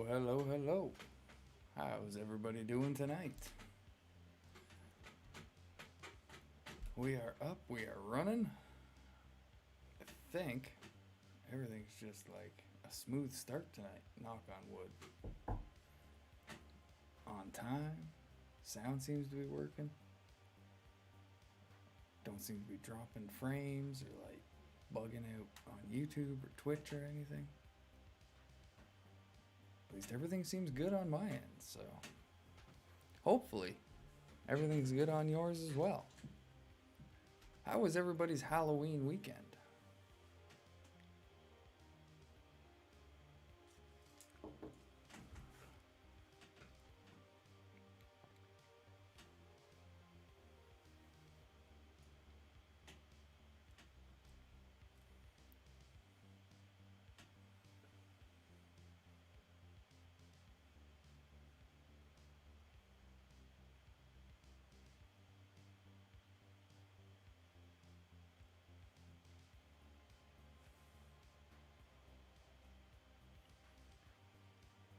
Hello. How's everybody doing tonight? We are up, we are running. I think everything's just like a smooth start tonight, knock on wood. On time, sound seems to be working. Don't seem to be dropping frames or like bugging out on YouTube or Twitch or anything. At least everything seems good on my end, so hopefully everything's good on yours as well. How was everybody's Halloween weekend?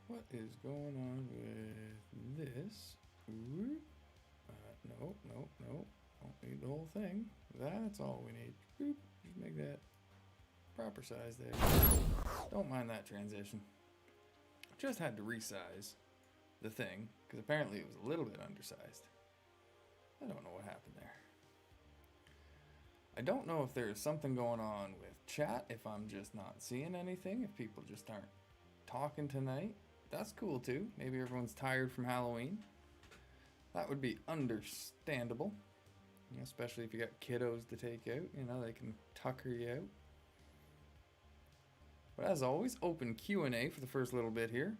What is going on with this? No. Don't need the whole thing. That's all we need. Boop. Just make that proper size there. Don't mind that transition. Just had to resize the thing because apparently it was a little bit undersized. I don't know what happened there. I don't know if there's something going on with chat, if I'm just not seeing anything, if people just aren't talking tonight. That's cool too. Maybe everyone's tired from Halloween. That would be understandable. Especially if you got kiddos to take out. You know, they can tucker you out. But as always, open Q&A for the first little bit here.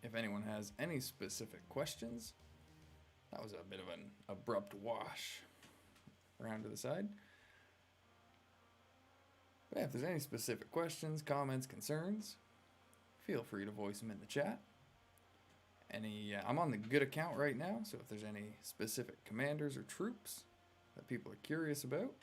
If anyone has any specific questions. That was a bit of an abrupt wash around to the side. But yeah, if there's any specific questions, comments, concerns, feel free to voice them in the chat. I'm on the good account right now, so if there's any specific commanders or troops that people are curious about,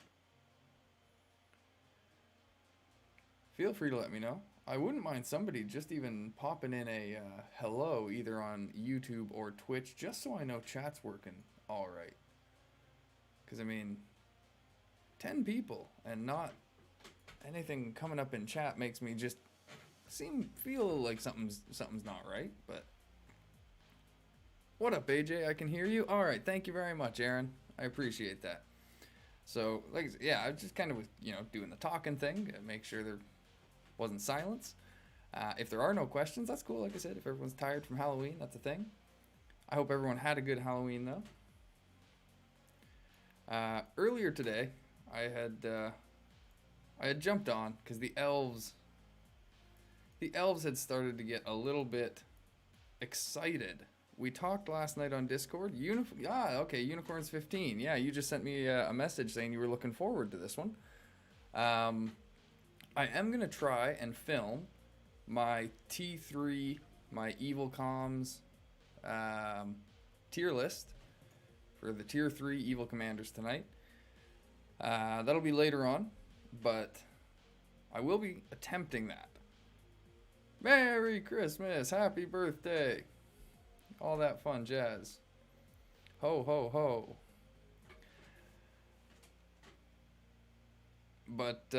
feel free to let me know. I wouldn't mind somebody just even popping in a hello either on YouTube or Twitch, just so I know chat's working all right. Because, I mean, 10 people and not anything coming up in chat makes me just feel like something's not right. But what up, AJ? I can hear you. All right, thank you very much, Aaron. I appreciate that. So, like, yeah, I just kind of was, doing the talking thing to make sure there wasn't silence. If there are no questions, that's cool. Like I said, if everyone's tired from Halloween, that's a thing. I hope everyone had a good Halloween though. Earlier today, I had jumped on because the elves had started to get a little bit excited. We talked last night on Discord. Unicorns 15. Yeah, you just sent me a message saying you were looking forward to this one. I am going to try and film my T3, my Evil Comms tier list for the Tier 3 Evil Commanders tonight. That'll be later on, but I will be attempting that. Merry Christmas, happy birthday, all that fun jazz. Ho, ho, ho. But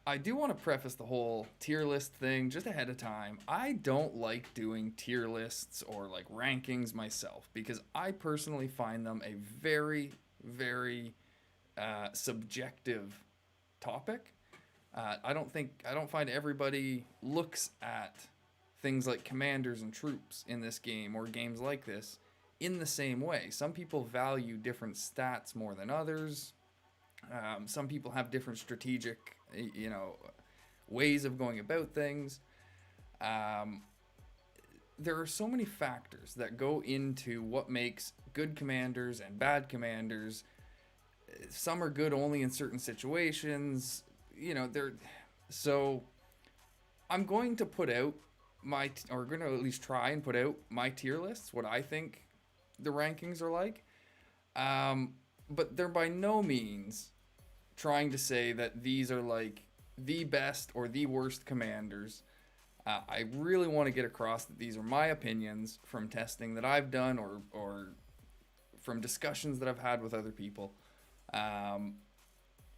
I do want to preface the whole tier list thing just ahead of time. I don't like doing tier lists or like rankings myself because I personally find them a very, very subjective topic. I don't find everybody looks at things like commanders and troops in this game or games like this in the same way. Some people value different stats more than others. Some people have different strategic, ways of going about things. There are so many factors that go into what makes good commanders and bad commanders. Some are good only in certain situations. So I'm going to put out going to at least try and put out my tier lists, what I think the rankings are like. But they're by no means trying to say that these are like the best or the worst commanders. I really want to get across that these are my opinions from testing that I've done or from discussions that I've had with other people.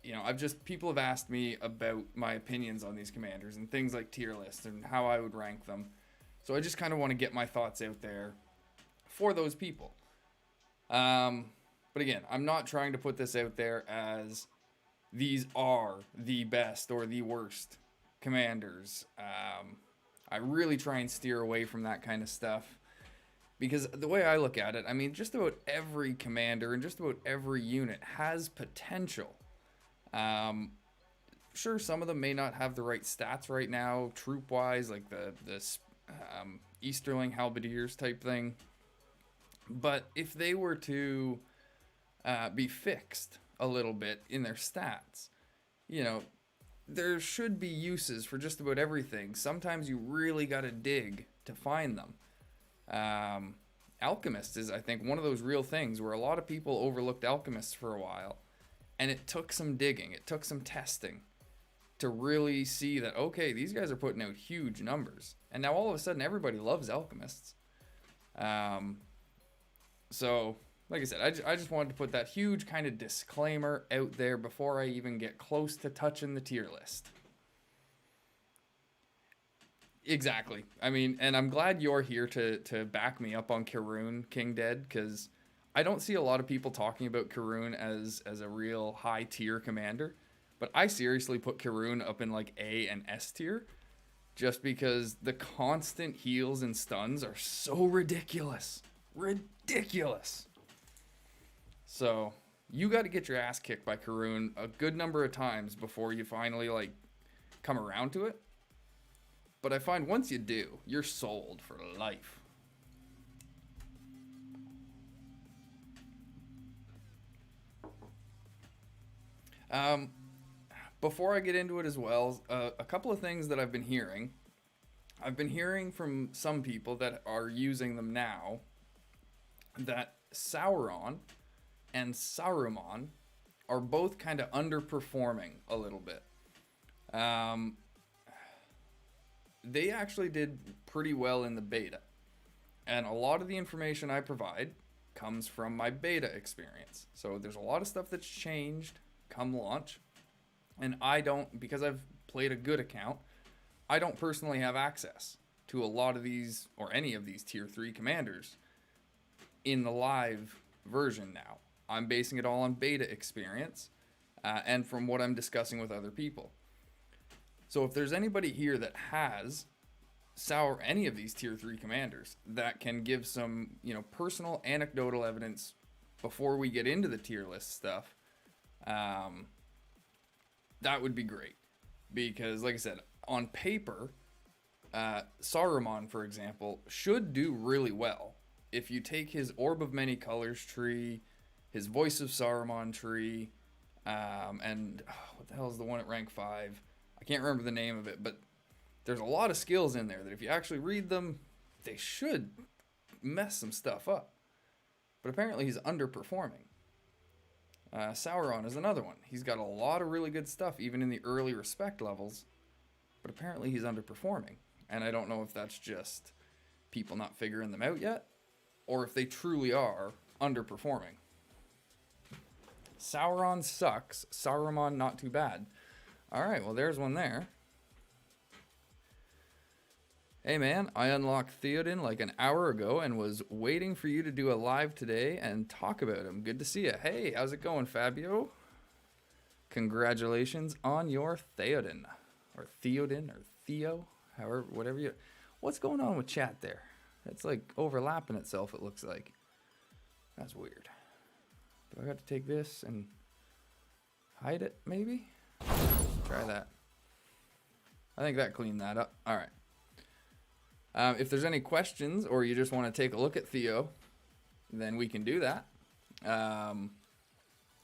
You know, people have asked me about my opinions on these commanders and things like tier lists and how I would rank them. So I just kind of want to get my thoughts out there for those people. But again, I'm not trying to put this out there as these are the best or the worst commanders. I really try and steer away from that kind of stuff, because the way I look at it, I mean, just about every commander and just about every unit has potential. Sure, some of them may not have the right stats right now, troop-wise, like the Easterling Halberdiers type thing. But if they were to be fixed a little bit in their stats, you know, there should be uses for just about everything. Sometimes you really got to dig to find them. Alchemist is, I think, one of those real things where a lot of people overlooked alchemists for a while, and it took some digging, it took some testing to really see that, okay, these guys are putting out huge numbers, and now all of a sudden everybody loves alchemists. So like I said, I just wanted to put that huge kind of disclaimer out there before I even get close to touching the tier list. Exactly. I mean, and I'm glad you're here to back me up on Karoon, King Dead, because I don't see a lot of people talking about Karoon as a real high tier commander, but I seriously put Karoon up in like A and S tier, just because the constant heals and stuns are so ridiculous. Ridiculous. So you got to get your ass kicked by Karoon a good number of times before you finally like come around to it. But I find once you do, you're sold for life. Before I get into it as well, a couple of things that I've been hearing. I've been hearing from some people that are using them now that Sauron and Saruman are both kind of underperforming a little bit. They actually did pretty well in the beta, and a lot of the information I provide comes from my beta experience. So there's a lot of stuff that's changed come launch, and I don't, because I've played a good account, I don't personally have access to a lot of these or any of these tier 3 commanders in the live version now. I'm basing it all on beta experience and from what I'm discussing with other people. So if there's anybody here that has any of these tier 3 commanders that can give some, you know, personal anecdotal evidence before we get into the tier list stuff, that would be great. Because like I said, on paper, Saruman, for example, should do really well. If you take his Orb of Many Colors tree, his Voice of Saruman tree, and what the hell is the one at rank 5? I can't remember the name of it, but there's a lot of skills in there that if you actually read them, they should mess some stuff up. But apparently he's underperforming. Sauron is another one. He's got a lot of really good stuff, even in the early respect levels, but apparently he's underperforming. And I don't know if that's just people not figuring them out yet, or if they truly are underperforming. Sauron sucks. Saruman not too bad. Alright, well there's one there. Hey man, I unlocked Theoden like an hour ago and was waiting for you to do a live today and talk about him. Good to see you. Hey, how's it going, Fabio? Congratulations on your Theoden. Or Theoden, or Theo, however, whatever you... What's going on with chat there? It's like overlapping itself, it looks like. That's weird. Do I got to take this and hide it, maybe? Try that. I think that cleaned that up. All right. If there's any questions or you just want to take a look at Theo, then we can do that.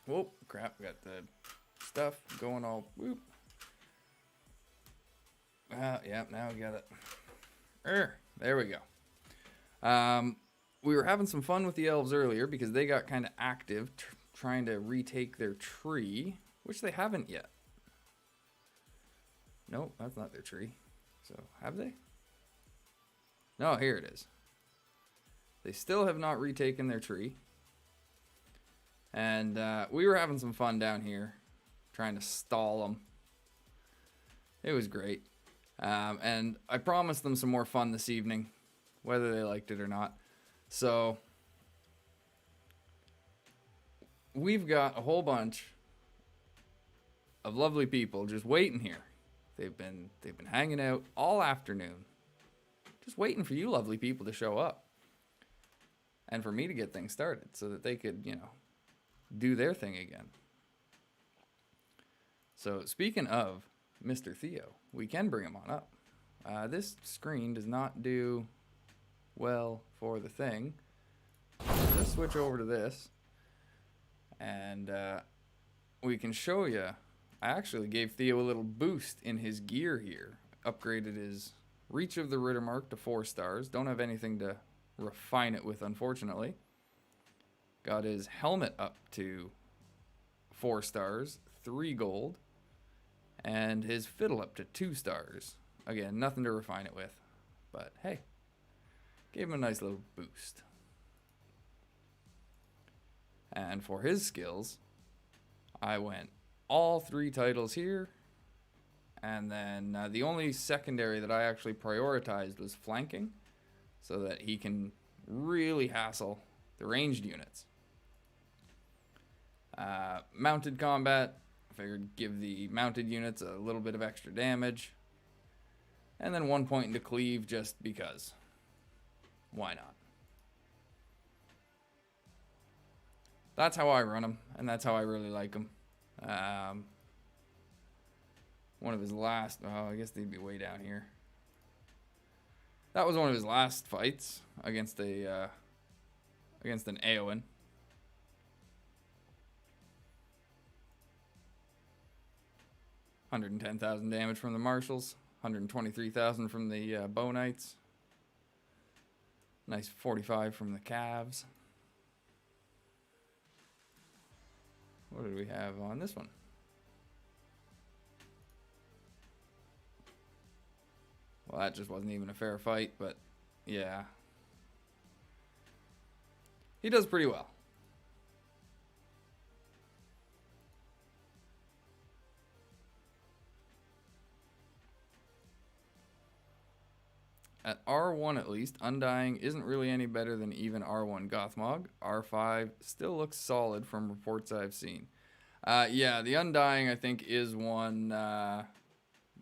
Whoa, crap. We got the stuff going all... Whoop. Yeah, now we got it. There we go. We were having some fun with the elves earlier because they got kind of active trying to retake their tree, which they haven't yet. Nope, that's not their tree. So, have they? No, here it is. They still have not retaken their tree. And we were having some fun down here, trying to stall them. It was great. And I promised them some more fun this evening, whether they liked it or not. So we've got a whole bunch of lovely people just waiting here. They've been hanging out all afternoon, just waiting for you lovely people to show up and for me to get things started so that they could, you know, do their thing again. So speaking of Mr. Theo, we can bring him on up. This screen does not do well for the thing. Let's switch over to this, and we can show you. I actually gave Theo a little boost in his gear here. Upgraded his Reach of the Rittermark to 4 stars. Don't have anything to refine it with, unfortunately. Got his helmet up to 4 stars, 3 gold. And his fiddle up to 2 stars. Again, nothing to refine it with. But hey, gave him a nice little boost. And for his skills, I went all 3 titles here. And then the only secondary that I actually prioritized was flanking, so that he can really hassle the ranged units. Mounted combat, I figured give the mounted units a little bit of extra damage. And then 1 point into cleave just because. Why not? That's how I run him, and that's how I really like him. One of his last, oh, I guess they'd be way down here. That was one of his last fights against an Eowyn. $110,000 damage from the marshals, 123,000 from the bow knights. Nice 45 from the calves. What did we have on this one? Well, that just wasn't even a fair fight, but yeah. He does pretty well. At R1 at least, Undying isn't really any better than even R1 Gothmog. R5 still looks solid from reports I've seen. Yeah, the Undying I think is one that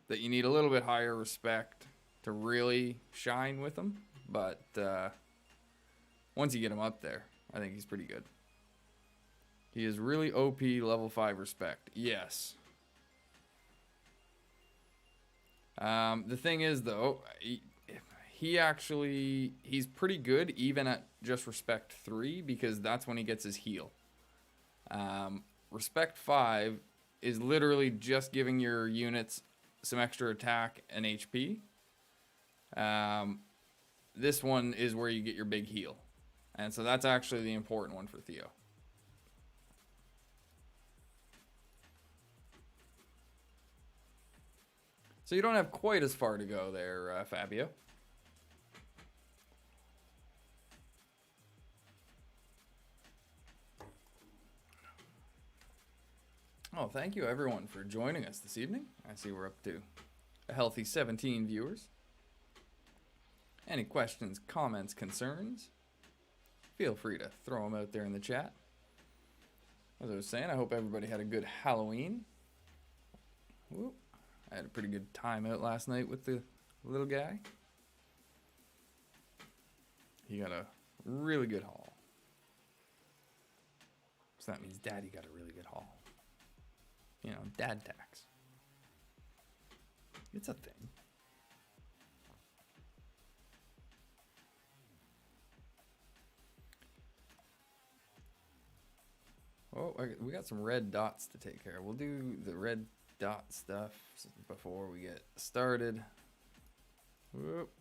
you need a little bit higher respect to really shine with him. But once you get him up there, I think he's pretty good. He is really OP level 5 respect. Yes. The thing is though, he's pretty good even at just respect 3 because that's when he gets his heal. Respect 5 is literally just giving your units some extra attack and HP. This one is where you get your big heal. And so that's actually the important one for Theo. So you don't have quite as far to go there, Fabio. Oh, thank you everyone for joining us this evening. I see we're up to a healthy 17 viewers. Any questions, comments, concerns? Feel free to throw them out there in the chat. As I was saying, I hope everybody had a good Halloween. Whoop. I had a pretty good time out last night with the little guy. He got a really good haul. So that means Daddy got a really good haul. You know, dad tax. It's a thing. Oh, we got some red dots to take care of. We'll do the red dot stuff before we get started. Whoop.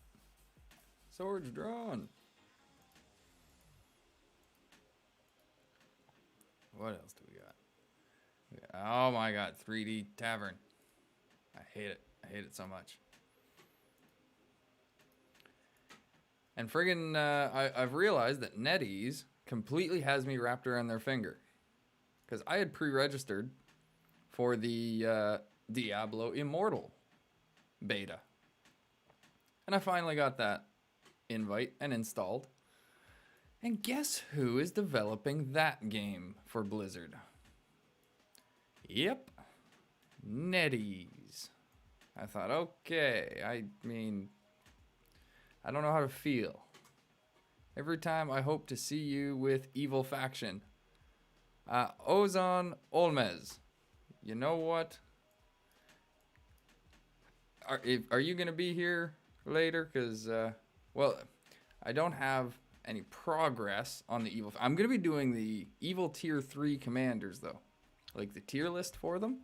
Swords drawn. What else do we got? Oh my god, 3D Tavern. I hate it. I hate it so much. And friggin', I've realized that NetEase completely has me wrapped around their finger. Because I had pre-registered for the Diablo Immortal beta. And I finally got that invite and installed. And guess who is developing that game for Blizzard? Yep, NetEase. I thought, okay, I mean, I don't know how to feel. Every time I hope to see you with Evil Faction. Ozan Olmez. You know what? Are you going to be here later? Because, well, I don't have any progress on the Evil. I'm going to be doing the Evil Tier 3 commanders, though. Like the tier list for them.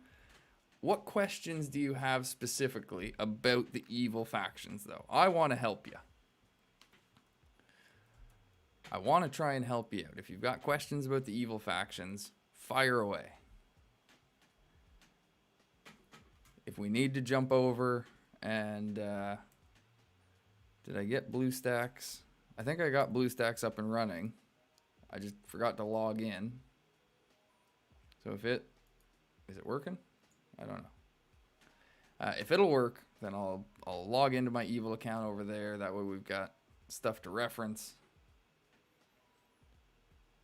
What questions do you have specifically about the evil factions, though? I want to help you. I want to try and help you out. If you've got questions about the evil factions, fire away. If we need to jump over and... did I get BlueStacks? I think I got BlueStacks up and running. I just forgot to log in. So if it... Is it working? I don't know. If it'll work, then I'll log into my evil account over there. That way we've got stuff to reference.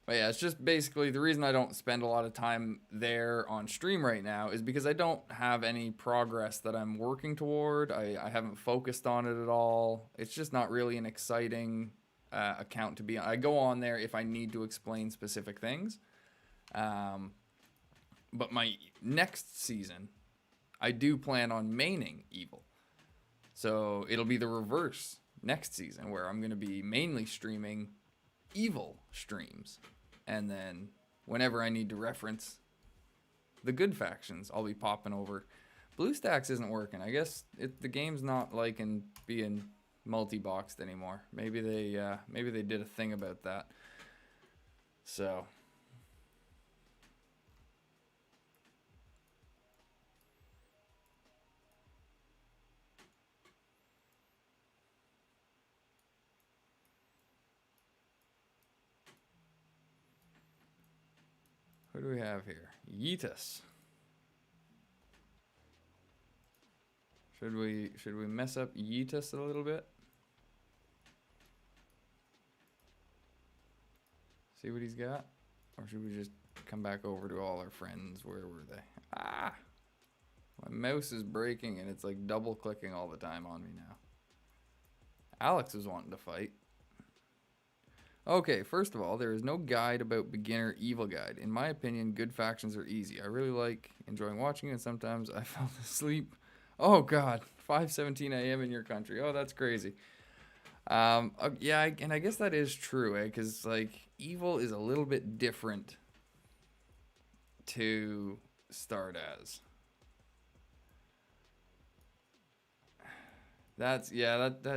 But yeah, it's just basically the reason I don't spend a lot of time there on stream right now is because I don't have any progress that I'm working toward. I haven't focused on it at all. It's just not really an exciting account to be on. I go on there if I need to explain specific things. But my next season, I do plan on maining evil. So it'll be the reverse next season where I'm going to be mainly streaming evil streams. And then whenever I need to reference the good factions, I'll be popping over. BlueStacks isn't working. I guess the game's not liking being multi-boxed anymore. Maybe they did a thing about that. So... What do we have here? Yeetus. Should we mess up Yeetus a little bit? See what he's got? Or should we just come back over to all our friends? Where were they? Ah! My mouse is breaking and it's like double clicking all the time on me now. Alex was wanting to fight. Okay, first of all, there is no guide about beginner evil guide. In my opinion, good factions are easy. I really like enjoying watching it, and sometimes I fell asleep. Oh god, 5:17 a.m. in your country. Oh, that's crazy. Yeah, and I guess that is true, because like evil is a little bit different to start as. That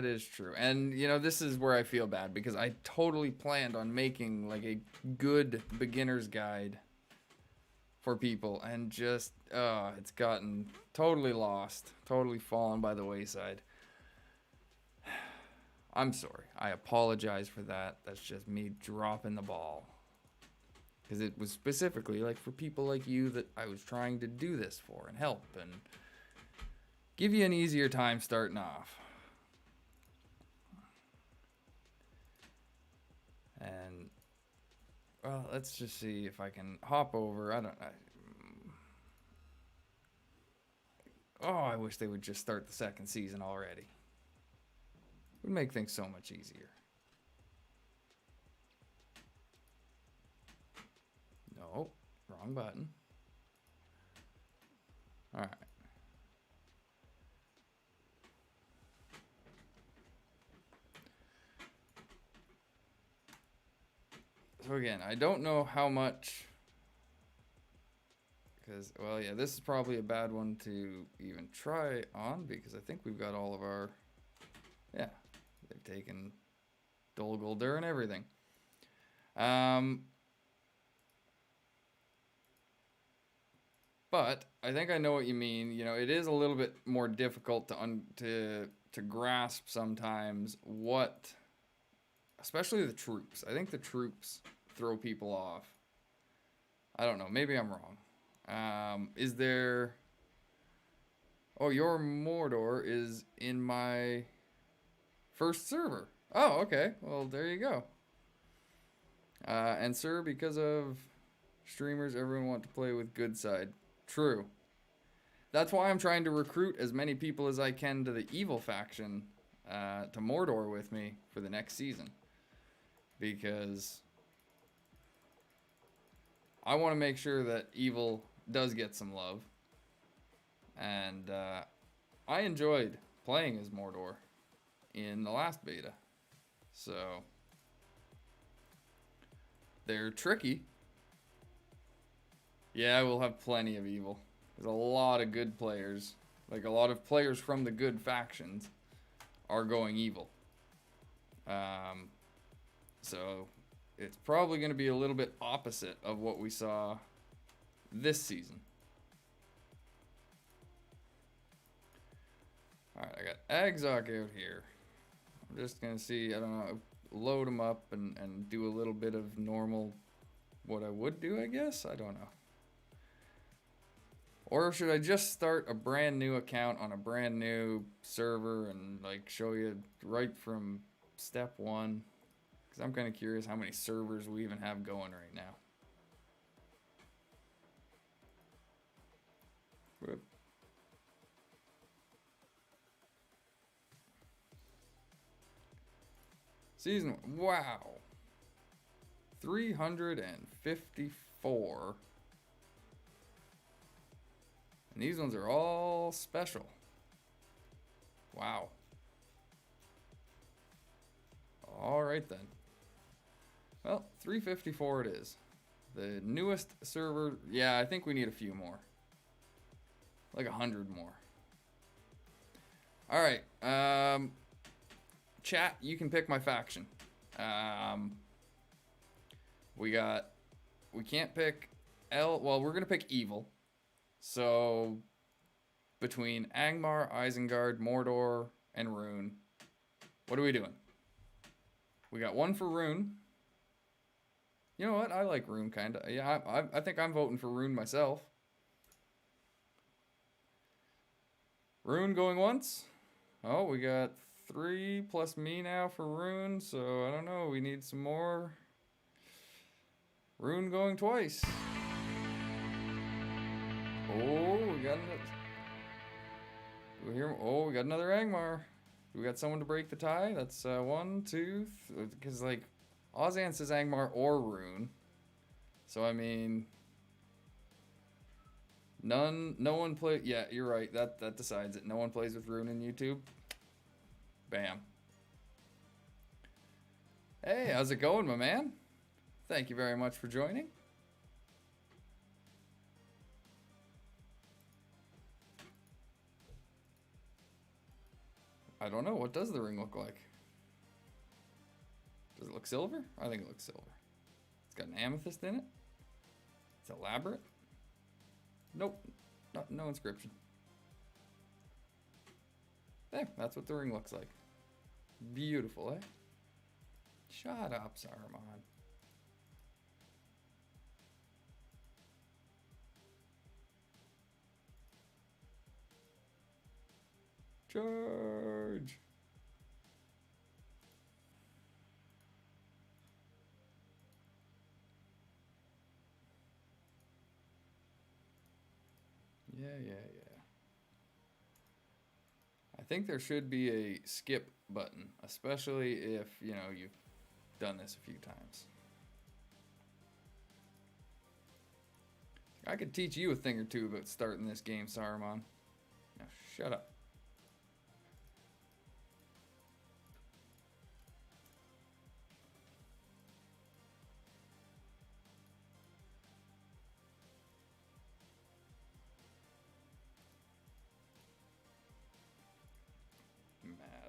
is true. And, you know, this is where I feel bad because I totally planned on making, like, a good beginner's guide for people. And just, it's gotten totally lost. Totally fallen by the wayside. I'm sorry. I apologize for that. That's just me dropping the ball. Because it was specifically, like, for people like you that I was trying to do this for and help and... give you an easier time starting off. And, well, let's just see if I can hop over. I wish they would just start the second season already. It would make things so much easier. No, wrong button. All right. So again, I don't know how much, because, well, yeah, this is probably a bad one to even try on, because I think we've got all of our, yeah, they've taken Dol Guldur and everything. But I think I know what you mean. You know, it is a little bit more difficult to grasp sometimes what especially the troops. I think the troops throw people off. I don't know. Maybe I'm wrong. Is there... Oh, your Mordor is in my first server. Oh, okay. Well, there you go. And sir, because of streamers, everyone want to play with good side. True. That's why I'm trying to recruit as many people as I can to the evil faction, to Mordor with me for the next season. Because I want to make sure that evil does get some love. And I enjoyed playing as Mordor in the last beta. So they're tricky. Yeah, we'll have plenty of evil. There's a lot of good players. Like a lot of players from the good factions are going evil. So it's probably going to be a little bit opposite of what we saw this season. Alright, I got Agzok out here. I'm just going to see, I don't know, load them up and do a little bit of normal, what I would do, I guess? I don't know. Or should I just start a brand new account on a brand new server and like show you right from step one? Because I'm kind of curious how many servers we even have going right now. Whoop. Season, wow. 354. And these ones are all special. Wow. All right then. Well, 354 it is. The newest server, yeah, I think we need a few more. Like 100 more. All right. Chat, you can pick my faction. We can't pick well, we're going to pick evil. So, between Angmar, Isengard, Mordor, and Rune, what are we doing? We got one for Rune. You know what? I like Rune, kind of. Yeah, I think I'm voting for Rune myself. Rune going once. Oh, we got 3 plus me now for Rune, so I don't know. We need some more. Rune going twice. Oh, we got another. Oh, we got another Angmar. We got someone to break the tie. That's 1, 2, because like Ozan says Angmar or Rune. So I mean, no one play. Yeah, you're right. That decides it. No one plays with Rune in YouTube. Bam. Hey, how's it going, my man? Thank you very much for joining. I don't know. What does the ring look like? Does it look silver? I think it looks silver. It's got an amethyst in it. It's elaborate. Nope. No inscription. There, that's what the ring looks like. Beautiful, eh? Shut up, Saruman. Charge! Yeah. I think there should be a skip button, especially if, you know, you've done this a few times. I could teach you a thing or two about starting this game, Saruman. Now, shut up.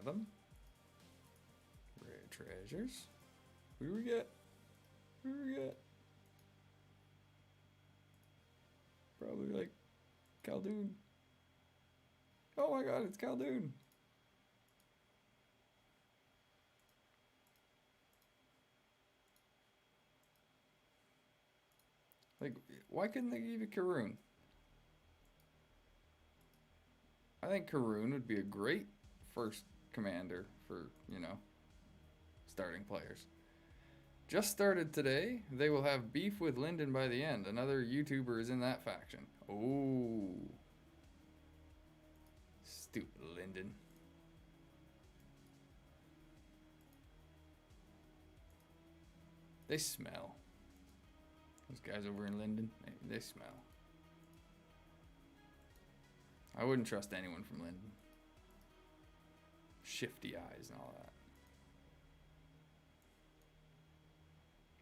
Them. Rare treasures. Who do we get? Probably like Khaldun. Oh my god, it's Khaldun. Like, why couldn't they give you Karoon? I think Karoon would be a great first commander for, you know, starting players. Just started today. They will have beef with Lyndon by the end. Another YouTuber is in that faction. Oh. Stupid Lyndon. They smell. Those guys over in Lyndon, they smell. I wouldn't trust anyone from Lyndon. Shifty eyes and all that.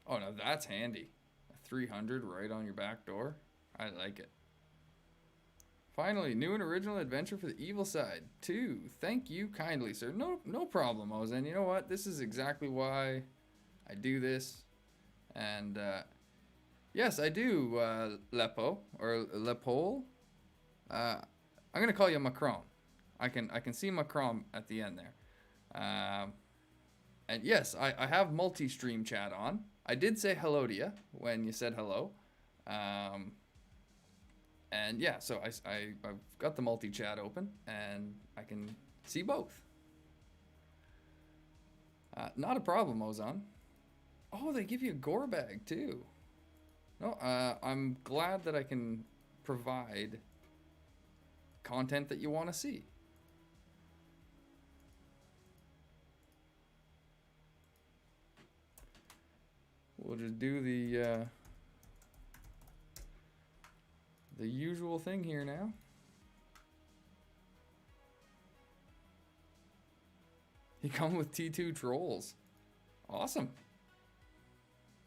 Oh, no, that's handy. A 300 right on your back door. I like it. Finally, new and original adventure for the evil side. 2. Thank you kindly, sir. No problem, Ozen. You know what? This is exactly why I do this. And, yes, I do, Lepo, or Lepole. I'm going to call you Macron. I can see Macron at the end there. And yes, I have multi-stream chat on. I did say hello to you when you said hello. And yeah, so I've got the multi-chat open, and I can see both. Not a problem, Ozan. Oh, they give you a gore bag, too. No, I'm glad that I can provide content that you want to see. We'll just do the usual thing here now. You come with T2 trolls. Awesome.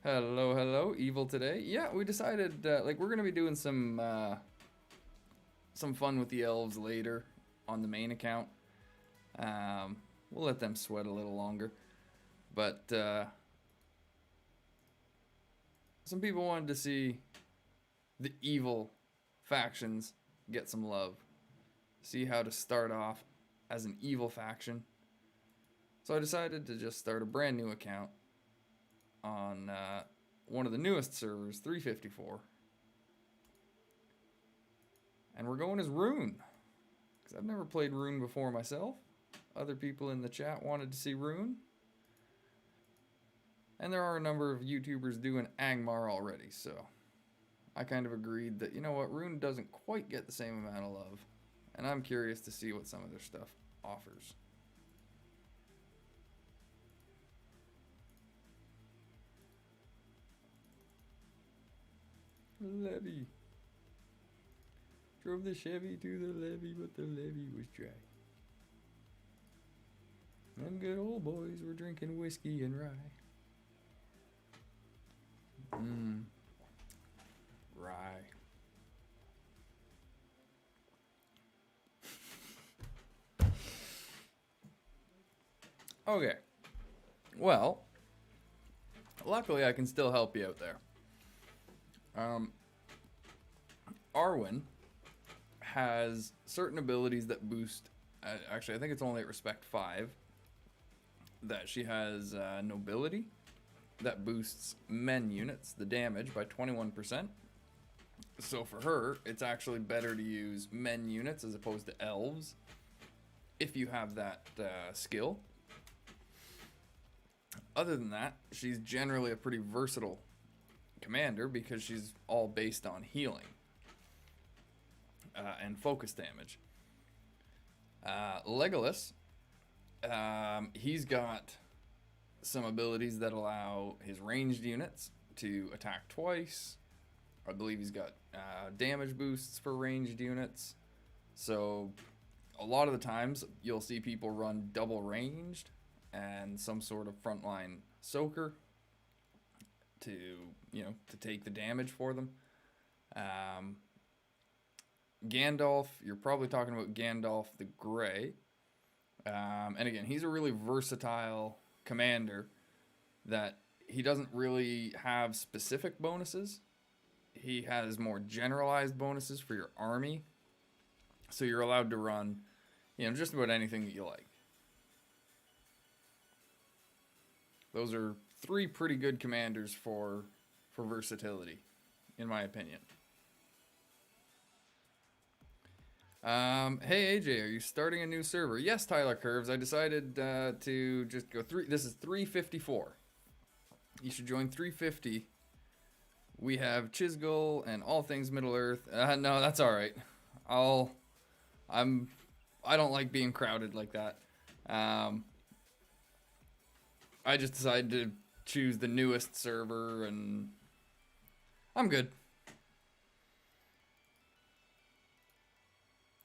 Hello, hello, evil today. Yeah, we decided like we're gonna be doing some fun with the elves later on the main account. We'll let them sweat a little longer, but some people wanted to see the evil factions get some love. See how to start off as an evil faction. So I decided to just start a brand new account on one of the newest servers, 354. And we're going as Rune, because I've never played Rune before myself. Other people in the chat wanted to see Rune. And there are a number of YouTubers doing Angmar already, so I kind of agreed that, you know what, Rune doesn't quite get the same amount of love. And I'm curious to see what some of their stuff offers. Levee. Drove the Chevy to the levee, but the levee was dry. Them good old boys were drinking whiskey and rye. Rye. Okay. Well, luckily I can still help you out there. Arwen has certain abilities that boost, actually I think it's only at respect 5, that she has nobility that boosts men units, the damage, by 21%. So for her, it's actually better to use men units as opposed to elves if you have that skill. Other than that, she's generally a pretty versatile commander because she's all based on healing and focus damage. Legolas, he's got some abilities that allow his ranged units to attack twice. I believe he's got damage boosts for ranged units. So a lot of the times you'll see people run double ranged and some sort of frontline soaker to, you know, to take the damage for them. Gandalf, you're probably talking about Gandalf the Grey. And again, he's a really versatile commander that he doesn't really have specific bonuses. He has more generalized bonuses for your army. So you're allowed to run, you know, just about anything that you like. Those are 3 pretty good commanders for versatility. in my opinion. Hey AJ, are you starting a new server? Yes, Tyler Curves. I decided to just go this is 354. You should join 350. We have Chisgull and all things Middle Earth. No, that's all right. I don't like being crowded like that. I just decided to choose the newest server, and I'm good.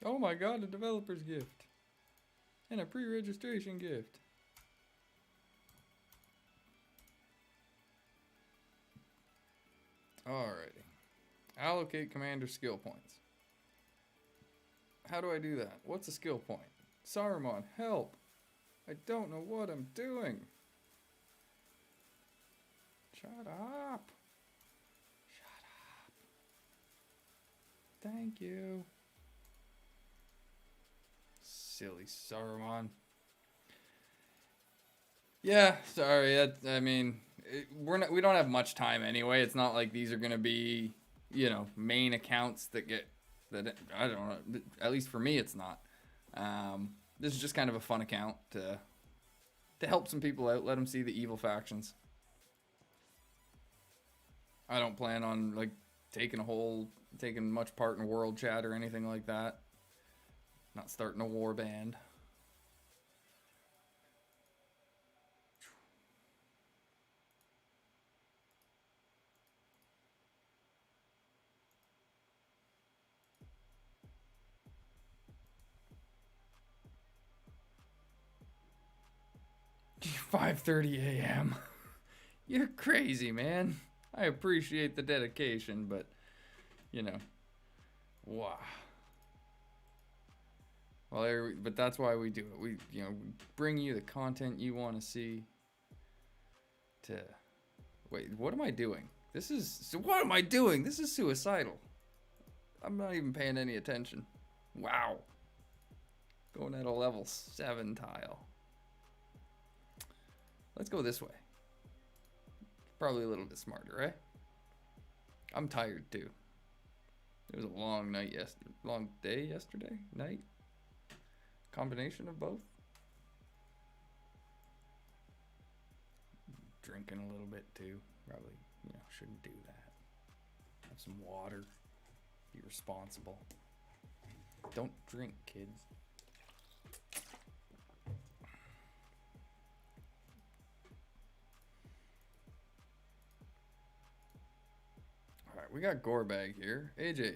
Oh my god, a developer's gift. And a pre-registration gift. Alrighty. Allocate commander skill points. How do I do that? What's a skill point? Saruman, help! I don't know what I'm doing. Shut up. Shut up. Thank you. Silly Saruman. Yeah, sorry. We don't have much time anyway. It's not like these are gonna be, main accounts that get that. I don't know. At least for me, it's not. This is just kind of a fun account to help some people out. Let them see the evil factions. I don't plan on taking much part in world chat or anything like that. Not starting a war band. $5:30 a.m. You're crazy, man. I appreciate the dedication, but wow. Well, but that's why we do it. We bring you the content you want to see. Wait, what am I doing? What am I doing? This is suicidal. I'm not even paying any attention. Wow. Going at a level 7 tile. Let's go this way. Probably a little bit smarter, right? I'm tired too. It was a long day yesterday night. Combination of both. Drinking a little bit too. Probably, shouldn't do that. Have some water. Be responsible. Don't drink, kids. Alright, we got Gorebag here. AJ,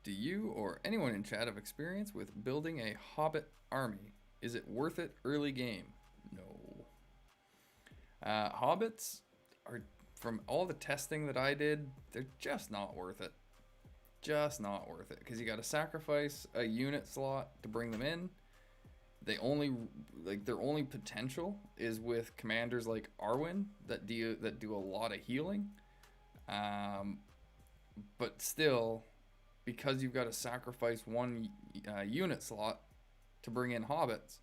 do you or anyone in chat have experience with building a Hobbit army? Is it worth it early game? No. Hobbits are, from all the testing that I did, they're just not worth it. Just not worth it. Because you got to sacrifice a unit slot to bring them in. They only, their only potential is with commanders like Arwen that do a lot of healing. But still, because you've got to sacrifice one unit slot to bring in hobbits,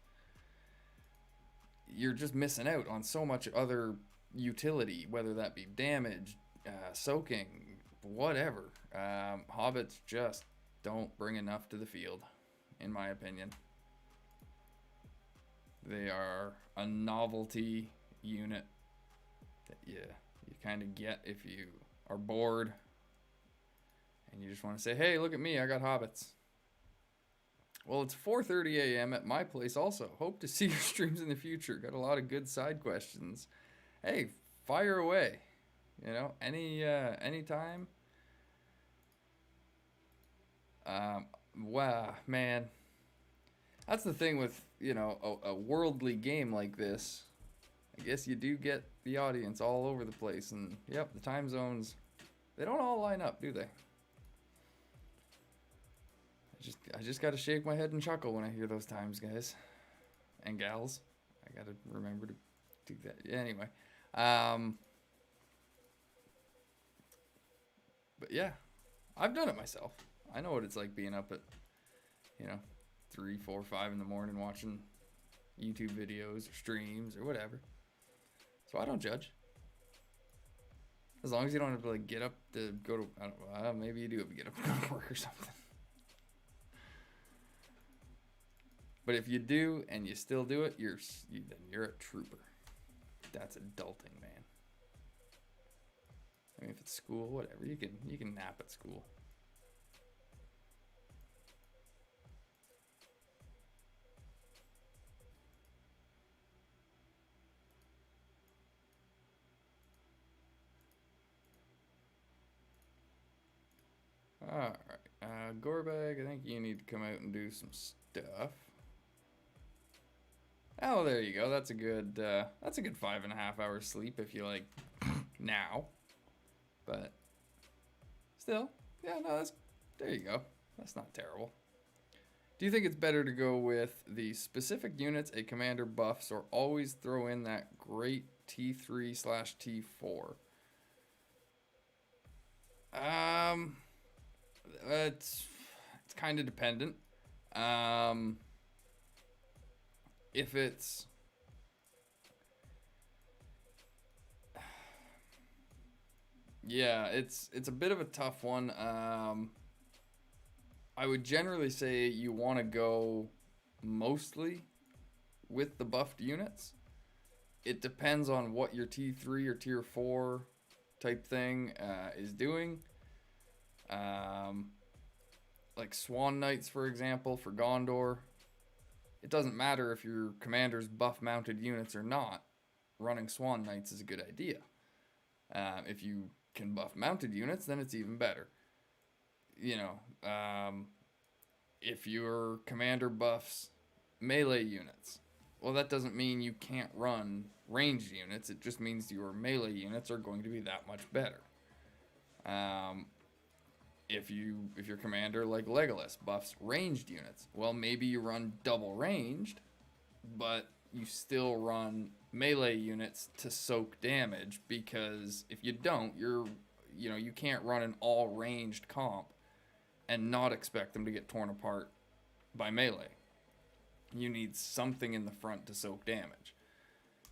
you're just missing out on so much other utility, whether that be damage, soaking, whatever. Hobbits just don't bring enough to the field, in my opinion. They are a novelty unit that you kind of get if you are bored and you just want to say, hey, look at me, I got hobbits. Well, it's 4:30 a.m. at my place also. Hope to see your streams in the future. Got a lot of good side questions. Hey, fire away. Anytime. Wow, man. That's the thing with, a worldly game like this. I guess you do get the audience all over the place. And, yep, the time zones, they don't all line up, do they? I just got to shake my head and chuckle when I hear those times, guys. And gals. I got to remember to do that. Anyway. But, yeah. I've done it myself. I know what it's like being up at, 3, 4, 5 in the morning watching YouTube videos or streams or whatever. So I don't judge. As long as you don't have to like get up to go to, I don't know, maybe you do have to get up to go to work or something. But if you do and you still do it, then you're a trooper. That's adulting, man. I mean, if it's school, whatever, you can nap at school. All right, Gorbag, I think you need to come out and do some stuff. Oh, there you go. That's a good 5.5 hours sleep if you like now. But still, yeah, no, there you go. That's not terrible. Do you think it's better to go with the specific units a commander buffs, or always throw in that great T3/T4? It's kind of dependent. If it's it's a bit of a tough one. I would generally say you want to go mostly with the buffed units. It depends on what your T3 or Tier 4 type thing is doing. Like Swan Knights, for example, for Gondor. It doesn't matter if your commander's buff mounted units or not. Running Swan Knights is a good idea. If you can buff mounted units, then it's even better. You know, if your commander buffs melee units, well, that doesn't mean you can't run ranged units. It just means your melee units are going to be that much better. If your commander, like Legolas, buffs ranged units, well, maybe you run double ranged, but you still run melee units to soak damage, because if you don't, you can't run an all ranged comp and not expect them to get torn apart by melee. You need something in the front to soak damage.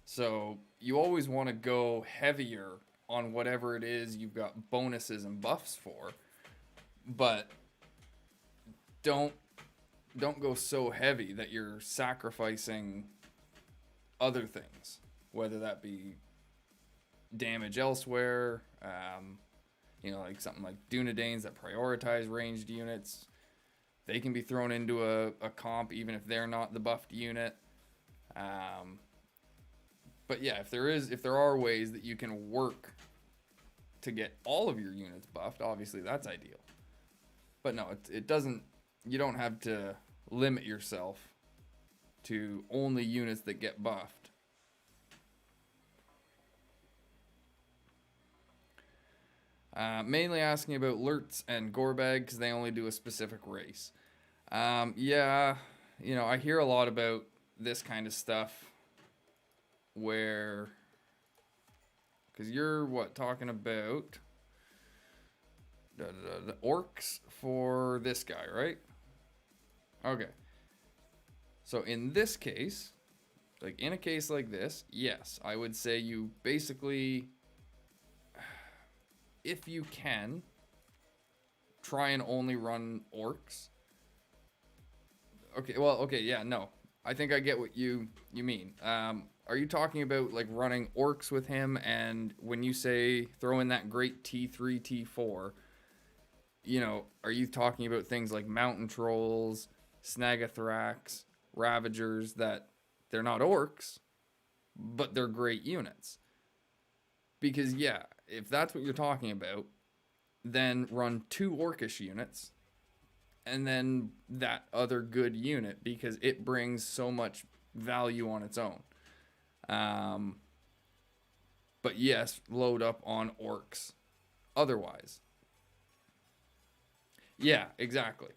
So you always want to go heavier on whatever it is you've got bonuses and buffs for, but don't go so heavy that you're sacrificing other things, whether that be damage elsewhere, like something like Dunedains that prioritize ranged units. They can be thrown into a comp even if they're not the buffed unit. But yeah, if there are ways that you can work to get all of your units buffed, obviously that's ideal. But no, it doesn't. You don't have to limit yourself to only units that get buffed. Mainly asking about Lurtz and Gorbag because they only do a specific race. Yeah, I hear a lot about this kind of stuff where, because you're talking about the orcs for this guy, right? Okay. So in this case, like in a case like this, yes, I would say you basically, if you can, try and only run orcs. Okay, yeah, no. I think I get what you mean. Are you talking about like running orcs with him, and when you say throw in that great T3, T4, are you talking about things like mountain trolls, Snagathrax, Ravagers, that they're not orcs, but they're great units? Because yeah, if that's what you're talking about, then run 2 orcish units and then that other good unit, because it brings so much value on its own. But yes, load up on orcs otherwise. Yeah, exactly.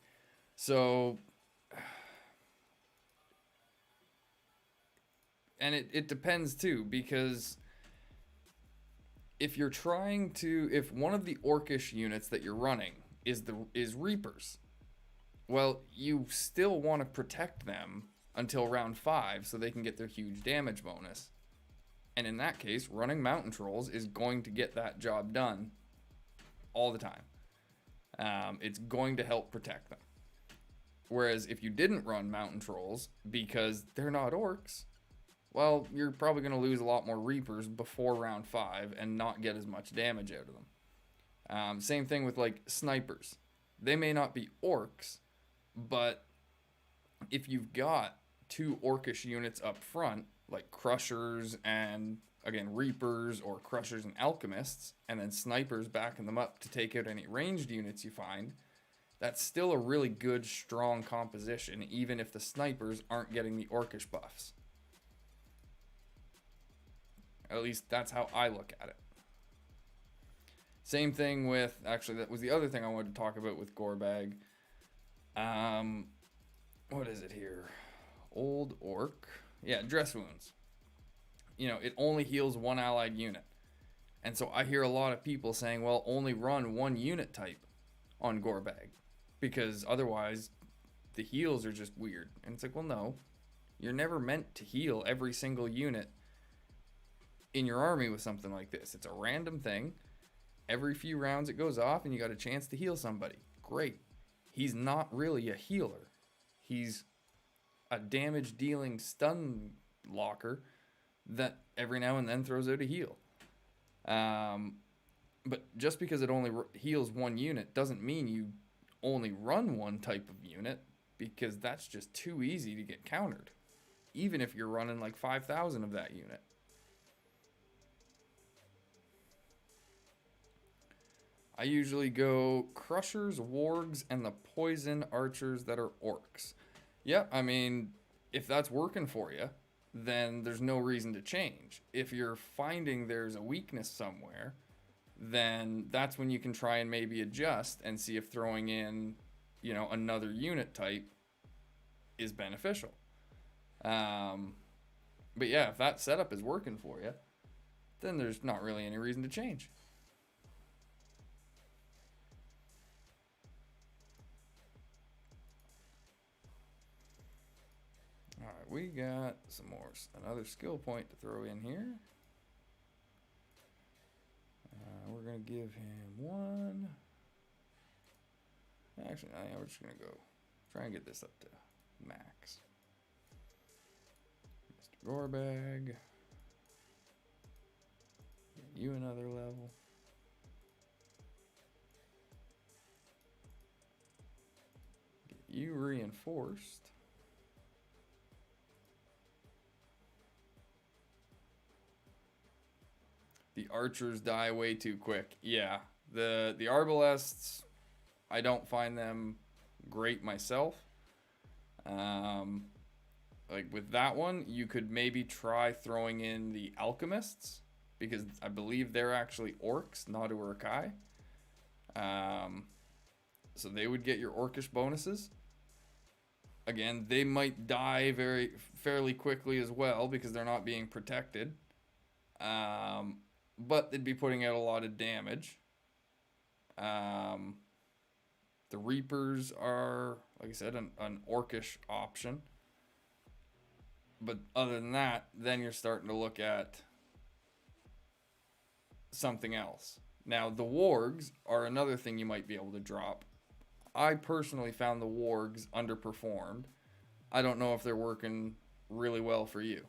So, and it depends too, because if one of the orcish units that you're running is Reapers, well, you still want to protect them until round 5 so they can get their huge damage bonus. And in that case, running mountain trolls is going to get that job done all the time. It's going to help protect them. Whereas if you didn't run mountain trolls because they're not orcs, well, you're probably going to lose a lot more reapers before round 5 and not get as much damage out of them. Same thing with like snipers. They may not be orcs, but if you've got 2 orcish units up front, like crushers and, again, reapers, or crushers and alchemists, and then snipers backing them up to take out any ranged units you find, that's still a really good, strong composition, even if the snipers aren't getting the orcish buffs. At least that's how I look at it. Same thing with, actually, that was the other thing I wanted to talk about with Gorbag. What is it here? Old Orc. Yeah, dress wounds. You know, it only heals 1 allied unit. And so I hear a lot of people saying, well, only run 1 unit type on Gorbag, because otherwise the heals are just weird. And it's like, well, no. You're never meant to heal every single unit in your army with something like this. It's a random thing. Every few rounds it goes off and you got a chance to heal somebody. Great. He's not really a healer. He's a damage dealing stun locker that every now and then throws out a heal. But just because it only heals 1 unit doesn't mean you only run 1 type of unit, because that's just too easy to get countered, even if you're running like 5,000 of that unit. I usually go crushers, wargs, and the poison archers that are orcs. Yeah, I mean, if that's working for you, then there's no reason to change. If you're finding there's a weakness somewhere, then that's when you can try and maybe adjust and see if throwing in, you know, another unit type is beneficial. But yeah, if that setup is working for you, then there's not really any reason to change. Alright, we got some more, another skill point to throw in here. We're going to give him 1. Actually, yeah, we're just going to go try and get this up to max. Mr. Gorbag. Get you another level. Get you reinforced. The archers die way too quick. Yeah, the arbalests, I don't find them great myself. Like with that one, you could maybe try throwing in the alchemists, because I believe they're actually orcs, not Uruk-hai. So they would get your orcish bonuses. Again, they might die fairly quickly as well, because they're not being protected. But they'd be putting out a lot of damage. The Reapers are, like I said, an orcish option. But other than that, then you're starting to look at something else. Now, the Wargs are another thing you might be able to drop. I personally found the Wargs underperformed. I don't know if they're working really well for you.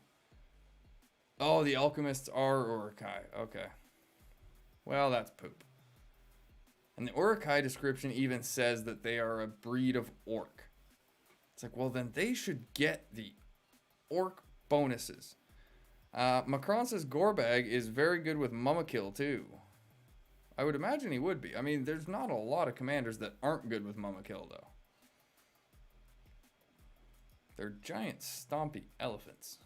Oh, the alchemists are Uruk-hai. Okay. Well, that's poop. And the Uruk-hai description even says that they are a breed of orc. It's like, well, then they should get the orc bonuses. Macron says Gorbag is very good with Mummakill, too. I would imagine he would be. I mean, there's not a lot of commanders that aren't good with Mummakill, though. They're giant stompy elephants.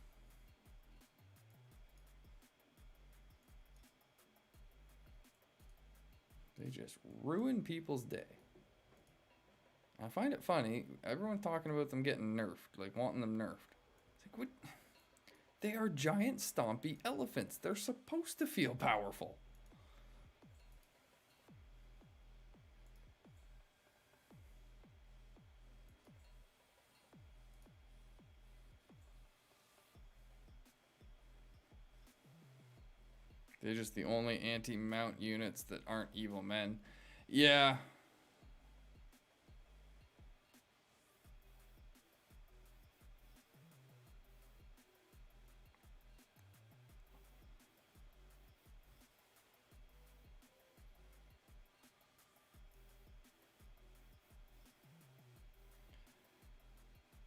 They just ruin people's day. I find it funny. Everyone's talking about them getting nerfed, like wanting them nerfed. It's like, what? They are giant stompy elephants. They're supposed to feel powerful. They're just the only anti-mount units that aren't evil men. Yeah.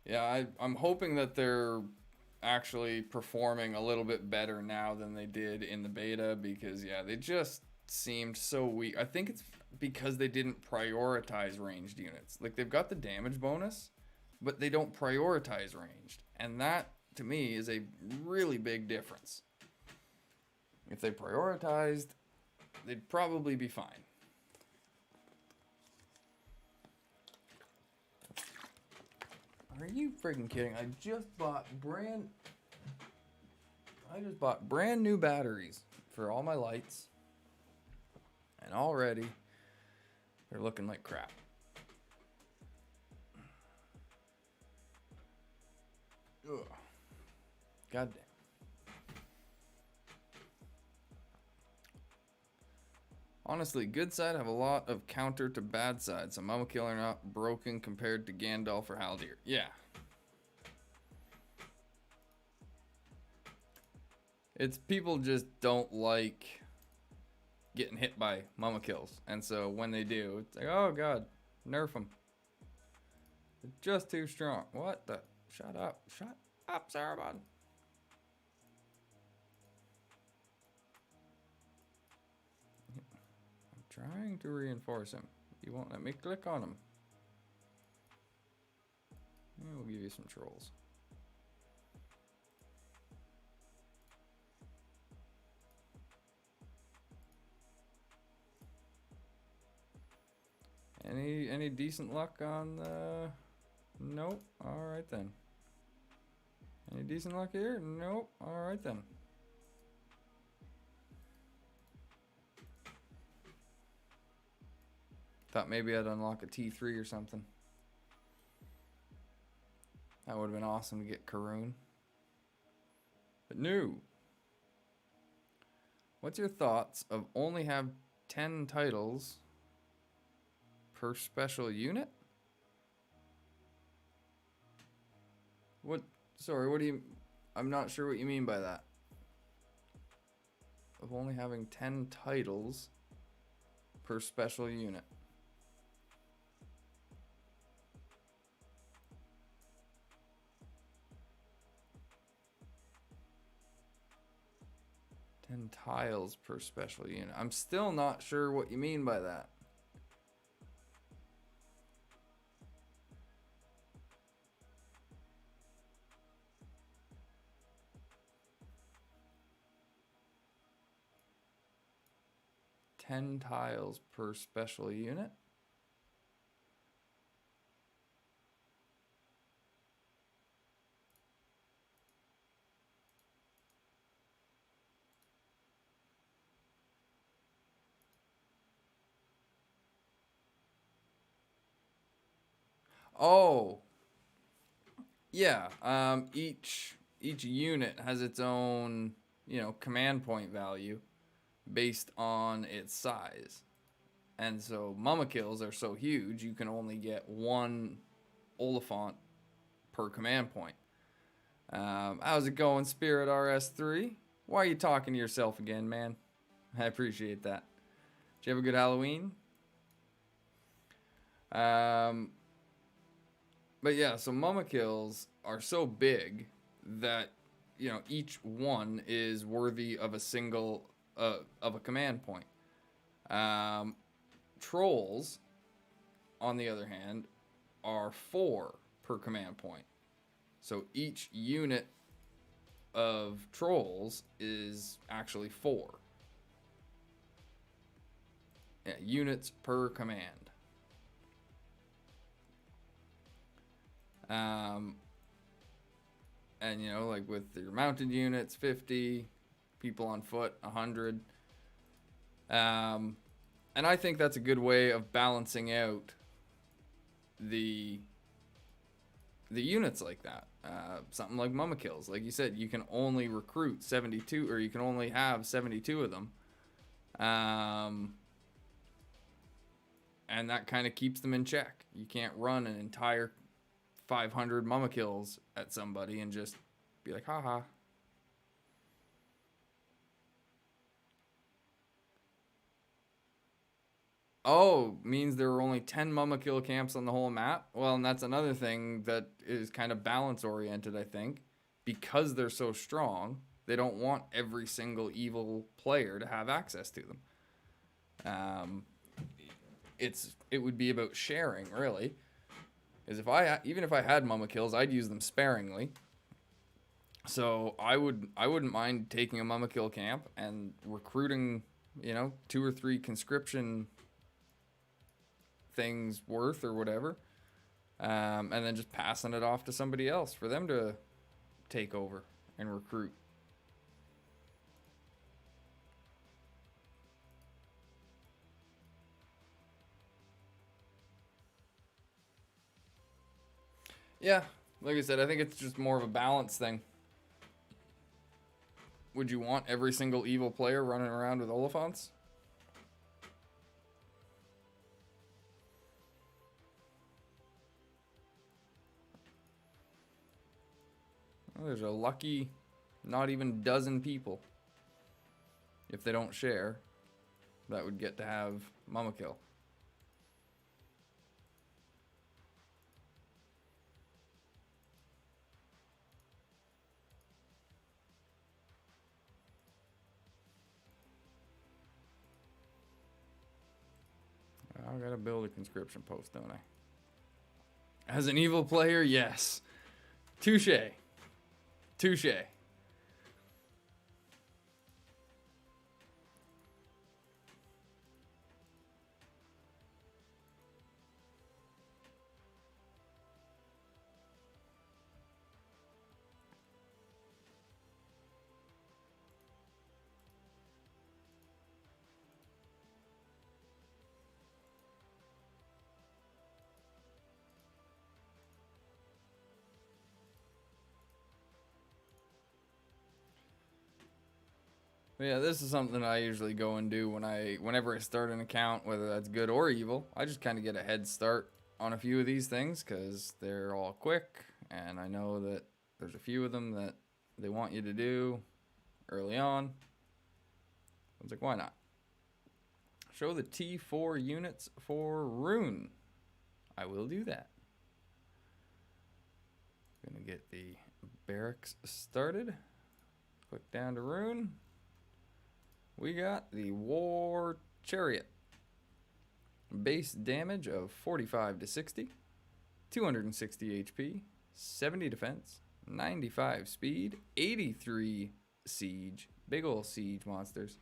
Yeah, I'm hoping that they're actually performing a little bit better now than they did in the beta, because yeah, they just seemed so weak. I think it's because they didn't prioritize ranged units. Like, they've got the damage bonus, but they don't prioritize ranged. And that, to me, is a really big difference. If they prioritized, they'd probably be fine. Are you freaking kidding? I just bought brand new batteries for all my lights. And already they're looking like crap. Ugh. God damn. Honestly, good side have a lot of counter to bad side, so Mama Kill are not broken compared to Gandalf or Haldir. Yeah. It's people just don't like getting hit by Mama Kills. And so when they do, it's like, oh god, nerf them. They're just too strong. What the? Shut up. Shut up, Saruman. Trying to reinforce him. You won't let me click on him. Yeah, we'll give you some trolls. Any decent luck on the... Nope. Alright then. Any decent luck here? Nope. Alright then. Thought maybe I'd unlock a T3 or something. That would have been awesome to get Karoon. But no. What's your thoughts of only have 10 titles per special unit? What? Sorry, what do you... I'm not sure what you mean by that. Of only having 10 titles per special unit. Tiles per special unit. I'm still not sure what you mean by that. Ten tiles per special unit. Oh, yeah. Each unit has its own, command point value based on its size, and so Mama Kills are so huge you can only get one Oliphant per command point. How's it going, Spirit RS3? Why are you talking to yourself again, man? I appreciate that. Did you have a good Halloween? But yeah, so Mama Kills are so big that, each one is worthy of a single, of a command point. Trolls, on the other hand, are 4 per command point. So each unit of trolls is actually 4. Yeah, units per command. And like with your mounted units, 50, people on foot, 100. And I think that's a good way of balancing out the units like that. Something like Mama Kills. Like you said, you can only recruit 72, or you can only have 72 of them. And that kind of keeps them in check. You can't run an entire 500 Mama Kills at somebody and just be like, haha. Oh, means there are only 10 Mama Kill camps on the whole map? Well, and that's another thing that is kind of balance oriented, I think. Because they're so strong, they don't want every single evil player to have access to them. It would be about sharing, really. Because even if I had Mama Kills, I'd use them sparingly. So I wouldn't mind taking a Mama Kill camp and recruiting, 2 or 3 conscription things worth or whatever, and then just passing it off to somebody else for them to take over and recruit. Yeah, like I said, I think it's just more of a balance thing. Would you want every single evil player running around with Oliphants? Well, there's a lucky not even dozen people, if they don't share, that would get to have Mama Kill. I gotta build a conscription post, don't I? As an evil player, yes. Touche. Touche. Yeah, this is something I usually go and do whenever I start an account, whether that's good or evil. I just kind of get a head start on a few of these things because they're all quick, and I know that there's a few of them that they want you to do early on. I was like, why not? Show the T4 units for Rune. I will do that. Gonna get the barracks started. Click down to Rune. We got the War Chariot. Base damage of 45 to 60, 260 HP, 70 defense, 95 speed, 83 siege. Big ol' siege monsters.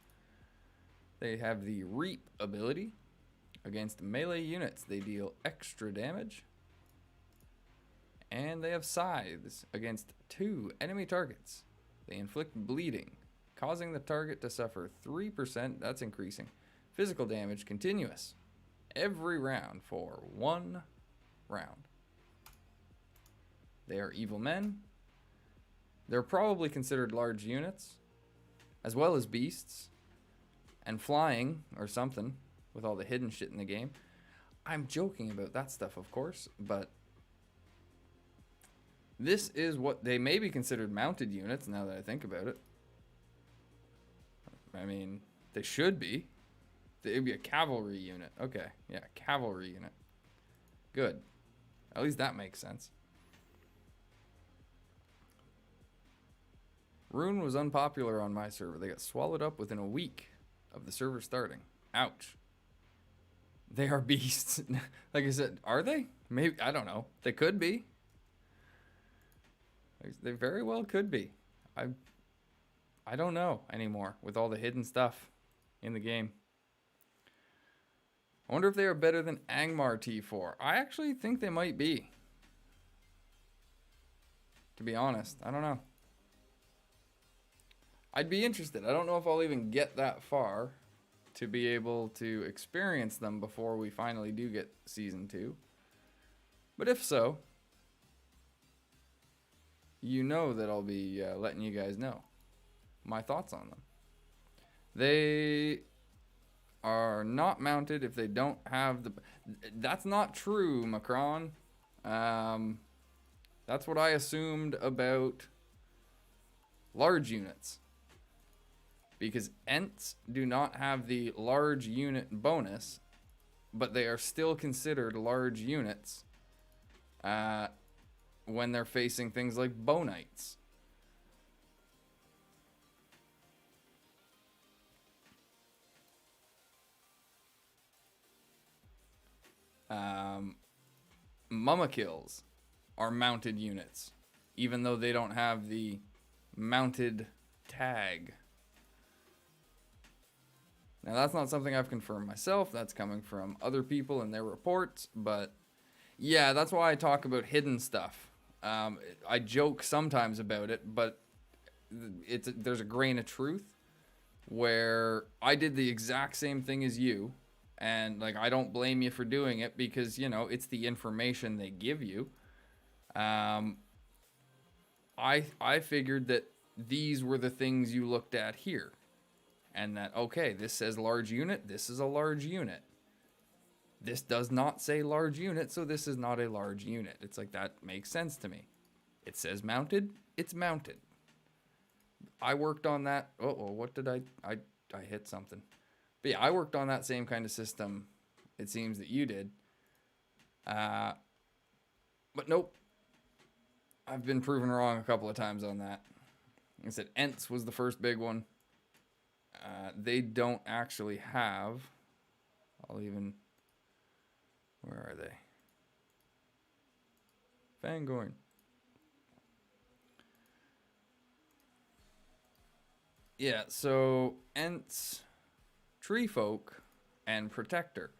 They have the Reap ability. Against melee units, they deal extra damage. And they have Scythes. Against 2 enemy targets, they inflict bleeding, causing the target to suffer 3%, that's increasing. Physical damage continuous. Every round for 1 round. They are evil men. They're probably considered large units, as well as beasts, and flying, or something, with all the hidden shit in the game. I'm joking about that stuff, of course, but this is what they may be considered mounted units, now that I think about it. I mean, they should be. It'd be a cavalry unit. Okay, yeah, cavalry unit. Good. At least that makes sense. Rune was unpopular on my server. They got swallowed up within a week of the server starting. Ouch. They are beasts. Like I said, are they? Maybe, I don't know. They could be. They very well could be. I don't know anymore with all the hidden stuff in the game. I wonder if they are better than Angmar T4. I actually think they might be. To be honest, I don't know. I'd be interested. I don't know if I'll even get that far to be able to experience them before we finally do get Season 2. But if so, you know that I'll be letting you guys know my thoughts on them. They are not mounted if they don't have the... That's not true, Macron. That's what I assumed about large units. Because Ents do not have the large unit bonus, but they are still considered large units when they're facing things like Bow Knights. Mama kills are mounted units, even though they don't have the mounted tag. Now, that's not something I've confirmed myself. That's coming from other people and their reports. But yeah, that's why I talk about hidden stuff. I joke sometimes about it, but there's a grain of truth where I did the exact same thing as you. And like, I don't blame you for doing it because, you know, it's the information they give you. I figured that these were the things you looked at here. And that, okay, this says large unit, this is a large unit. This does not say large unit, so this is not a large unit. It's like, that makes sense to me. It says mounted, it's mounted. I worked on that. Uh-oh, what did I hit something. But yeah, I worked on that same kind of system, it seems that you did. But nope. I've been proven wrong a couple of times on that. Like I said, Ents was the first big one. They don't actually have... where are they? Fangorn. Yeah, so Ents, Treefolk, and Protector.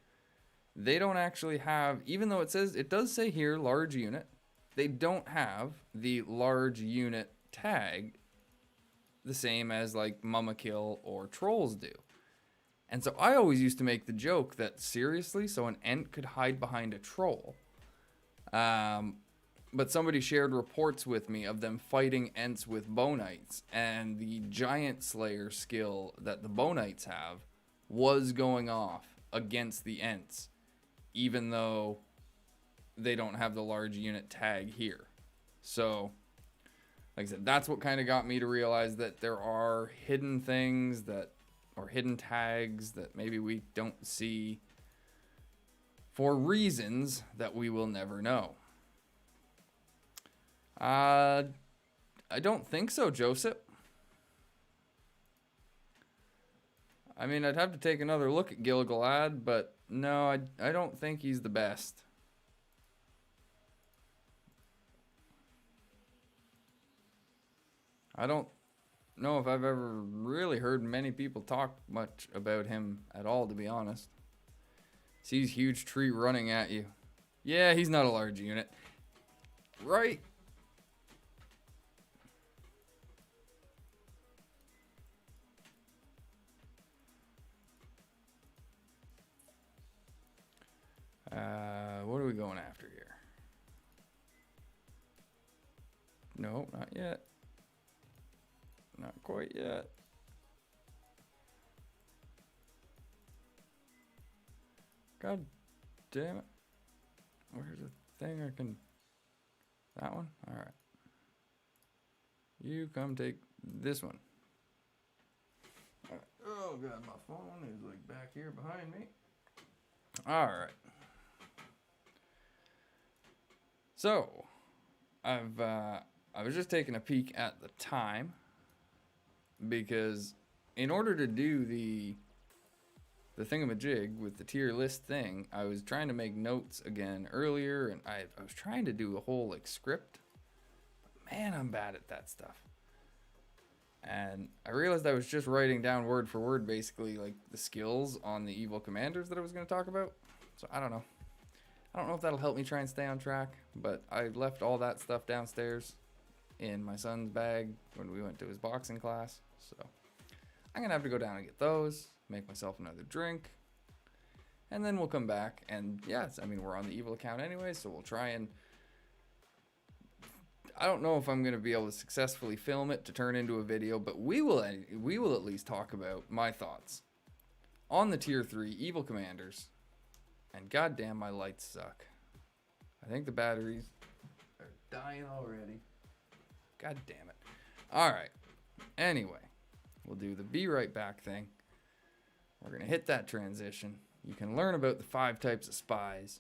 They don't actually have, even though it does say here large unit, they don't have the large unit tag the same as like Mama Kill or Trolls do. And so I always used to make the joke that seriously, so an Ent could hide behind a Troll. But somebody shared reports with me of them fighting Ents with Bow Knights, and the Giant Slayer skill that the Bow Knights have was going off against the Ents, even though they don't have the large unit tag here. So, like I said, that's what kind of got me to realize that there are hidden things or hidden tags that maybe we don't see for reasons that we will never know. I don't think so, Joseph. I mean, I'd have to take another look at Gil-galad, but no, I don't think he's the best. I don't know if I've ever really heard many people talk much about him at all, to be honest. Sees huge tree running at you. Yeah, he's not a large unit. Right. What are we going after here? No, not yet. Not quite yet. God damn it. Where's the thing I can... That one? Alright. You come take this one. Alright. Oh god, my phone is like back here behind me. Alright. So, I was just taking a peek at the time, because in order to do the thingamajig with the tier list thing, I was trying to make notes again earlier, and I was trying to do a whole like script. Man, I'm bad at that stuff. And I realized I was just writing down word for word basically like the skills on the evil commanders that I was going to talk about. So I don't know. I don't know if that'll help me try and stay on track, but I left all that stuff downstairs in my son's bag when we went to his boxing class. So I'm going to have to go down and get those, make myself another drink, and then we'll come back. And yes, I mean, we're on the evil account anyway, so we'll try and... I don't know if I'm going to be able to successfully film it to turn into a video, but we will at least talk about my thoughts on the tier 3 evil commanders. And goddamn, my lights suck. I think the batteries are dying already. God damn it. All right. Anyway, we'll do the be right back thing. We're going to hit that transition. You can learn about the 5 types of spies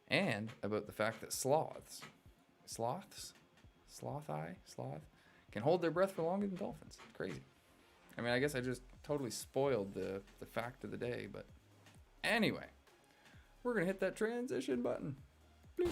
and about the fact that sloth can hold their breath for longer than dolphins. It's crazy. I mean, I guess I just totally spoiled the fact of the day, but anyway, we're going to hit that transition button. Bleep.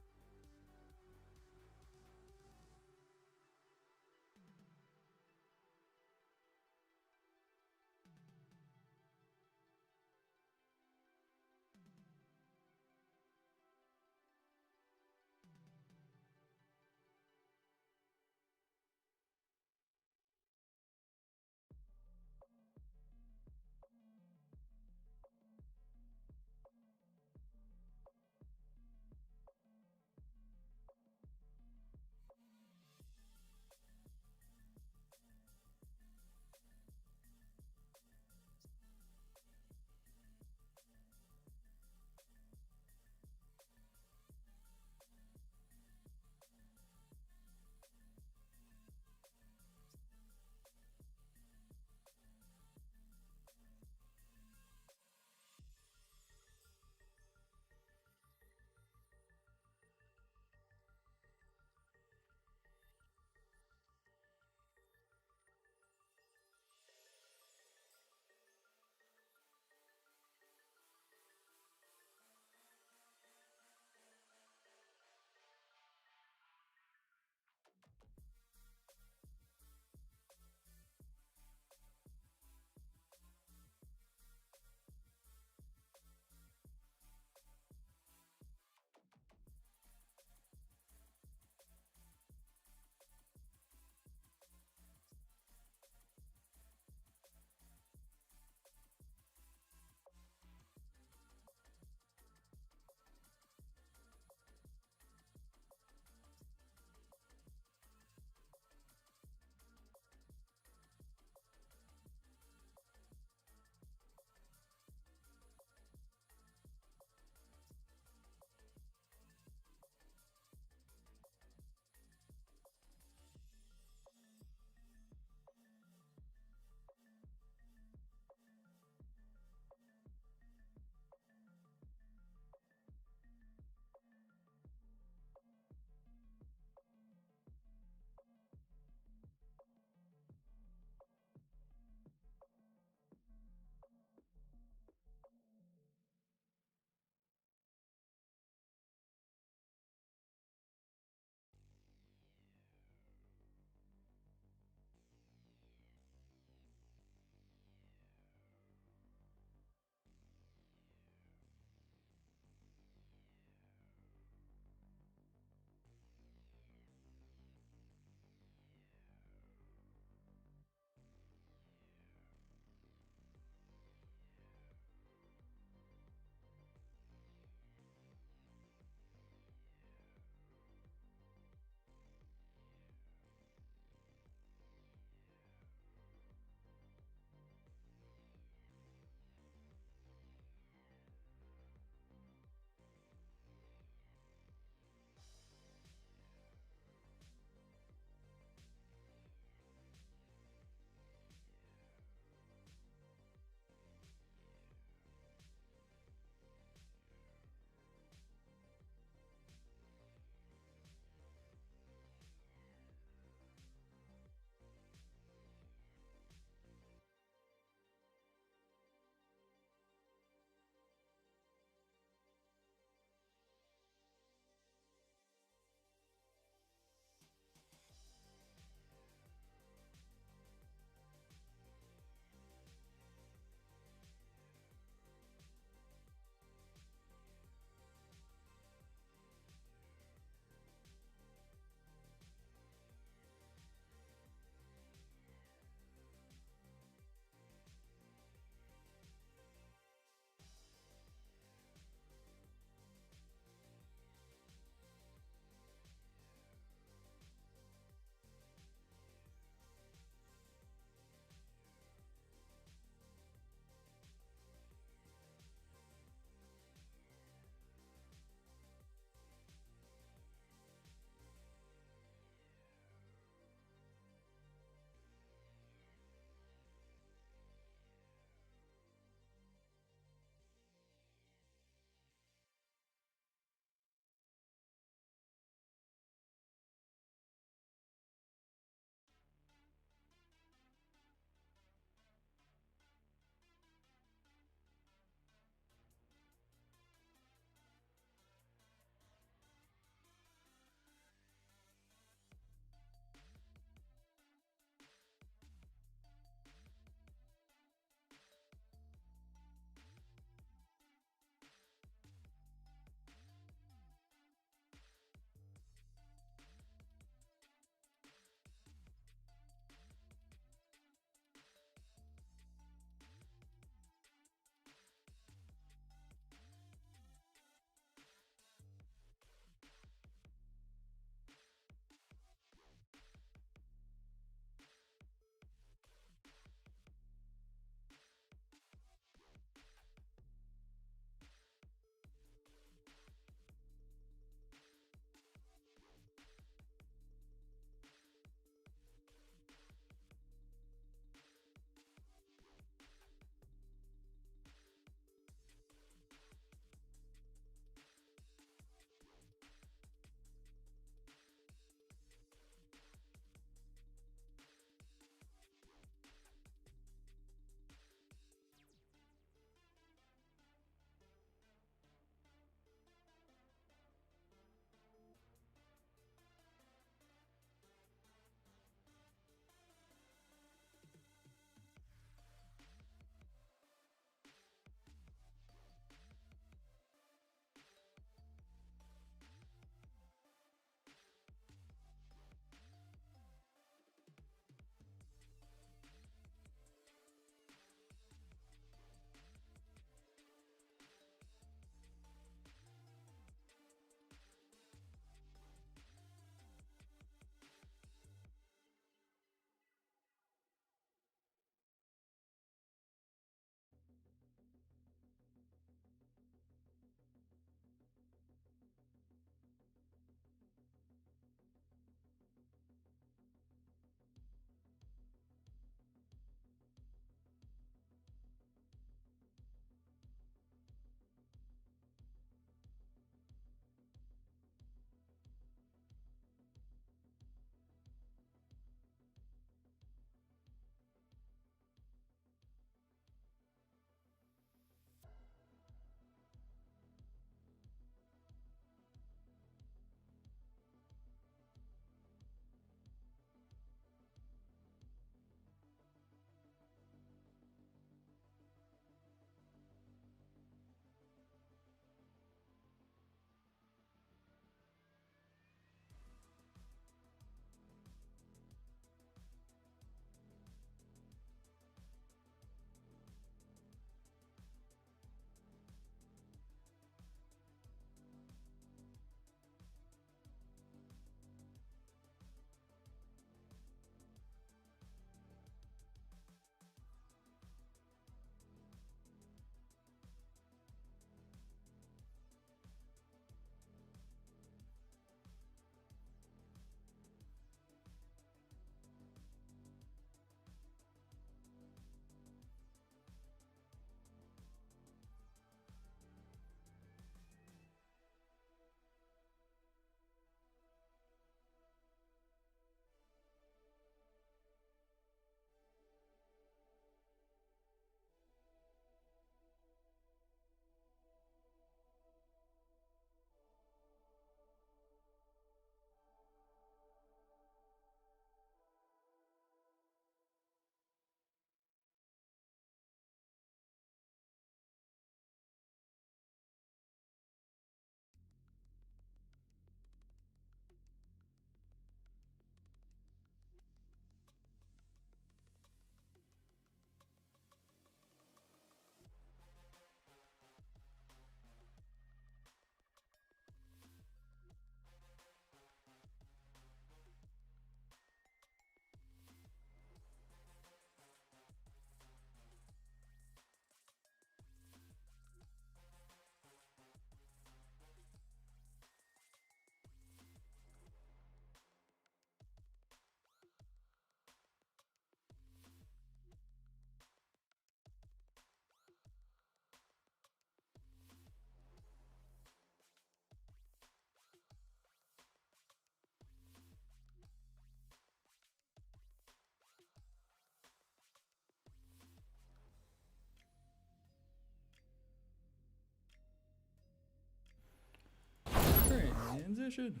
Transition.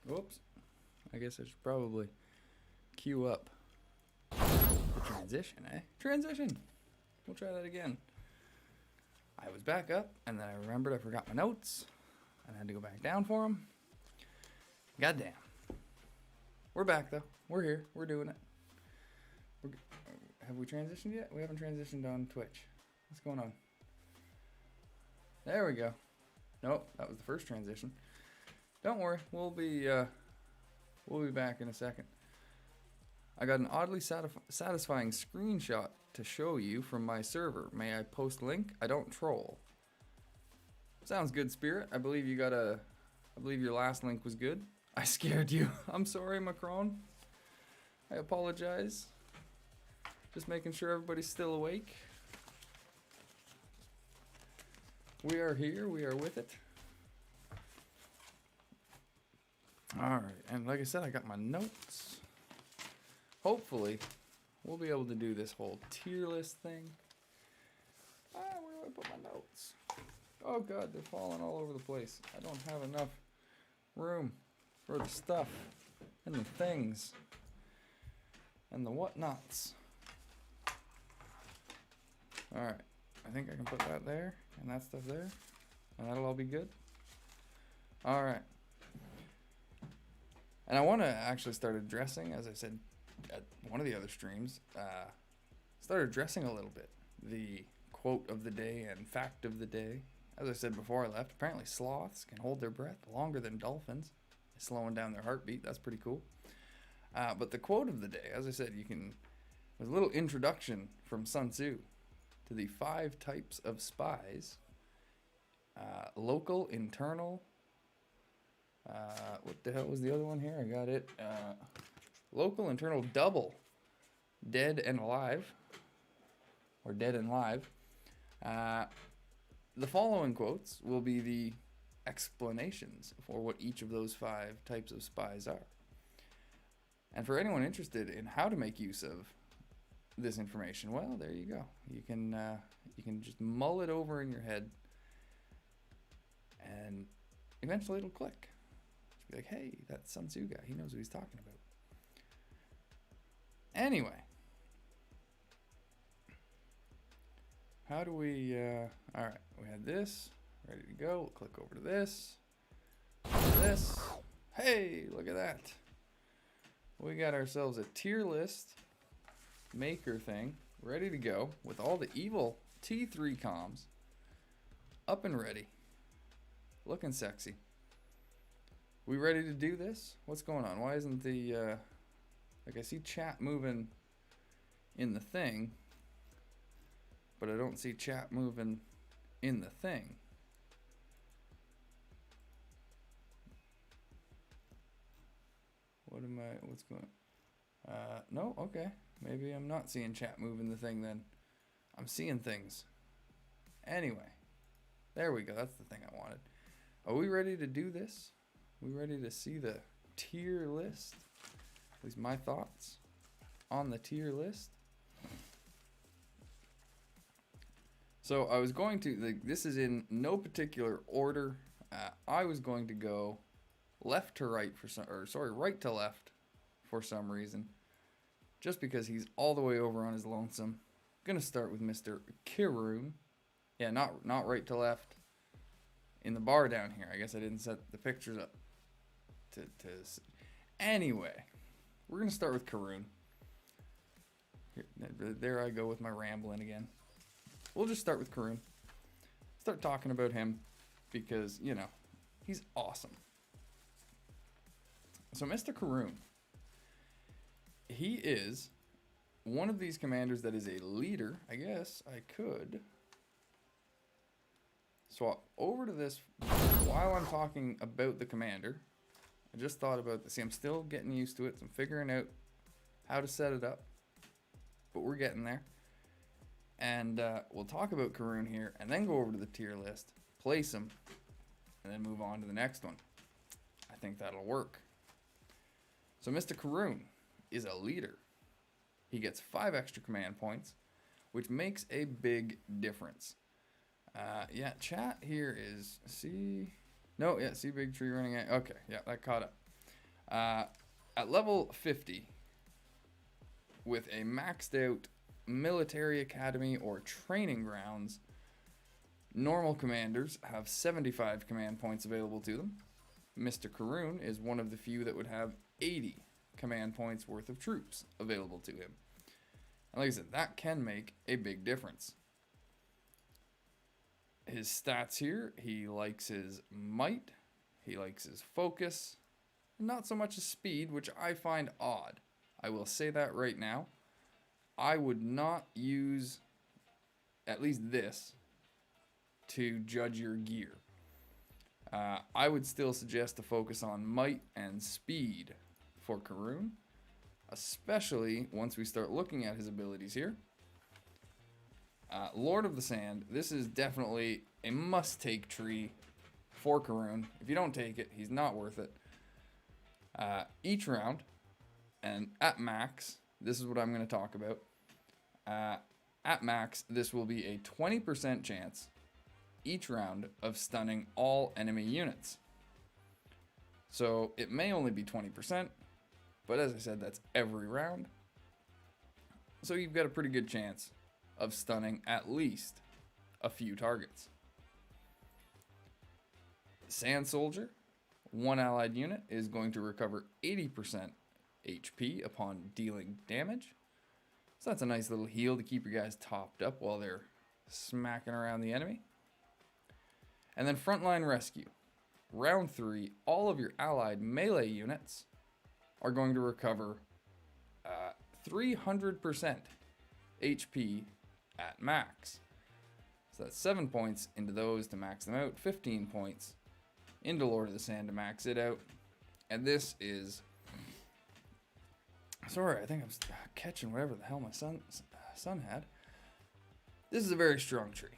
Whoops. I guess I should probably queue up the transition, eh? Transition. We'll try that again. I was back up, and then I remembered I forgot my notes, and I had to go back down for them. Goddamn. We're back, though. We're here. We're doing it. Have we transitioned yet? We haven't transitioned on Twitch. What's going on? There we go. Nope, that was the first transition. Don't worry, we'll be back in a second. I got an oddly satisfying screenshot to show you from my server. May I post link? I don't troll. Sounds good, Spirit. I believe your last link was good. I scared you. I'm sorry, Macron. I apologize. Just making sure everybody's still awake. We are here. We are with it. Alright, and like I said, I got my notes. Hopefully, we'll be able to do this whole tier list thing. Where do I put my notes? Oh god, they're falling all over the place. I don't have enough room for the stuff and the things and the whatnots. Alright, I think I can put that there and that stuff there, and that'll all be good. Alright. And I want to actually start addressing, as I said at one of the other streams, start addressing a little bit the quote of the day and fact of the day. As I said before I left, apparently sloths can hold their breath longer than dolphins, slowing down their heartbeat. That's pretty cool. But the quote of the day, as I said, there's a little introduction from Sun Tzu to the 5 types of spies. Local, internal. What the hell was the other one here? I got it. Local, internal, double, dead and alive, or dead and live. The following quotes will be the explanations for what each of those 5 types of spies are. And for anyone interested in how to make use of this information, well, there you go. You can just mull it over in your head, and eventually it'll click. Just be like, hey, that Sun Tzu guy, he knows what he's talking about. Anyway, how do we, all right, we had this, ready to go. We'll click over to this, Hey, look at that. We got ourselves a tier list maker thing ready to go with all the evil T3 comms up and ready, looking sexy. We ready to do this? What's going on? Why isn't the, like I see chat moving in the thing, but I don't see chat moving in the thing. What's going on? No, okay. Maybe I'm not seeing chat move in the thing then. I'm seeing things. Anyway, there we go. That's the thing I wanted. Are we ready to do this? We ready to see the tier list? At least my thoughts on the tier list. So I was going to, this is in no particular order. I was going to go left to right right to left for some reason. Just because he's all the way over on his lonesome. Gonna start with Mr. Karoon. Yeah, not right to left. In the bar down here. I guess I didn't set the pictures up. Anyway, we're gonna start with Karoon. There I go with my rambling again. We'll just start with Karoon. Start talking about him because, you know, he's awesome. So Mr. Karoon, he is one of these commanders that is a leader. I guess I could swap over to this while I'm talking about the commander. I just thought about this. See, I'm still getting used to it. So I'm figuring out how to set it up. But we're getting there. And we'll talk about Karoon here and then go over to the tier list, place him, and then move on to the next one. I think that'll work. So Mr. Karoon is a leader. He gets 5 extra command points, which makes a big difference. Yeah, chat here is, see... No, yeah, see big tree running at. Okay, yeah, that caught up. At level 50, with a maxed out military academy or training grounds, normal commanders have 75 command points available to them. Mr. Karoon is one of the few that would have 80 command points worth of troops available to him. And like I said, that can make a big difference. His stats here, he likes his might, he likes his focus, not so much his speed, which I find odd. I will say that right now. I would not use at least this to judge your gear. I would still suggest to focus on might and speed for Karoon, especially once we start looking at his abilities here. Lord of the Sand, this is definitely a must-take tree for Karoon. If you don't take it, he's not worth it. Each round, and at max, this is what I'm going to talk about. At max, this will be a 20% chance each round of stunning all enemy units. So it may only be 20%, but as I said, that's every round. So you've got a pretty good chance of stunning at least a few targets. Sand Soldier, one allied unit is going to recover 80% HP upon dealing damage. So that's a nice little heal to keep your guys topped up while they're smacking around the enemy. And then Frontline Rescue. Round 3, all of your allied melee units are going to recover 300% HP at max. So that's 7 points into those to max them out, 15 points into Lord of the Sand to max it out. And this is... Sorry, I think I'm catching whatever the hell my son had. This is a very strong tree.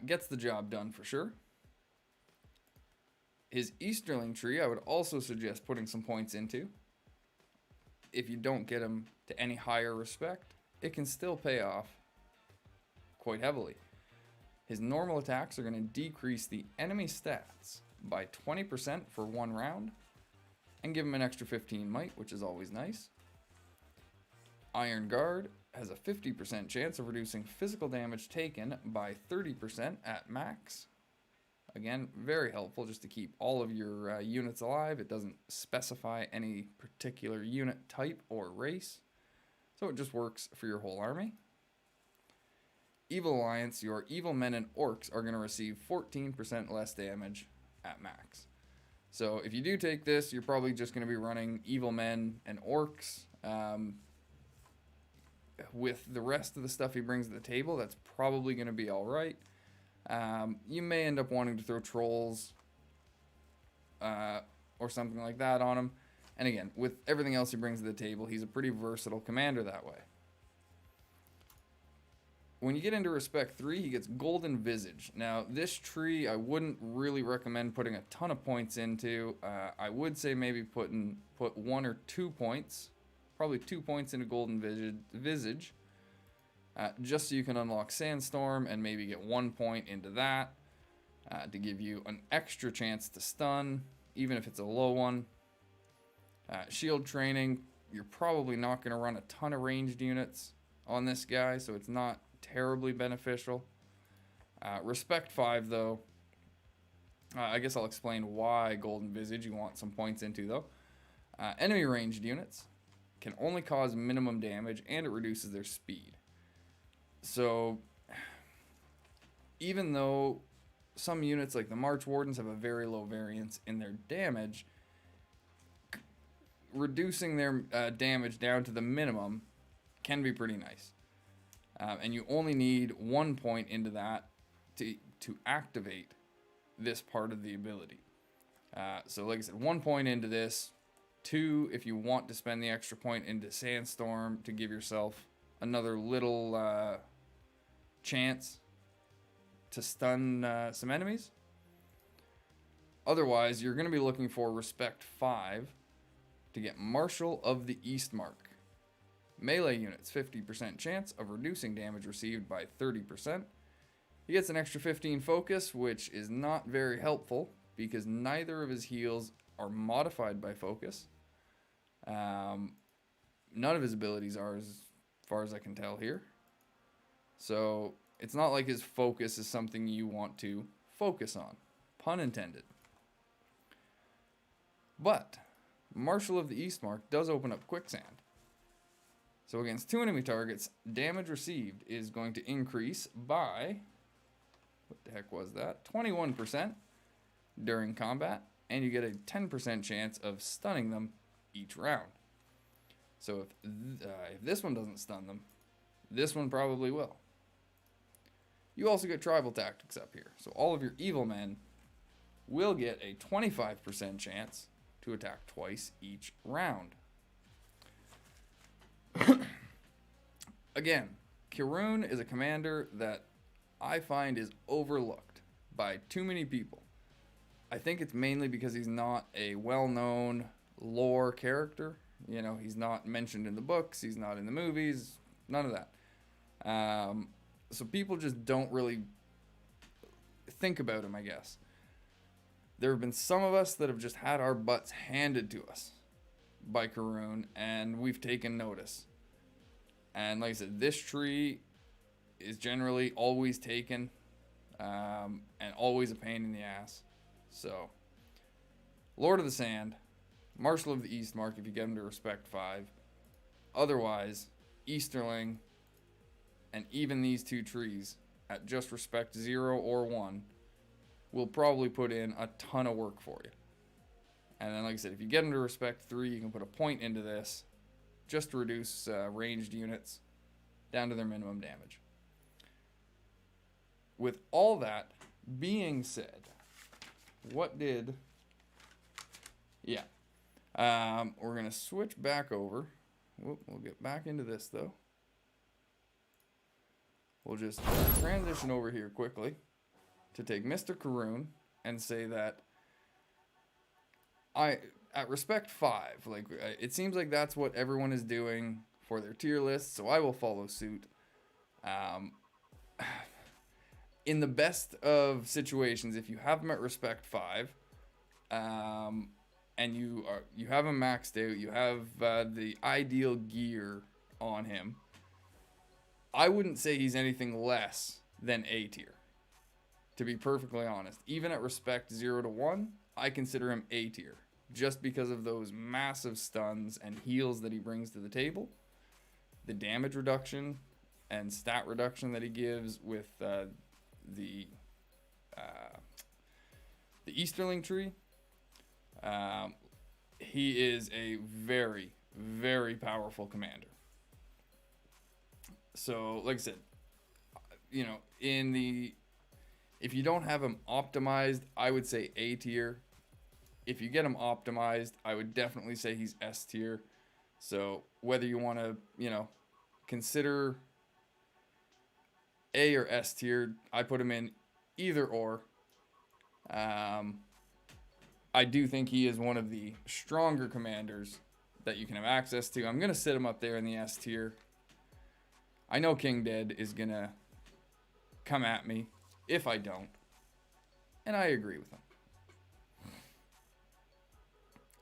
Gets the job done for sure. His Easterling tree, I would also suggest putting some points into. If you don't get him to any higher respect, it can still pay off quite heavily. His normal attacks are going to decrease the enemy stats by 20% for one round and give him an extra 15 might, which is always nice. Iron Guard has a 50% chance of reducing physical damage taken by 30% at max. Again, very helpful just to keep all of your units alive. It doesn't specify any particular unit type or race, so it just works for your whole army. Evil Alliance, your evil men and orcs are going to receive 14% less damage at max. So if you do take this, you're probably just going to be running evil men and orcs. With the rest of the stuff he brings to the table, that's probably going to be all right. You may end up wanting to throw trolls or something like that on him. And again, with everything else he brings to the table, he's a pretty versatile commander that way. When you get into Respect 3, he gets Golden Visage. Now, this tree I wouldn't really recommend putting a ton of points into. I would say maybe put 1 or 2 points. Probably 2 points into Golden Visage. Just so you can unlock Sandstorm and maybe get 1 point into that. To give you an extra chance to stun, even if it's a low one. Shield Training, you're probably not going to run a ton of ranged units on this guy, so it's not terribly beneficial. Respect 5, though. I guess I'll explain why Golden Visage you want some points into, though. Enemy ranged units can only cause minimum damage, and it reduces their speed. So, even though some units like the March Wardens have a very low variance in their damage, reducing their damage down to the minimum can be pretty nice. And you only need 1 point into that to activate this part of the ability. So like I said, 1 point into this, 2 if you want to spend the extra point into Sandstorm to give yourself another little chance to stun some enemies. Otherwise, you're going to be looking for Respect 5 to get Marshal of the Eastmark. Melee units, 50% chance of reducing damage received by 30%. He gets an extra 15 focus, which is not very helpful because neither of his heals are modified by focus. None of his abilities are, as far as I can tell here. So it's not like his focus is something you want to focus on. Pun intended. But Marshal of the Eastmark does open up Quicksand. So against 2 enemy targets, damage received is going to increase by, what the heck was that? 21% during combat, and you get a 10% chance of stunning them each round. So if this one doesn't stun them, this one probably will. You also get tribal tactics up here. So all of your evil men will get a 25% chance to attack twice each round. Again, Karoon is a commander that I find is overlooked by too many people. I think it's mainly because he's not a well-known lore character. You know, he's not mentioned in the books, he's not in the movies, none of that. So people just don't really think about him, I guess. There have been some of us that have just had our butts handed to us by Karoon, and we've taken notice. And like I said, this tree is generally always taken, and always a pain in the ass. So, Lord of the Sand, Marshal of the Eastmark if you get him to respect 5. Otherwise, Easterling, and even these 2 trees at just respect 0 or 1 will probably put in a ton of work for you. And then like I said, if you get them to respect 3, you can put a point into this just to reduce ranged units down to their minimum damage. With all that being said, what did... Yeah. We're going to switch back over. We'll get back into this, though. We'll just transition over here quickly to take Mr. Karoon and say that at respect 5, like it seems like that's what everyone is doing for their tier list, so I will follow suit. In the best of situations, if you have him at respect 5, and you have him maxed out, you have the ideal gear on him, I wouldn't say he's anything less than A tier. To be perfectly honest, even at respect 0 to 1, I consider him A tier, just because of those massive stuns and heals that he brings to the table, the damage reduction and stat reduction that he gives with the Easterling tree. He is a very, very powerful commander. So, like I said, you know, if you don't have him optimized, I would say A tier. If you get him optimized, I would definitely say he's S tier. So, whether you want to, you know, consider A or S tier, I put him in either or. I do think he is one of the stronger commanders that you can have access to. I'm going to sit him up there in the S tier. I know King Dead is going to come at me if I don't. And I agree with him.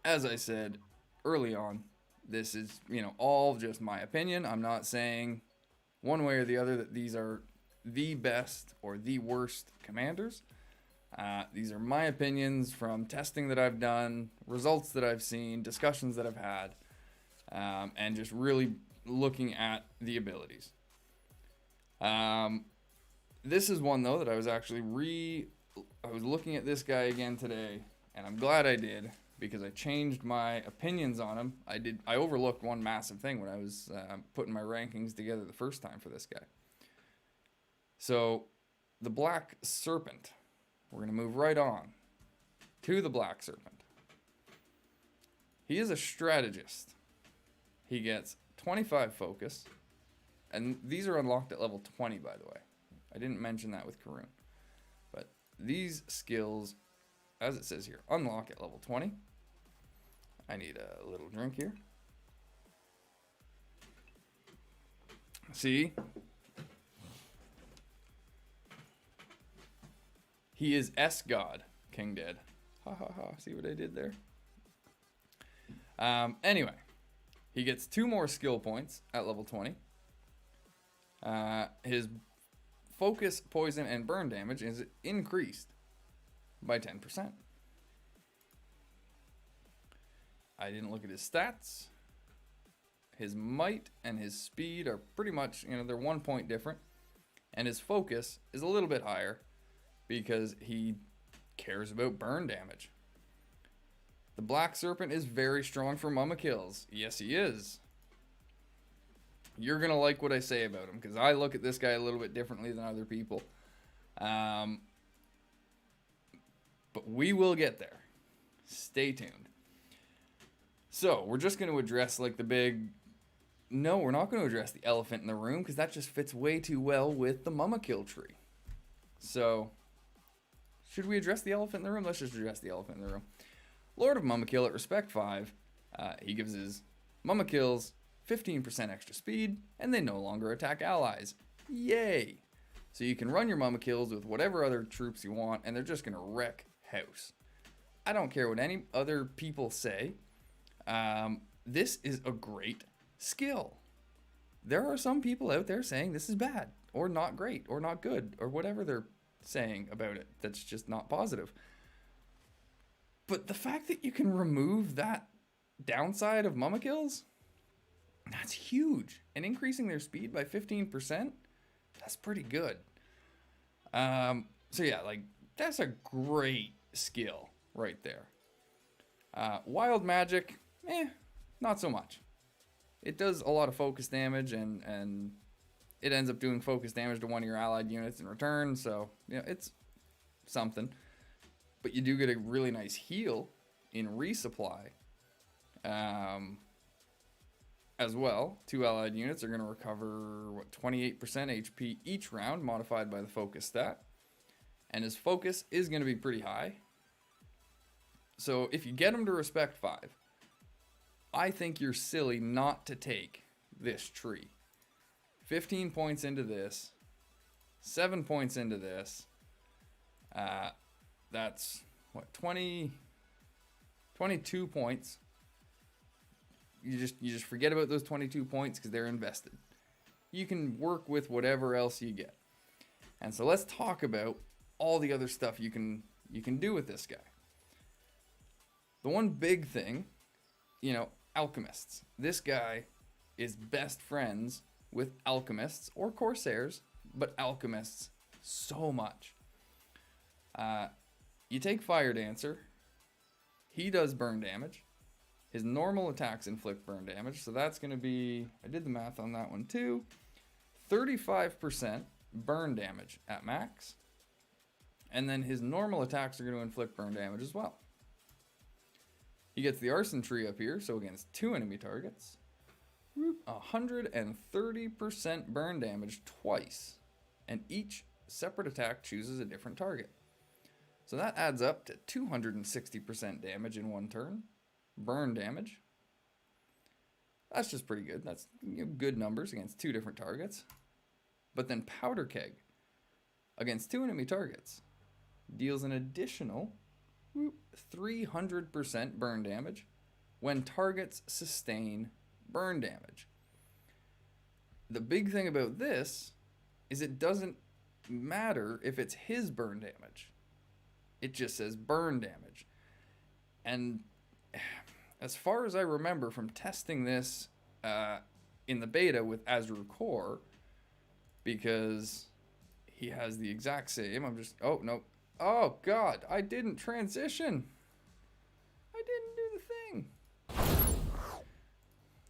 As I said early on, this is, you know, all just my opinion. I'm not saying one way or the other that these are the best or the worst commanders. These are my opinions from testing that I've done, results that I've seen, discussions that I've had, and just really looking at the abilities. This is one, though, that I was actually I was looking at this guy again today, and I'm glad I did, because I changed my opinions on him. I overlooked one massive thing when I was putting my rankings together the first time for this guy. So, the Black Serpent. We're going to move right on to the Black Serpent. He is a strategist. He gets 25 focus, and these are unlocked at level 20, by the way. I didn't mention that with Karoon. But these skills, as it says here, unlock at level 20. I need a little drink here. See? He is S God, King Dead. Ha ha ha. See what I did there? Anyway, he gets 2 more skill points at level 20. His focus, poison, and burn damage is increased by 10%. I didn't look at his stats. His might and his speed are pretty much, they're 1 point different. And his focus is a little bit higher because he cares about burn damage. The Black Serpent is very strong for mama kills. Yes, he is. You're going to like what I say about him because I look at this guy a little bit differently than other people. But we will get there. Stay tuned. So, we're just going to address like the big... No, we're not going to address the elephant in the room because that just fits way too well with the mama kill tree. So, should we address the elephant in the room? Let's just address the elephant in the room. Lord of Mama Kill at Respect 5, he gives his Mama Kills 15% extra speed, and they no longer attack allies. Yay! So you can run your Mama Kills with whatever other troops you want, and they're just going to wreck house. I don't care what any other people say. This is a great skill. There are some people out there saying this is bad, or not great, or not good, or whatever they're saying about it that's just not positive. But the fact that you can remove that downside of Mama Kills, that's huge. And increasing their speed by 15%, that's pretty good. So yeah, like, that's a great skill right there. Wild Magic, not so much. It does a lot of focus damage, and it ends up doing focus damage to one of your allied units in return, so, it's something. But you do get a really nice heal in resupply as well. 2 allied units are going to recover, 28% HP each round, modified by the focus stat. And his focus is going to be pretty high. So if you get him to Respect 5, I think you're silly not to take this tree. 15 points into this, 7 points into this. That's, 22 points. You just forget about those 22 points because they're invested. You can work with whatever else you get. And so let's talk about all the other stuff you can do with this guy. The one big thing, alchemists. This guy is best friends with alchemists or corsairs, but alchemists so much. You take Fire Dancer. He does burn damage. His normal attacks inflict burn damage. So that's going to be, I did the math on that one too, 35% burn damage at max. And then his normal attacks are going to inflict burn damage as well. He gets the Arson Tree up here. So against 2 enemy targets, 130% burn damage twice. And each separate attack chooses a different target. So that adds up to 260% damage in one turn. Burn damage. That's just pretty good. That's good numbers against 2 different targets. But then Powder Keg, against 2 enemy targets, deals an additional 300% burn damage when targets sustain burn damage. The big thing about this is it doesn't matter if it's his burn damage. It just says burn damage. And as far as I remember from testing this in the beta with Azure Core, because he has the exact same, oh, no. Oh, God, I didn't transition. I didn't do the thing.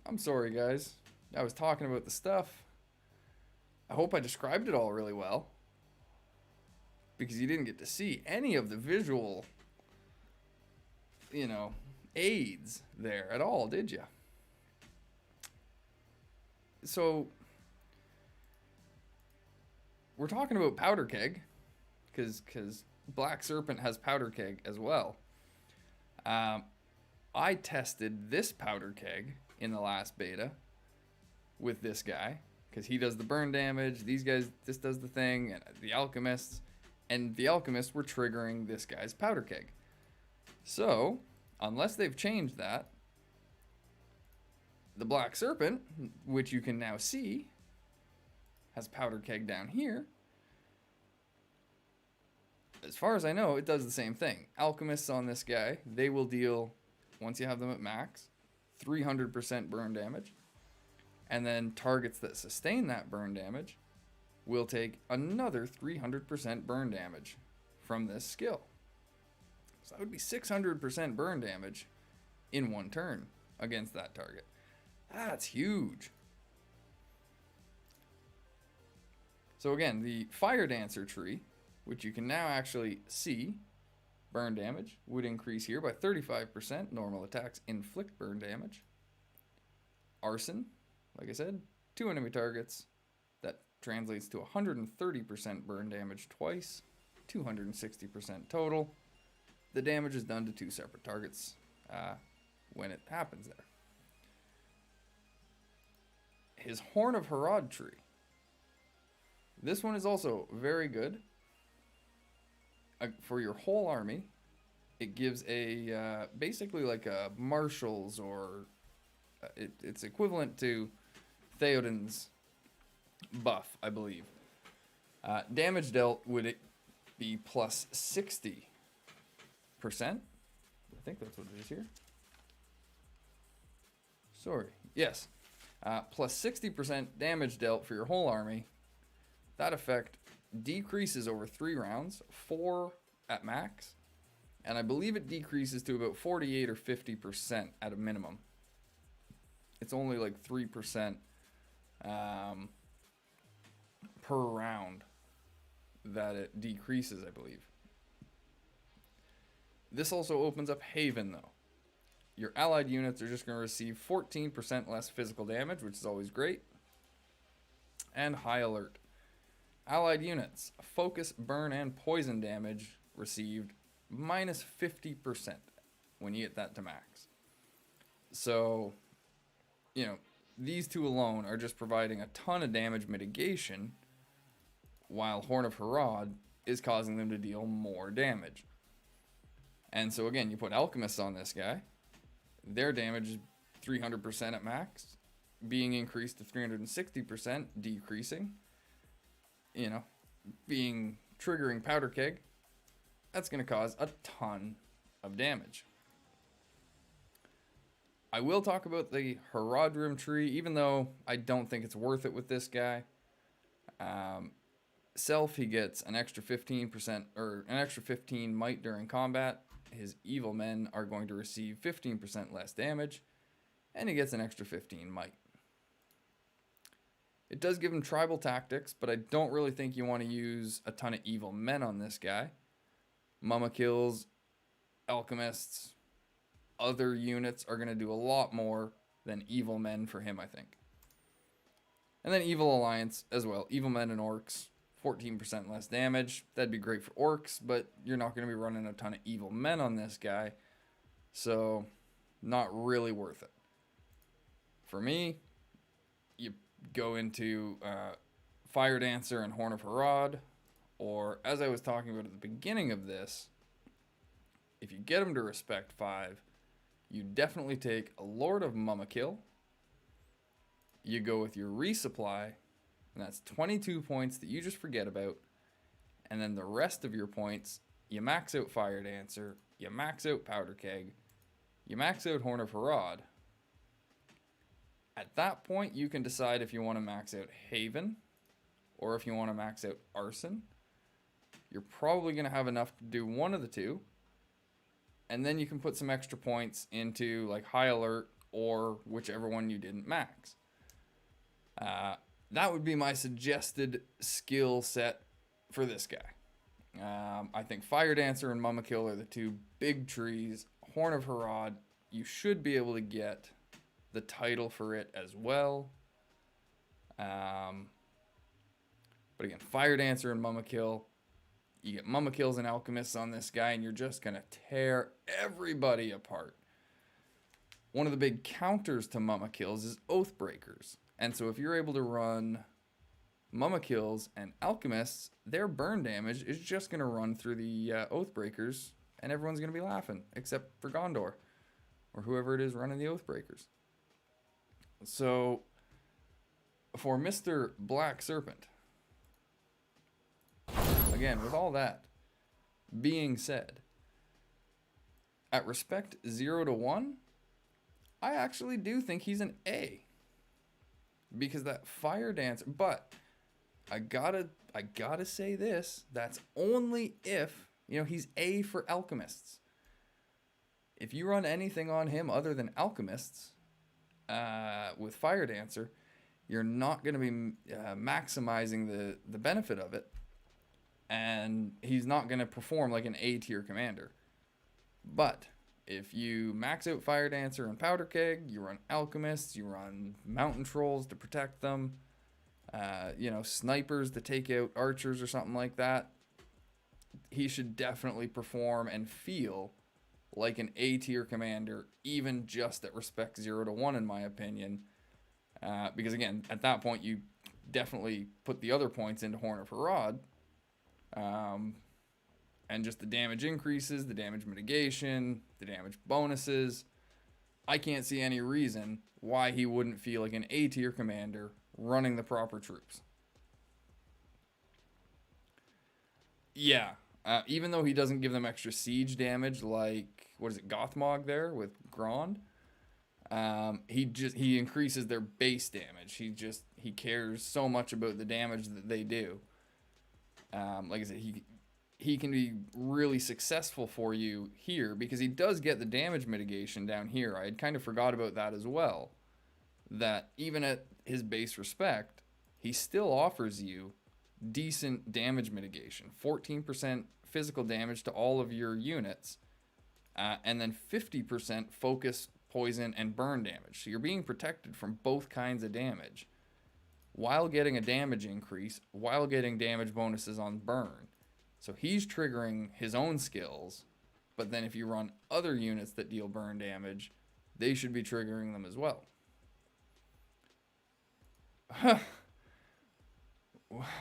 I'm sorry, guys. I was talking about the stuff. I hope I described it all really well, because you didn't get to see any of the visual, aids there at all, did you? So, we're talking about Powder Keg, because Black Serpent has Powder Keg as well. I tested this Powder Keg in the last beta with this guy, because he does the burn damage, these guys, this does the thing, and the alchemists were triggering this guy's Powder Keg. So, unless they've changed that, the Black Serpent, which you can now see, has a powder keg down here. As far as I know, it does the same thing. Alchemists on this guy, they will deal, once you have them at max, 300% burn damage. And then targets that sustain that burn damage will take another 300% burn damage from this skill. So that would be 600% burn damage in one turn against that target. That's huge. So again, the Fire Dancer tree, which you can now actually see, burn damage would increase here by 35%. Normal attacks inflict burn damage. Arson, like I said, 2 enemy targets. That translates to 130% burn damage twice, 260% total. The damage is done to 2 separate targets when it happens there. His Horn of Harad tree. This one is also very good. For your whole army, it gives a basically like a Marshals, or it's equivalent to Theoden's buff, I believe. Damage dealt would it be plus 60%. I think that's what it is here. Sorry. Yes. Plus 60% damage dealt for your whole army. That effect decreases over 3 rounds, 4 at max, and I believe it decreases to about 48 or 50% at a minimum. It's only like 3% per round that it decreases, I believe. This also opens up Haven, though. Your allied units are just going to receive 14% less physical damage, which is always great. And High Alert. Allied units, focus, burn, and poison damage received minus 50% when you get that to max. So, you know, these two alone are just providing a ton of damage mitigation, while Horn of Harad is causing them to deal more damage. And so again, you put Alchemists on this guy, their damage is 300% at max, being increased to 360%, decreasing. You know, triggering Powder Keg, that's going to cause a ton of damage. I will talk about the Haradrim tree, even though I don't think it's worth it with this guy. He gets an extra 15% or an extra 15 might during combat. His evil men are going to receive 15% less damage, and he gets an extra 15 might. It does give him tribal tactics, but I don't really think you want to use a ton of evil men on this guy. Mama kills, alchemists, other units are going to do a lot more than evil men for him, I think. And then Evil Alliance as well. Evil men and orcs, 14% less damage. That'd be great for orcs, but you're not going to be running a ton of evil men on this guy. So, not really worth it. For me, you go into Fire Dancer and Horn of Harad, or as I was talking about at the beginning of this, if you get them to respect 5, you definitely take a Lord of Mummakill. You go with your resupply, and that's 22 points that you just forget about, and then the rest of your points, you max out Fire Dancer, you max out Powder Keg, you max out Horn of Harad. At that point, you can decide if you want to max out Haven or if you want to max out Arson. You're probably going to have enough to do one of the two. And then you can put some extra points into like High Alert or whichever one you didn't max. That would be my suggested skill set for this guy. I think Fire Dancer and Mummakill are the two big trees. Horn of Harad, you should be able to get the title for it as well. But again, Fire Dancer and Mummakill. You get Mummakills and Alchemists on this guy, and you're just going to tear everybody apart. One of the big counters to Mummakills is Oathbreakers. And so if you're able to run Mummakills and Alchemists, their burn damage is just going to run through the Oathbreakers and everyone's going to be laughing, except for Gondor, or whoever it is running the Oathbreakers. So, for Mr. Black Serpent, again, with all that being said, at respect 0 to 1, I actually do think he's an A. Because that Fire Dancer, but I gotta say this, that's only if, he's A for Alchemists. If you run anything on him other than Alchemists, with Fire Dancer, you're not going to be maximizing the benefit of it, and he's not going to perform like an A tier commander. But if you max out Fire Dancer and Powder Keg, you run Alchemists, you run Mountain Trolls to protect them, snipers to take out archers or something like that, he should definitely perform and feel like an A tier commander, even just at respect 0 to 1, in my opinion. Because again, at that point, you definitely put the other points into Horn of Harad. And just the damage increases, the damage mitigation, the damage bonuses. I can't see any reason why he wouldn't feel like an A tier commander running the proper troops. Yeah, even though he doesn't give them extra siege damage like, Gothmog there with Grond. He increases their base damage. He cares so much about the damage that they do. Like I said, he can be really successful for you here because he does get the damage mitigation down here. I had kind of forgot about that as well. That even at his base respect, he still offers you decent damage mitigation. 14% physical damage to all of your units, and then 50% focus, poison, and burn damage. So you're being protected from both kinds of damage while getting a damage increase, while getting damage bonuses on burn. So he's triggering his own skills, but then if you run other units that deal burn damage, they should be triggering them as well.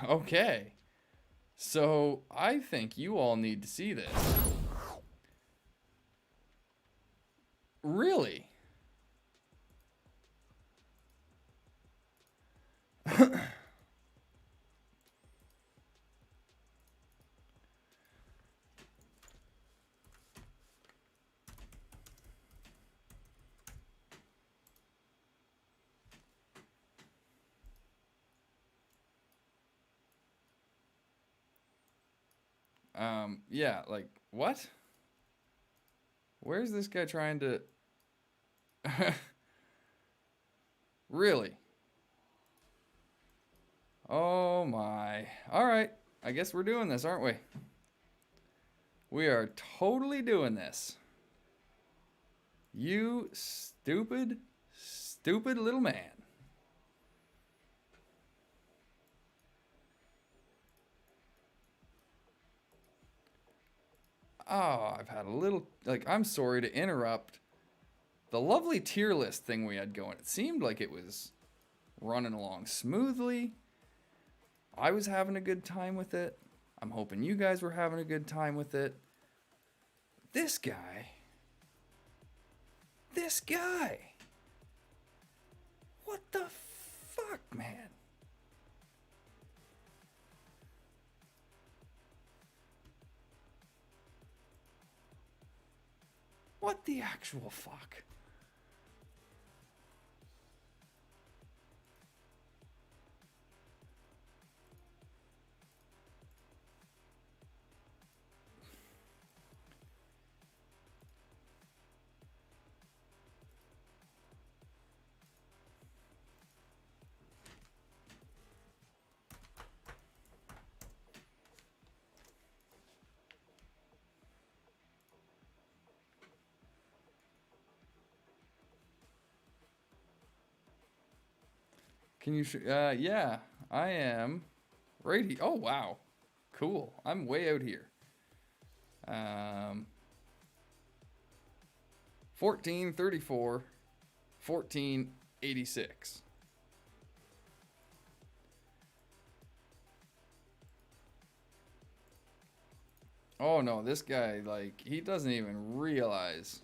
Okay. So I think you all need to see this. Really? Yeah, like, what? Where's this guy trying to... Really? Oh my. Alright, I guess we're doing this, aren't we? We are totally doing this. You stupid, stupid little man. Oh, I've had a little... I'm sorry to interrupt the lovely tier list thing we had going. It seemed like it was running along smoothly. I was having a good time with it. I'm hoping you guys were having a good time with it. This guy. What the fuck, man? What the actual fuck? Can you yeah, I am right here. Oh, wow. Cool. I'm way out here. 1434, 1486. Oh no, this guy, like, he doesn't even realize.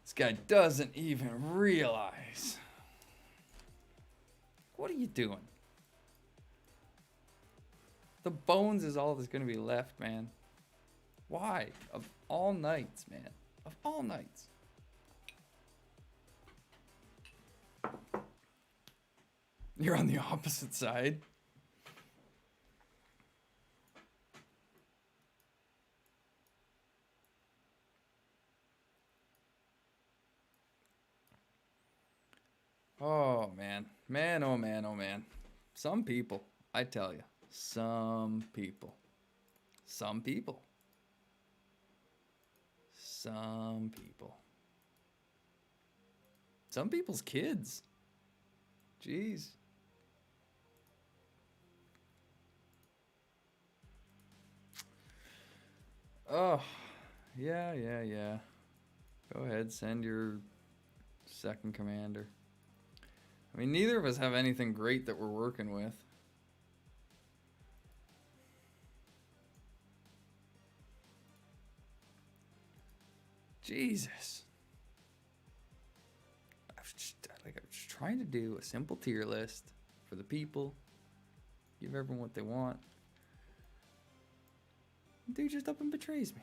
This guy doesn't even realize. What are you doing? The bones is all that's gonna be left, man. Why? Of all nights, man. Of all nights. You're on the opposite side. Oh, man. Man, oh, man, oh, man. Some people, I tell you. Some people. Some people. Some people. Some people's kids. Jeez. Oh, yeah. Go ahead, send your second commander. I mean, neither of us have anything great that we're working with. Jesus. I was just trying to do a simple tier list for the people. Give everyone what they want. Dude just up and betrays me.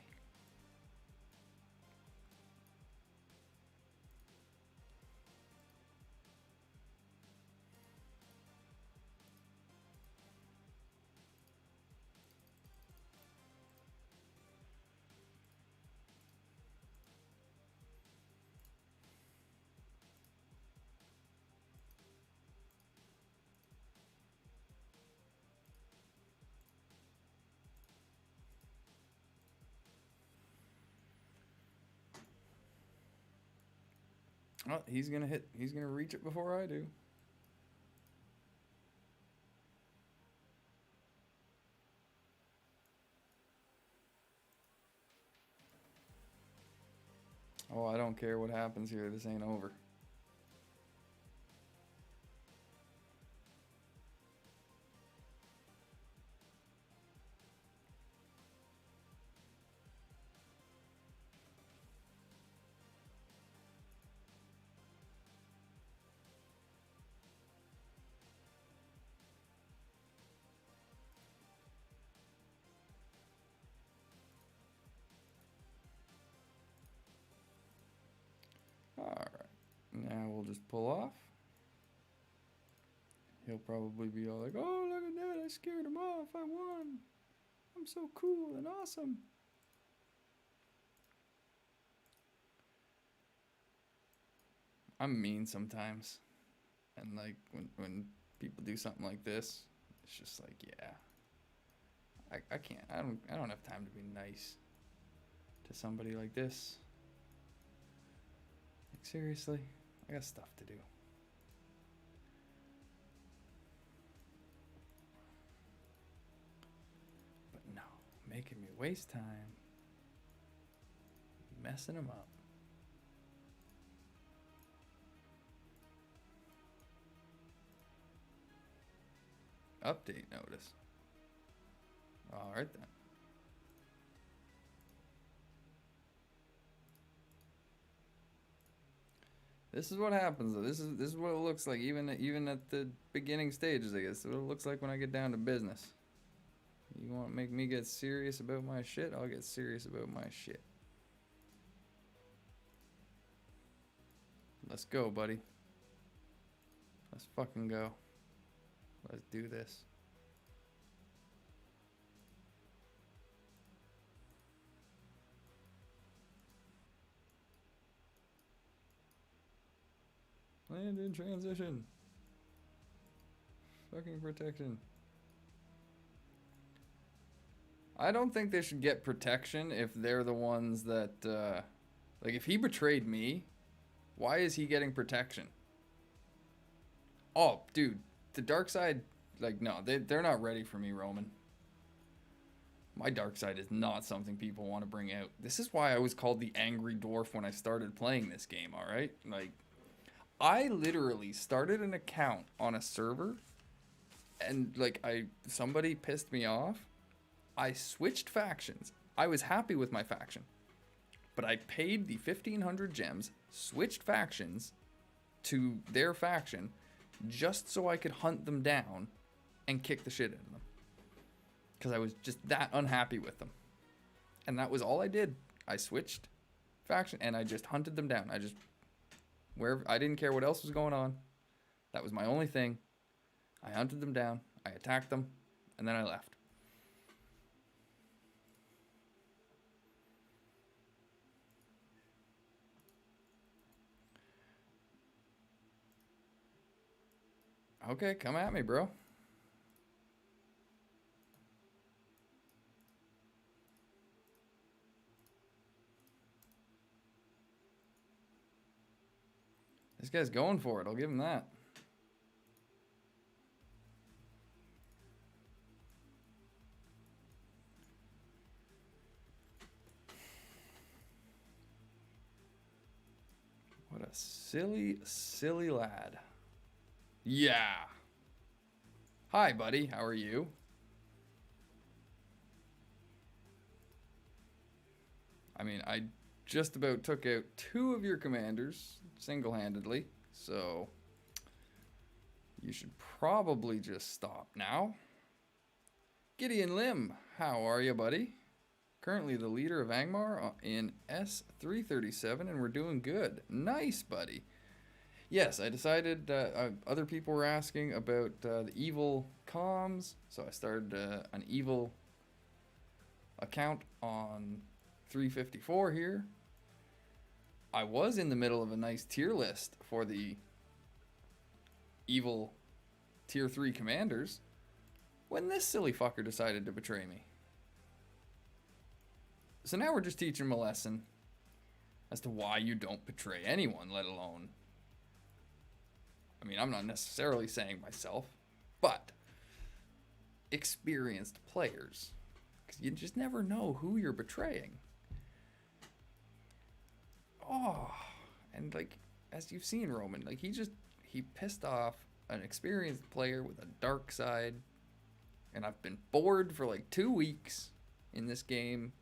Oh, he's gonna reach it before I do. Oh, I don't care what happens here. This ain't over. Alright, now we'll just pull off. He'll probably be all like, oh, look at that, I scared him off, I won. I'm so cool and awesome. I'm mean sometimes. And like, when people do something like this, it's just like, yeah. I can't, I don't have time to be nice to somebody like this. Like, seriously, I got stuff to do. But no, making me waste time, messing them up. Update notice. All right then. This is what happens. This is what it looks like, even at the beginning stages. I guess this is what it looks like when I get down to business. You want to make me get serious about my shit? I'll get serious about my shit. Let's go, buddy. Let's fucking go. Let's do this. Land in transition. Fucking protection. I don't think they should get protection if they're the ones that, like, if he betrayed me, why is he getting protection? Oh, dude, the dark side, like, no, they're not ready for me, Roman. My dark side is not something people want to bring out. This is why I was called the Angry Dwarf when I started playing this game, alright? Like, I literally started an account on a server, and, like, somebody pissed me off. I switched factions. I was happy with my faction. But I paid the 1,500 gems, switched factions to their faction, just so I could hunt them down and kick the shit out of them. Because I was just that unhappy with them. And that was all I did. I switched faction and I just hunted them down. I didn't care what else was going on. That was my only thing. I hunted them down, I attacked them, and then I left. Okay, come at me, bro. This guy's going for it, I'll give him that. What a silly, silly lad. Yeah. Hi, buddy. How are you? I mean, I just about took out 2 of your commanders single-handedly, so you should probably just stop now. Gideon Lim, how are you, buddy? Currently the leader of Angmar in S337, and we're doing good. Nice, buddy. Yes, I decided other people were asking about the evil comms, so I started an evil account on 354 here. I was in the middle of a nice tier list for the evil tier 3 commanders when this silly fucker decided to betray me. So now we're just teaching him a lesson as to why you don't betray anyone, let alone... I mean, I'm not necessarily saying myself, but experienced players. Because you just never know who you're betraying. Oh, and like, as you've seen, Roman, like he pissed off an experienced player with a dark side. And I've been bored for like 2 weeks in this game.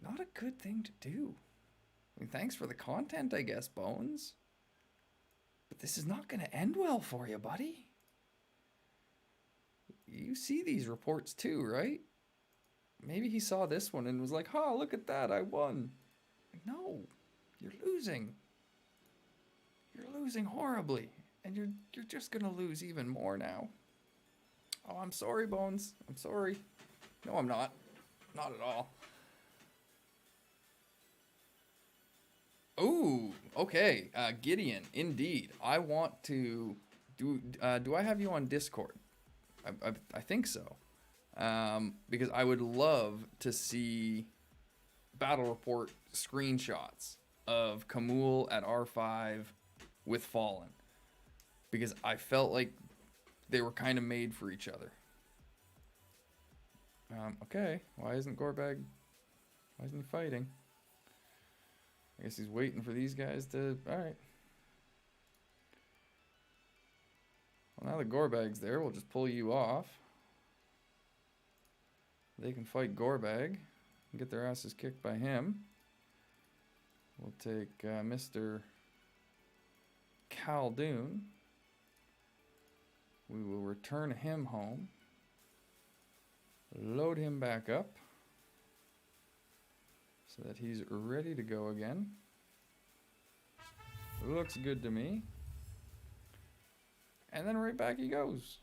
Not a good thing to do. I mean, thanks for the content, I guess, Bones. But this is not going to end well for you, buddy. You see these reports too, right? Maybe he saw this one and was like, "Oh, look at that, I won." Like, no, you're losing. You're losing horribly. And you're just going to lose even more now. Oh, I'm sorry, Bones. I'm sorry. No, I'm not. Not at all. Ooh, okay. Gideon, indeed. I want to... Do I have you on Discord? I think so. Because I would love to see battle report screenshots of Kamul at R5 with Fallen. Because I felt like they were kind of made for each other. Okay. Why isn't Gorbag... Why isn't he fighting? I guess he's waiting for these guys to... Alright. Well, now that Gorbag's there, we'll just pull you off. They can fight Gorbag and get their asses kicked by him. We'll take Mr. Khaldun. We will return him home. Load him back up. So that he's ready to go again. Looks good to me. And then right back he goes.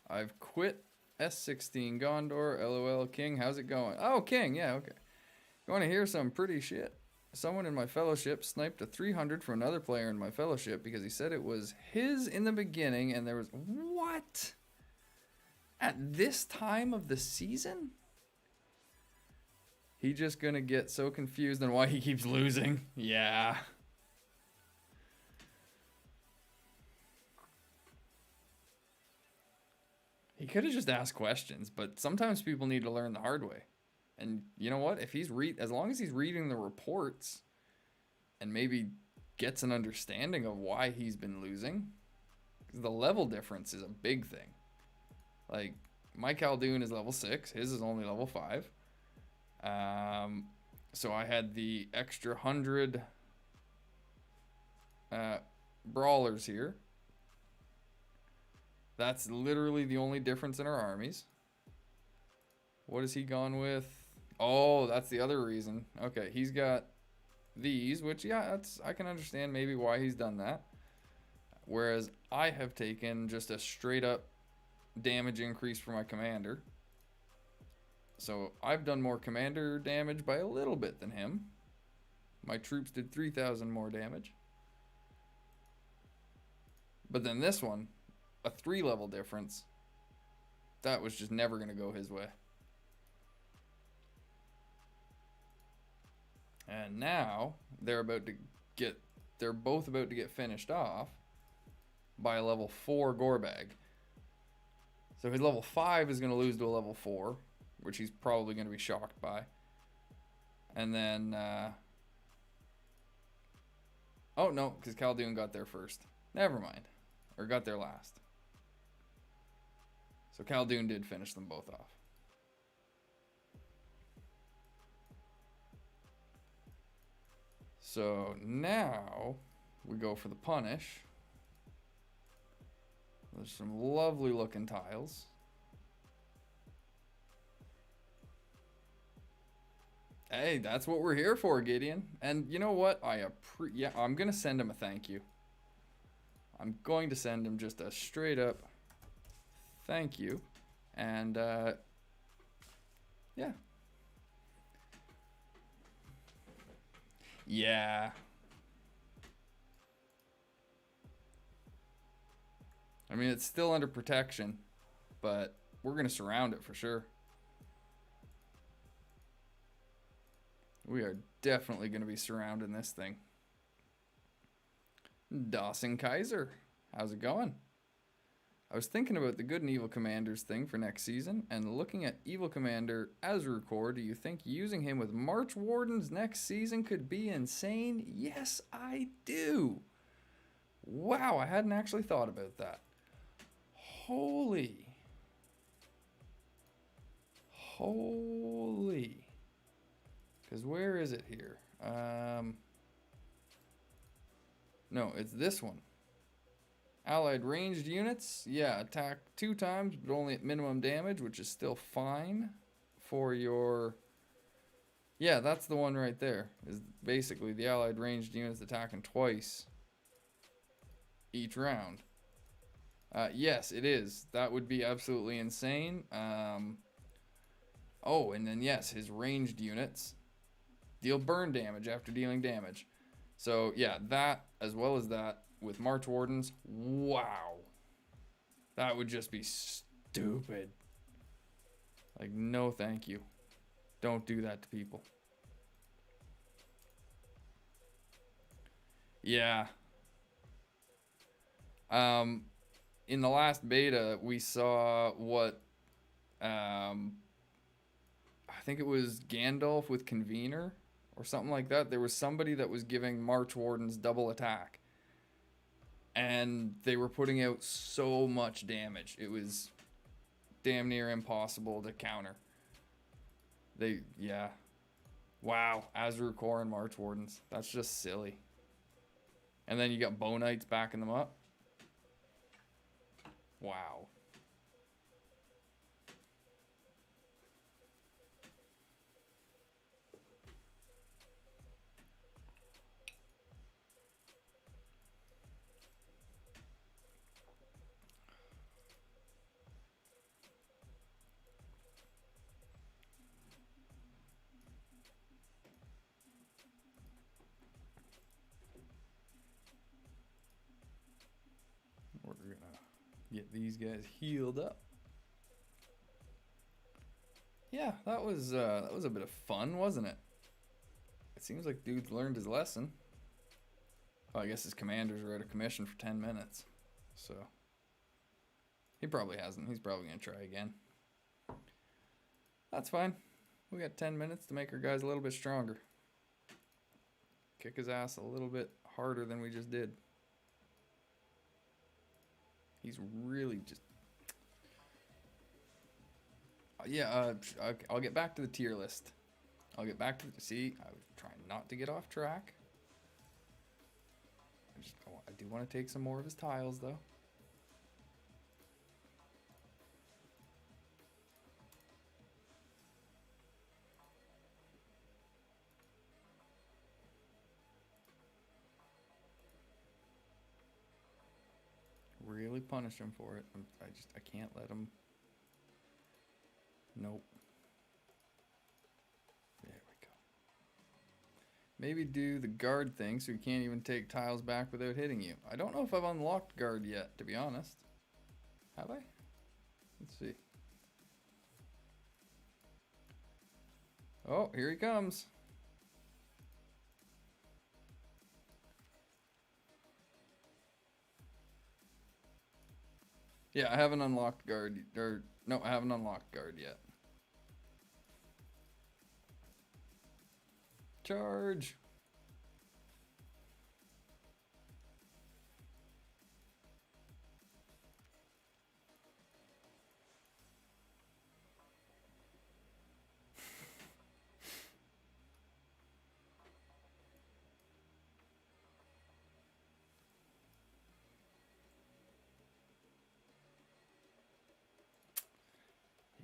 I've quit S16 Gondor. LOL. King, how's it going? Oh, King, yeah, okay. You want to hear some pretty shit? Someone in my fellowship sniped a 300 from another player in my fellowship because he said it was his in the beginning and there was... What? At this time of the season? He just gonna get so confused on why he keeps losing. Yeah. He could have just asked questions, but sometimes people need to learn the hard way. And you know what? If he's as long as he's reading the reports and maybe gets an understanding of why he's been losing, The level difference is a big thing. Like, my Khaldun is level 6. His is only level 5. So I had the extra 100 brawlers here. That's literally the only difference in our armies. What has he gone with? Oh, that's the other reason. Okay, he's got these, which, yeah, I can understand maybe why he's done that. Whereas I have taken just a straight up damage increase for my commander. So I've done more commander damage by a little bit than him. My troops did 3,000 more damage. But then this one, a 3-level difference, that was just never going to go his way. And now they're both about to get finished off by a level 4 Gorbag. So his level 5 is going to lose to a level 4, which he's probably going to be shocked by. And then oh no, because Khaldun got there first. Never mind. Or got there last. So Khaldun did finish them both off. So now we go for the punish. There's some lovely looking tiles. Hey, that's what we're here for, Gideon. And you know what? I'm going to send him a thank you. I'm going to send him just a straight up thank you. And yeah. Yeah. I mean, it's still under protection, but we're going to surround it for sure. We are definitely going to be surrounding this thing. Dawson Kaiser, how's it going? I was thinking about the good and evil commanders thing for next season, and looking at evil commander Azrukor, do you think using him with March Wardens next season could be insane? Yes, I do. Wow, I hadn't actually thought about that. Holy. Because where is it here? No, it's this one. Allied ranged units. Yeah, attack 2 times, but only at minimum damage, which is still fine for your... Yeah, that's the one right there. Is basically the allied ranged units attacking twice each round. Yes, it is. That would be absolutely insane. Oh, and then yes, his ranged units deal burn damage after dealing damage. So yeah, that as well as that with March Wardens. Wow. That would just be stupid. Like, no thank you. Don't do that to people. Yeah. In the last beta, we saw what I think it was Gandalf with Convener or something like that. There was somebody that was giving March Wardens double attack. And they were putting out so much damage. It was damn near impossible to counter. Yeah. Wow. Azrukor and March Wardens. That's just silly. And then you got Bow Knights backing them up. Wow. We're gonna get these guys healed up. Yeah, that was a bit of fun, wasn't it? It seems like dude's learned his lesson. Well, I guess his commanders are out of commission for 10 minutes. So he probably hasn't. He's probably gonna try again. That's fine. We got 10 minutes to make our guys a little bit stronger. Kick his ass a little bit harder than we just did. He's really just... yeah, I'll get back to the tier list. I'll get back to... see, I was trying not to get off track. I do want to take some more of his tiles, though. Really punish him for it. I can't let him. Nope. There we go. Maybe do the guard thing so you can't even take tiles back without hitting you. I don't know if I've unlocked guard yet, to be honest. Have I? Let's see. Oh, here he comes. Yeah, I haven't unlocked guard, or no, I haven't unlocked guard yet. Charge.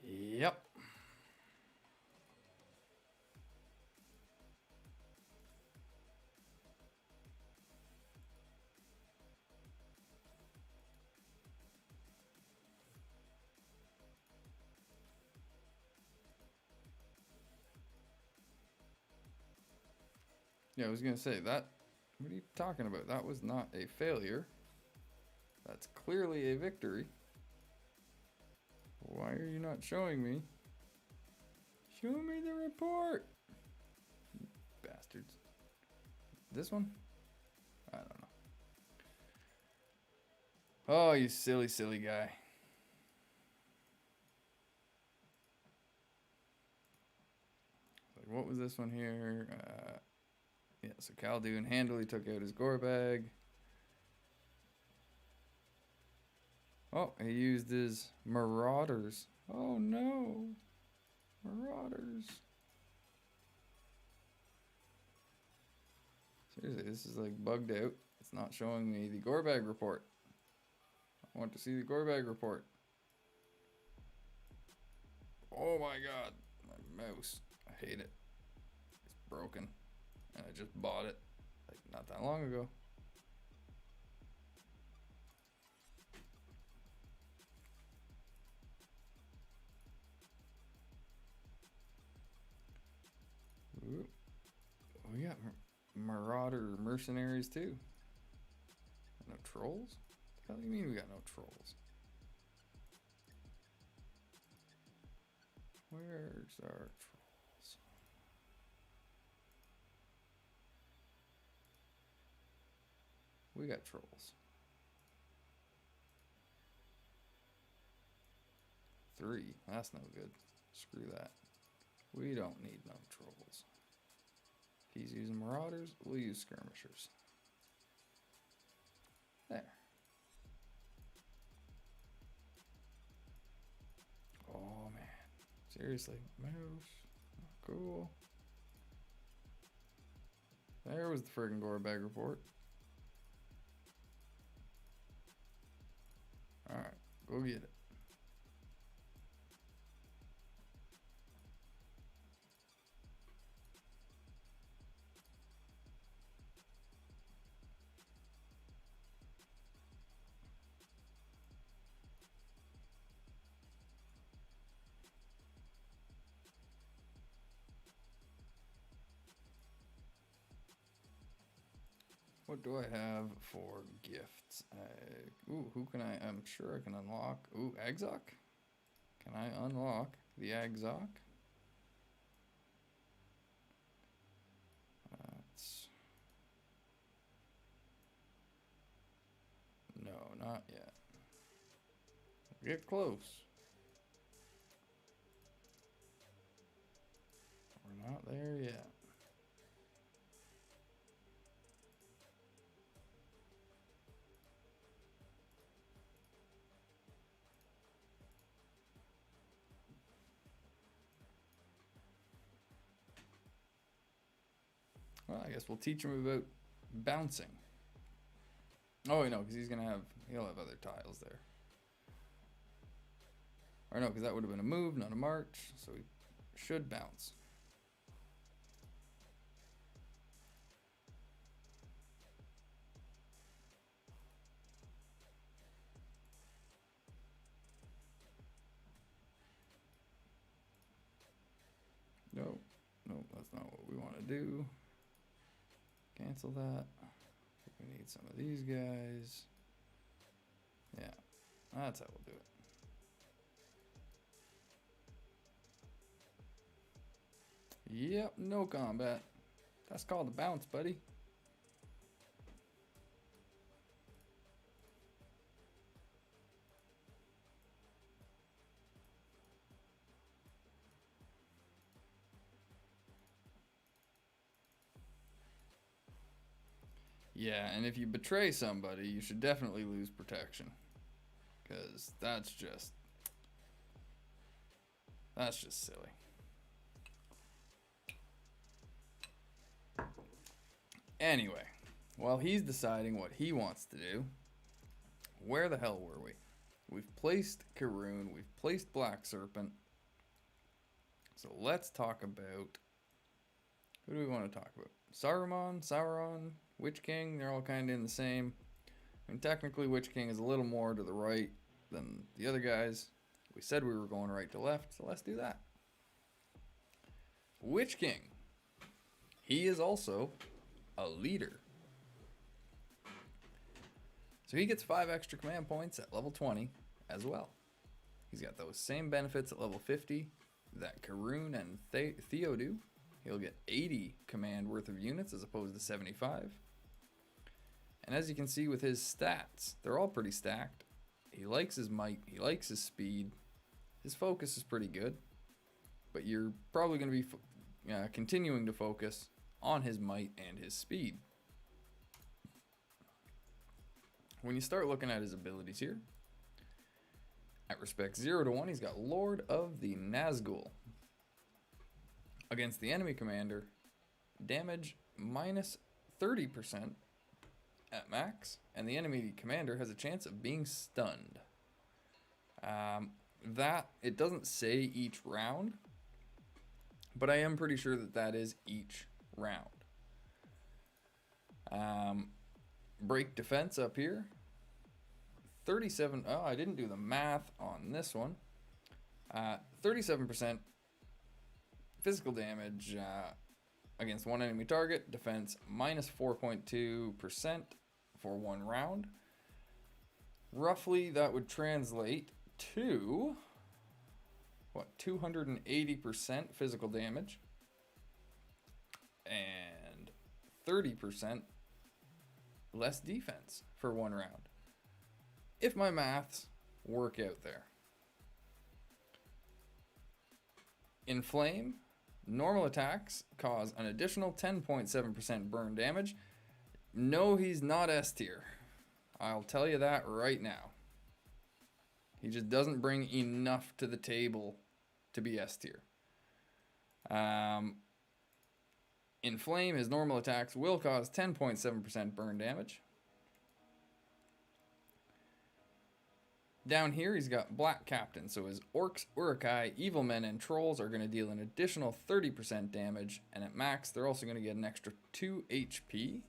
Yep. Yeah, I was gonna say that. What are you talking about? That was not a failure. That's clearly a victory. Why are you not showing me? Show me the report. You bastards. This one? I don't know. Oh, you silly, silly guy. Like, what was this one here? Yeah, so Khaldun handily took out his gore bag. Oh, he used his Marauders. Oh no. Marauders. Seriously, this is like bugged out. It's not showing me the gore bag report. I want to see the gore bag report. Oh my god. My mouse. I hate it. It's broken. And I just bought it like not that long ago. Ooh. We got Marauder mercenaries too. No trolls? What do you mean we got no trolls? Where's our trolls? We got trolls. 3. That's no good. Screw that. We don't need no trolls. He's using marauders. We'll use skirmishers. There. Oh man. Seriously. Mouse. Cool. There was the friggin' gore bag report. Alright. Go get it. What do I have for gifts? Ooh, who can I? I'm sure I can unlock. Ooh, Agzok? Can I unlock the Agzok? No, not yet. Get close. We're not there yet. Well, I guess we'll teach him about bouncing. Oh, wait, no, because he'll have other tiles there. Or no, because that would have been a move, not a march, so he should bounce. Nope, that's not what we want to do. Cancel that. We need some of these guys. Yeah, that's how we'll do it. Yep, no combat. That's called a bounce, buddy. Yeah, and if you betray somebody, you should definitely lose protection. Because that's just silly. Anyway, while he's deciding what he wants to do, where the hell were we? We've placed Karoon, we've placed Black Serpent. So let's talk about, who do we want to talk about? Sauron, Witch King, they're all kind of in the same. I mean, technically Witch King is a little more to the right than the other guys. We said we were going right to left, so let's do that. Witch King. He is also a leader. So he gets 5 extra command points at level 20 as well. He's got those same benefits at level 50 that Karoon and Theo do. He'll get 80 command worth of units as opposed to 75. And as you can see with his stats, they're all pretty stacked. He likes his might, he likes his speed. His focus is pretty good. But you're probably going to be continuing to focus on his might and his speed. When you start looking at his abilities here, at respect 0 to 1, he's got Lord of the Nazgul. Against the enemy commander, damage minus 30% at max, and the enemy commander has a chance of being stunned. That, it doesn't say each round, but I am pretty sure that that is each round. Break defense up here. 37, oh, I didn't do the math on this one. 37% physical damage against one enemy target. Defense minus 4.2% for 1 round. Roughly, that would translate to, what, 280% physical damage and 30% less defense for 1 round. If my maths work out there. In Flame, normal attacks cause an additional 10.7% burn damage. No, he's not S tier. I'll tell you that right now. He just doesn't bring enough to the table to be S tier. In Flame, his normal attacks will cause 10.7% burn damage. Down here, he's got Black Captain, so his Orcs, Uruk-hai, Evil Men, and Trolls are going to deal an additional 30% damage, and at max, they're also going to get an extra 2 HP.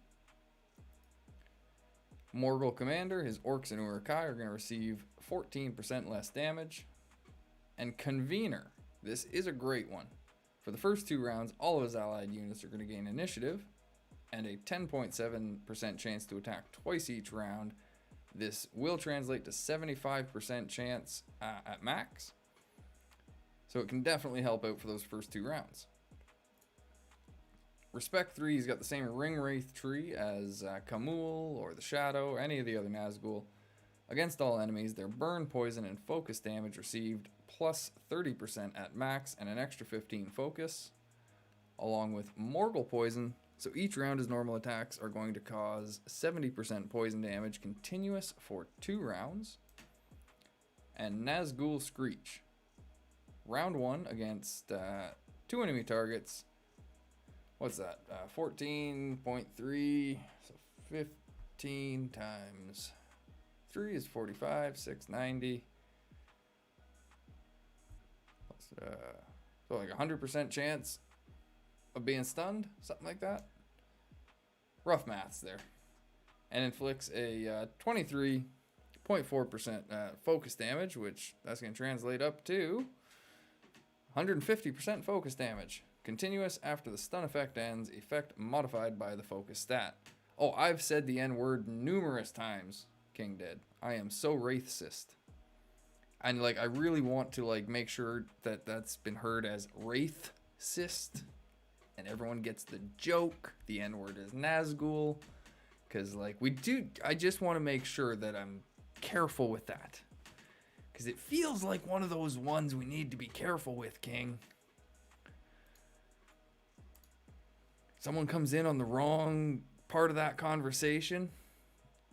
Morgul Commander, his Orcs and Uruk-hai are going to receive 14% less damage. And Convener, this is a great one. For the first 2 rounds, all of his allied units are going to gain initiative, and a 10.7% chance to attack twice each round. This will translate to 75% chance at max. So it can definitely help out for those first 2 rounds. Respect 3, he's got the same Ring Wraith tree as Khamûl or the Shadow or any of the other Nazgul. Against all enemies, their burn, poison, and focus damage received plus 30% at max and an extra 15 focus. Along with Morgul Poison. So each round his normal attacks are going to cause 70% poison damage continuous for 2 rounds. And Nazgul Screech. Round 1 against 2 enemy targets. What's that? 14.3. So 15 times 3 is 45. 690. So like 100% chance of being stunned, something like that. Rough maths there. And inflicts a 23.4% focus damage, which that's going to translate up to 150% focus damage. Continuous after the stun effect ends, effect modified by the focus stat. Oh, I've said the N-word numerous times, King did. I am so racist. And like, I really want to like make sure that that's been heard as wraithcist, and everyone gets the joke. The N-word is Nazgul, because like I just want to make sure that I'm careful with that, because it feels like one of those ones we need to be careful with, King. Someone comes in on the wrong part of that conversation,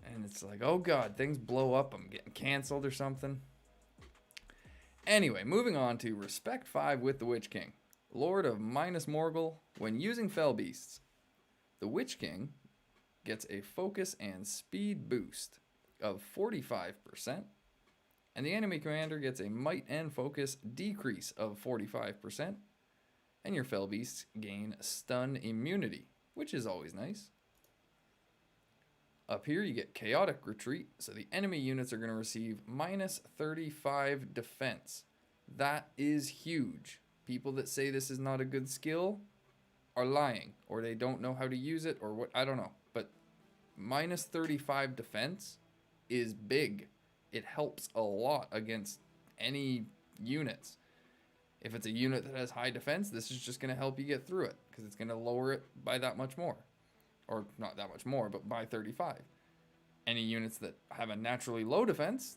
and it's like, oh god, things blow up. I'm getting canceled or something. Anyway, moving on to Respect 5 with the Witch King. Lord of Minas Morgul. When using Fell Beasts, the Witch King gets a focus and speed boost of 45%, and the enemy commander gets a might and focus decrease of 45%, and your Fell Beasts gain stun immunity, which is always nice. Up here you get Chaotic Retreat, so the enemy units are going to receive minus 35 defense. That is huge. People that say this is not a good skill are lying, or they don't know how to use it, or what, I don't know. But minus 35 defense is big. It helps a lot against any units. If it's a unit that has high defense, this is just going to help you get through it, because it's going to lower it by that much more. Or not that much more, but by 35. Any units that have a naturally low defense,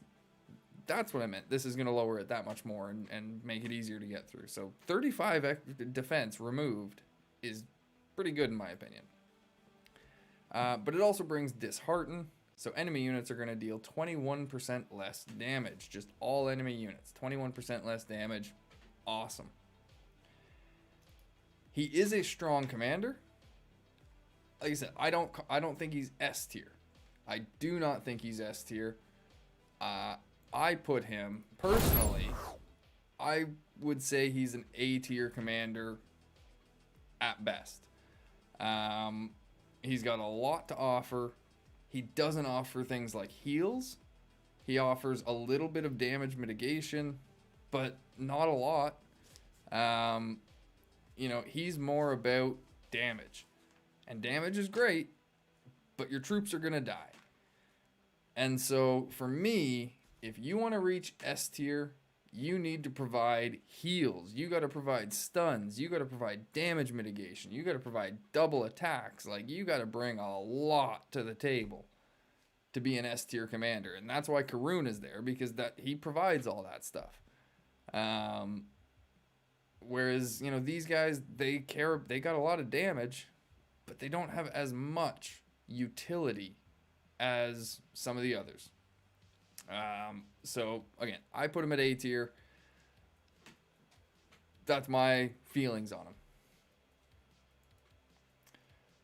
that's what I meant. This is going to lower it that much more and make it easier to get through. So 35 defense removed is pretty good in my opinion. But it also brings Dishearten. So enemy units are going to deal 21% less damage. Just all enemy units. 21% less damage. Awesome. He is a strong commander. Like I said, I don't think he's S tier. I do not think he's S tier. I put him, personally, I would say he's an A tier commander at best. He's got a lot to offer. He doesn't offer things like heals. He offers a little bit of damage mitigation, but not a lot. You know, he's more about damage. And damage is great, but your troops are going to die. And so, for me, if you want to reach S tier, you need to provide heals. You got to provide stuns. You got to provide damage mitigation. You got to provide double attacks. Like, you got to bring a lot to the table to be an S tier commander. And that's why Karoon is there, because he provides all that stuff. Whereas, you know, these guys, they got a lot of damage, but they don't have as much utility as some of the others. So, again, I put him at A tier. That's my feelings on him.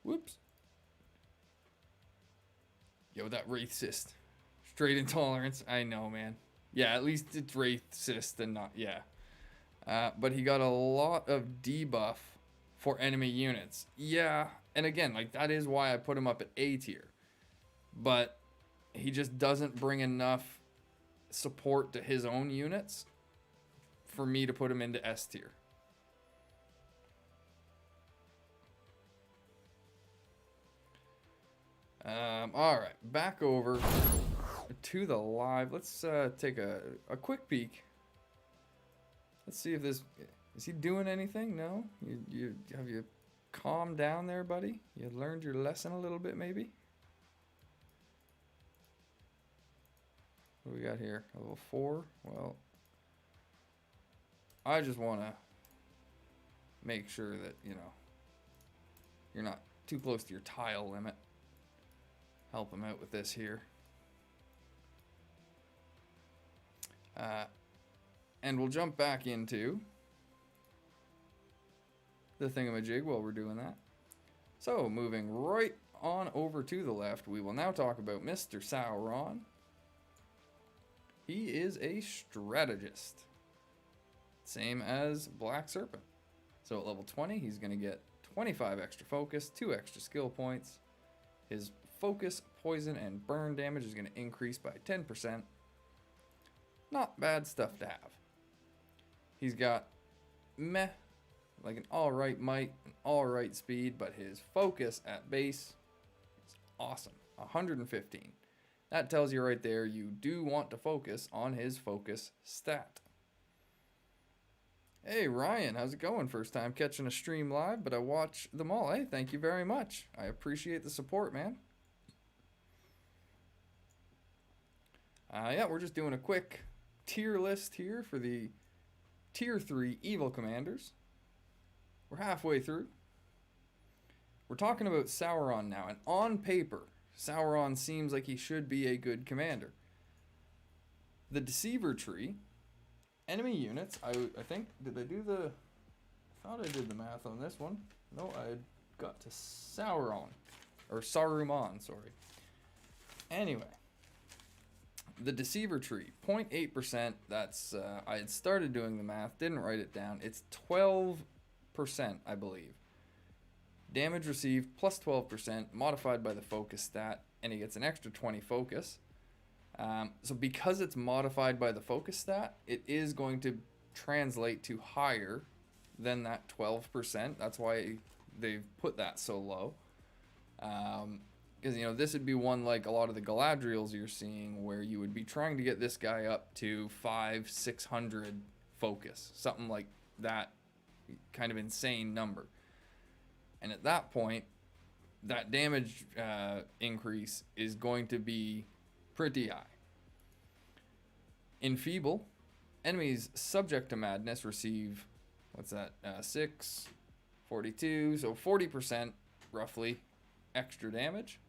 Whoops. Yo, that Wraithcist. Straight intolerance. I know, man. Yeah, at least it's Wraithcist and not, yeah. But he got a lot of debuff for enemy units. Yeah, and again, like, that is why I put him up at A tier. But he just doesn't bring enough support to his own units for me to put him into S tier. All right, back over to the live. Let's take a quick peek. Let's see if this is he doing anything? No, you have you calmed down there, buddy? You learned your lesson a little bit, maybe. What do we got here? A level 4. Well, I just want to make sure that, you know, you're not too close to your tile limit. Help him out with this here. And we'll jump back into the thingamajig while we're doing that. So, moving right on over to the left, we will now talk about Mr. Sauron. He is a strategist. Same as Black Serpent. So at level 20, he's going to get 25 extra focus, 2 extra skill points. His focus, poison, and burn damage is going to increase by 10%. Not bad stuff to have. He's got meh, like an alright might, an alright speed, but his focus at base is awesome. 115. That tells you right there you do want to focus on his focus stat. Hey Ryan, how's it going? First time catching a stream live, but I watch them all. Hey, thank you very much. I appreciate the support, man. Yeah, we're just doing a quick tier list here for the tier 3 evil commanders. We're halfway through. We're talking about Sauron now, and on paper, Sauron seems like he should be a good commander. The Deceiver tree, enemy units, I think, did I do the, I thought I did the math on this one. No, I got to Sauron, or Saruman, sorry. Anyway, the Deceiver tree, 0.8%, that's, I had started doing the math, didn't write it down. It's 12%, I believe. Damage received plus 12%, modified by the focus stat, and he gets an extra 20 focus. So because it's modified by the focus stat, it is going to translate to higher than that 12%. That's why they've put that so low. Because, you know, this would be one like a lot of the Galadriels you're seeing where you would be trying to get this guy up to 500-600 focus. Something like that kind of insane number. And at that point, that damage increase is going to be pretty high. Enfeeble, enemies subject to madness receive, what's that, 6, 42, so 40% roughly extra damage.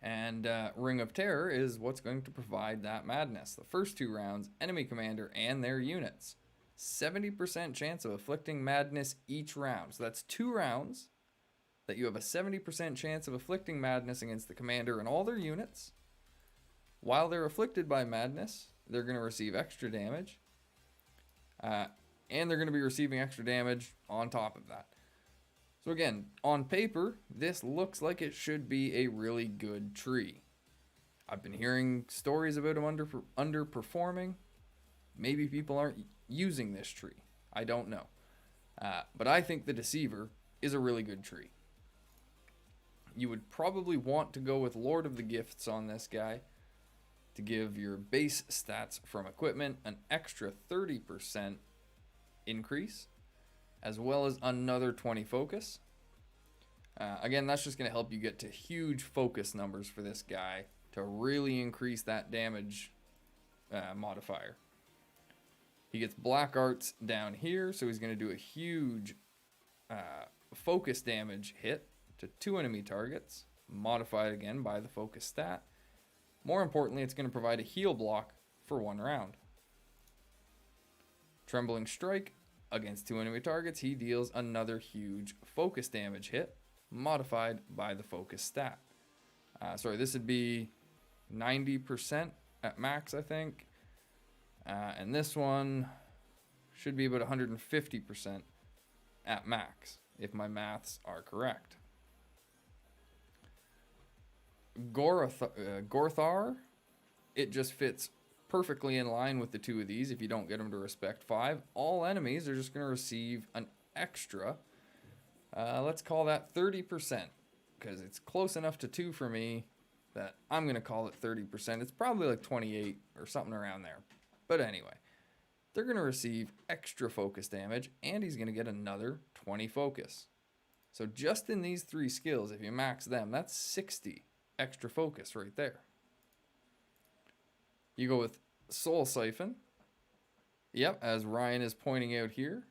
And Ring of Terror is what's going to provide that madness. The first 2 rounds, enemy commander and their units. 70% chance of afflicting madness each round. So that's 2 rounds that you have a 70% chance of afflicting madness against the commander and all their units. While they're afflicted by madness, they're going to receive extra damage. And they're going to be receiving extra damage on top of that. So again, on paper, this looks like it should be a really good tree. I've been hearing stories about him underperforming. Maybe people aren't using this tree. I don't know. But I think the Deceiver is a really good tree. You would probably want to go with Lord of the Gifts on this guy to give your base stats from equipment an extra 30% increase, as well as another 20 focus. Again, that's just going to help you get to huge focus numbers for this guy to really increase that damage modifier. He gets black arts down here, so he's going to do a huge focus damage hit to 2 enemy targets, modified again by the focus stat. More importantly, it's going to provide a heal block for 1 round. Trembling Strike, against 2 enemy targets, he deals another huge focus damage hit, modified by the focus stat. Sorry, this would be 90% at max, I think. And this one should be about 150% at max, if my maths are correct. Gorthar, it just fits perfectly in line with the 2 of these if you don't get them to respect 5. All enemies are just going to receive an extra, let's call that 30%, because it's close enough to 2 for me that I'm going to call it 30%. It's probably like 28 or something around there. But anyway, they're going to receive extra focus damage, and he's going to get another 20 focus. So just in these 3 skills, if you max them, that's 60 extra focus right there. You go with Soul Siphon. Yep, as Ryan is pointing out here.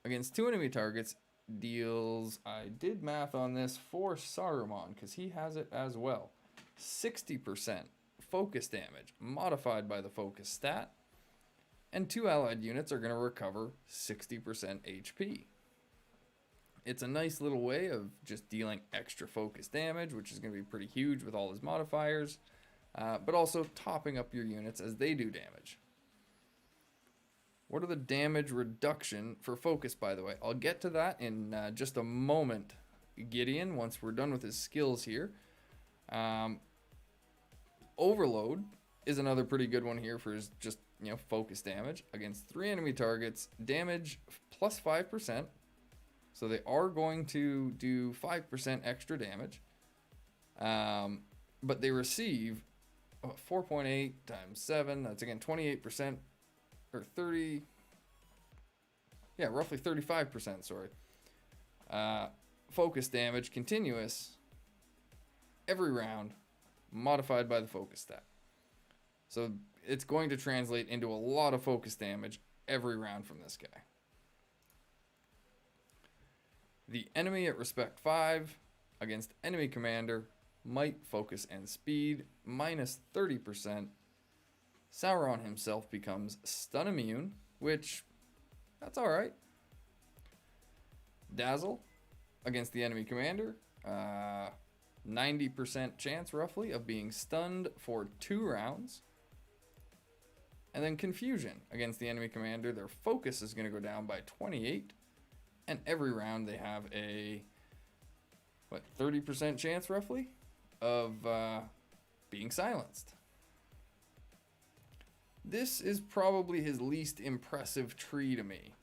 Against 2 enemy targets, deals, I did math on this for Saruman, because he has it as well. 60% focus damage, modified by the focus stat. And 2 allied units are going to recover 60% HP. It's a nice little way of just dealing extra focus damage, which is going to be pretty huge with all his modifiers, but also topping up your units as they do damage. What are the damage reduction for focus, by the way? I'll get to that in just a moment, Gideon, once we're done with his skills here. Overload is another pretty good one here for his just, focus damage. Against 3 enemy targets, damage plus 5%. So they are going to do 5% extra damage. But they receive 4.8 times 7. That's again 28%. Or 30, yeah, roughly 35%, sorry. Focus damage, continuous, every round, modified by the focus stat. So it's going to translate into a lot of focus damage every round from this guy. The enemy at respect 5 against enemy commander, might, focus, and speed, minus 30%. Sauron himself becomes stun immune, which, that's alright. Dazzle against the enemy commander, 90% chance roughly of being stunned for 2 rounds. And then Confusion against the enemy commander, their focus is going to go down by 28. And every round they have a, 30% chance roughly of being silenced. This is probably his least impressive tree to me.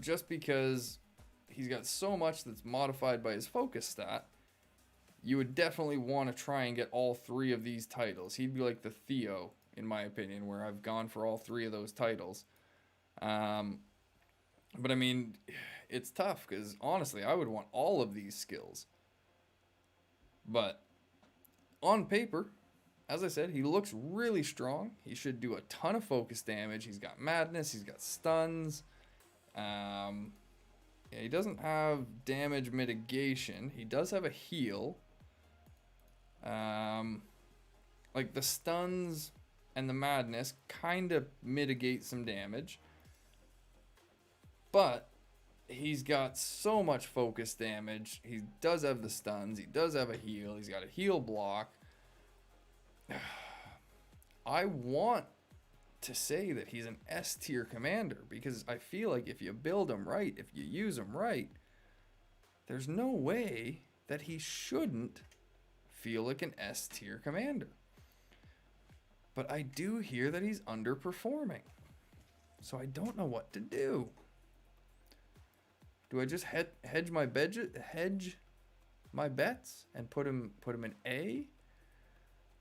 Just because he's got so much that's modified by his focus stat, you would definitely want to try and get all 3 of these titles. He'd be like the Theo, in my opinion, where I've gone for all 3 of those titles. But I mean, it's tough because honestly, I would want all of these skills. But on paper, as I said, he looks really strong. He should do a ton of focus damage. He's got madness. He's got stuns. He doesn't have damage mitigation. He does have a heal. Like the stuns and the madness kind of mitigate some damage. But he's got so much focus damage. He does have the stuns. He does have a heal. He's got a heal block. I want to say that he's an S tier commander because I feel like if you build him right, if you use him right, there's no way that he shouldn't feel like an S tier commander. But I do hear that he's underperforming. So I don't know what to do. Do I just hedge my bets and put him in A?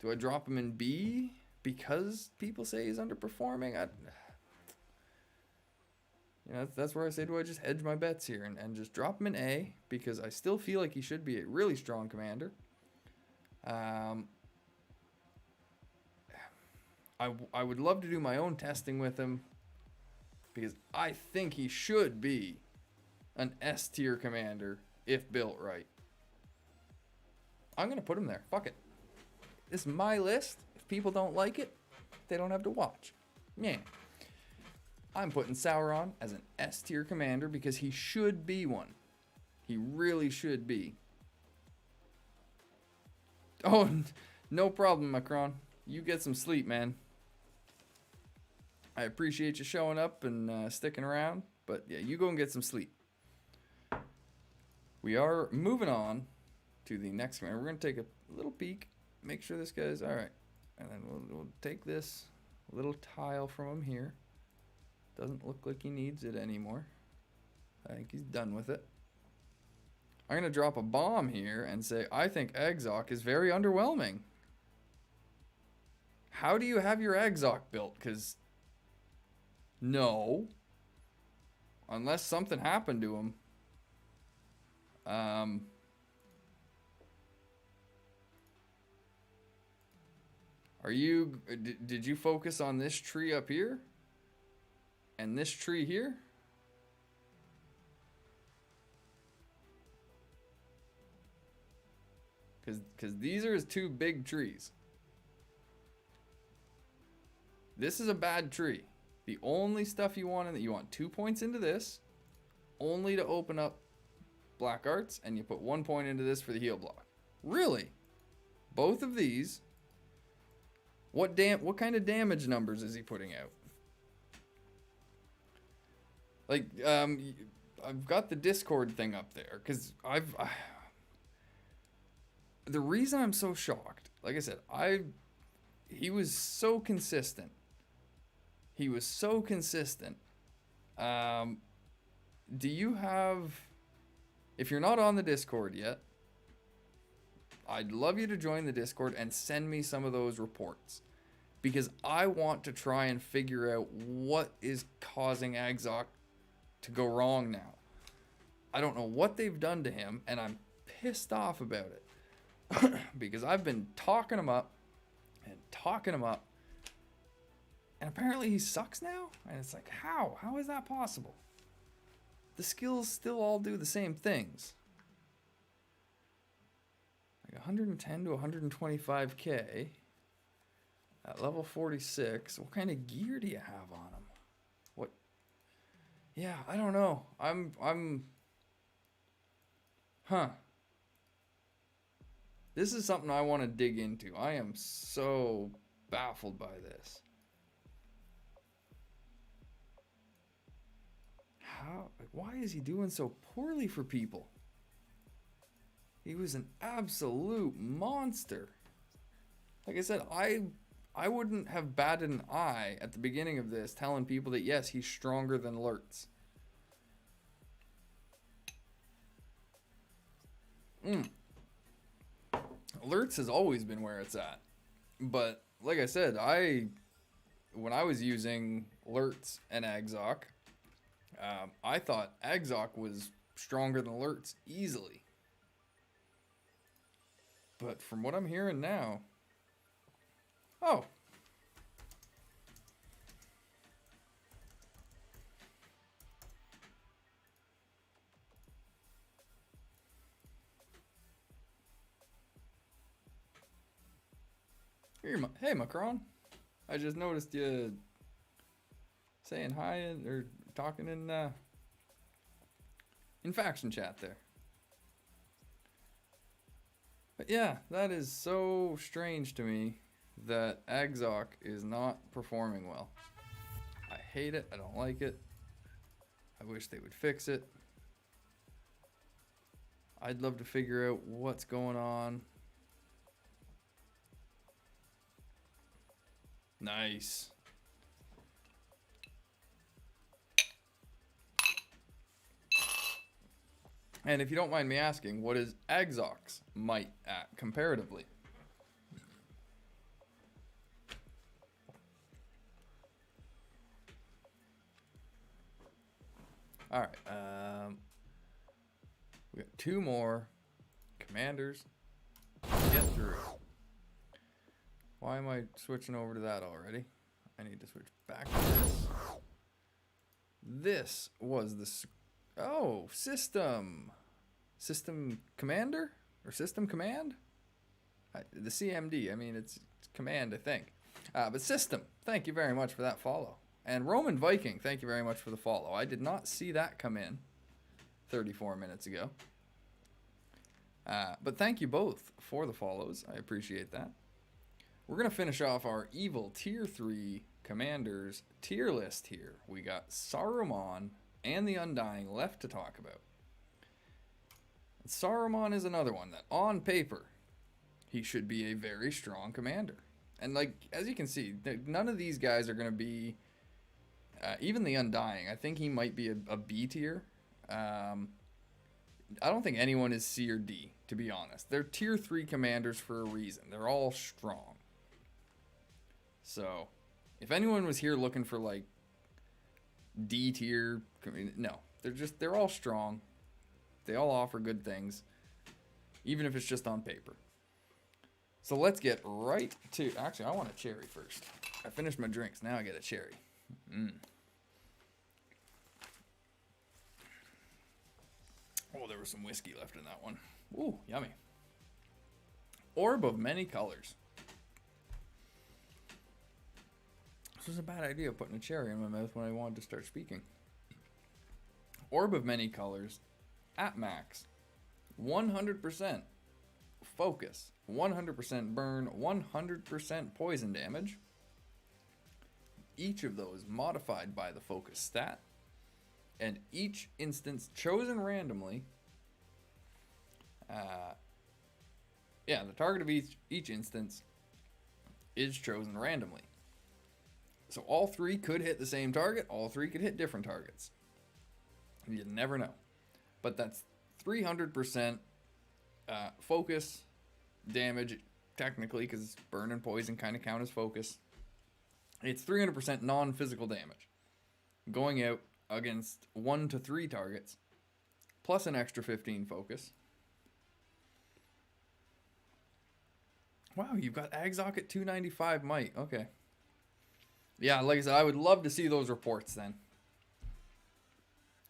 Do I drop him in B because people say he's underperforming? That's where I say, do I just hedge my bets here and just drop him in A because I still feel like he should be a really strong commander. I would love to do my own testing with him because I think he should be an S tier commander if built right. I'm going to put him there. Fuck it. This is my list. If people don't like it, they don't have to watch. Yeah. I'm putting Sauron as an S tier commander because he should be one. He really should be. Oh, no problem, Macron. You get some sleep, man. I appreciate you showing up and sticking around. But yeah, you go and get some sleep. We are moving on to the next commander. We're going to take a little peek. Make sure this guy's alright. And then we'll take this little tile from him here. Doesn't look like he needs it anymore. I think he's done with it. I'm going to drop a bomb here and say, I think Exoc is very underwhelming. How do you have your Exoc built? Because, no. Unless something happened to him. Did you focus on this tree up here? And this tree here? Because these are his 2 big trees. This is a bad tree. The only stuff you want 2 points into this, only to open up black arts, and you put 1 point into this for the heal block. Really? Both of these? What kind of damage numbers is he putting out? Like, I've got the Discord thing up there, because the reason I'm so shocked, like I said, he was so consistent. He was so consistent. Do you have, if you're not on the Discord yet, I'd love you to join the Discord and send me some of those reports, because I want to try and figure out what is causing Agzok to go wrong now. I don't know what they've done to him, and I'm pissed off about it. Because I've been talking him up, and apparently he sucks now? And it's like, how? How is that possible? The skills still all do the same things. Like 110 to 125k at level 46. What kind of gear do you have on him? What? Yeah, I don't know. Huh. This is something I want to dig into. I am so baffled by this. How? Why is he doing so poorly for people? He was an absolute monster. Like I said, I wouldn't have batted an eye at the beginning of this telling people that yes, he's stronger than Lurtz. Lurtz has always been where it's at. But like I said, when I was using Lurtz and Agzok, I thought Agzok was stronger than Lurtz easily. But from what I'm hearing now... Oh. Hey, Macron. I just noticed you saying hi or talking in faction chat there. But yeah, that is so strange to me that Agzok is not performing well. I hate it. I don't like it. I wish they would fix it. I'd love to figure out what's going on. Nice. And if you don't mind me asking, what is Agzok's might at comparatively? All right. We got 2 more commanders to get through. Why am I switching over to that already? I need to switch back to this. This was the... Oh, system commander? Or system command? The CMD, I mean, it's command, I think. But system, thank you very much for that follow. And Roman Viking, thank you very much for the follow. I did not see that come in 34 minutes ago. But thank you both for the follows. I appreciate that. We're going to finish off our evil tier 3 commanders tier list here. We got Saruman and the Undying left to talk about. And Saruman is another one that on paper, he should be a very strong commander. And like, as you can see, none of these guys are going to be, even the Undying, I think he might be a B tier. I don't think anyone is C or D, to be honest. They're tier 3 commanders for a reason. They're all strong. So, if anyone was here looking for like D tier, no, they're all strong. They all offer good things, even if it's just on paper. So let's get right to, actually I want a cherry first. I finished my drinks, now I get a cherry. Oh, there was some whiskey left in that one. Ooh, yummy. Orb of Many Colors. This was a bad idea, putting a cherry in my mouth when I wanted to start speaking. Orb of Many Colors at max, 100% focus, 100% burn, 100% poison damage. Each of those modified by the focus stat, and each instance chosen randomly. The target of each instance is chosen randomly. So all three could hit the same target, all three could hit different targets. You never know. But that's 300% focus damage, technically, because burn and poison kind of count as focus. It's 300% non-physical damage, going out against 1 to 3 targets, plus an extra 15 focus. Wow, you've got Agzok at 295 might. Okay. Yeah, like I said, I would love to see those reports then.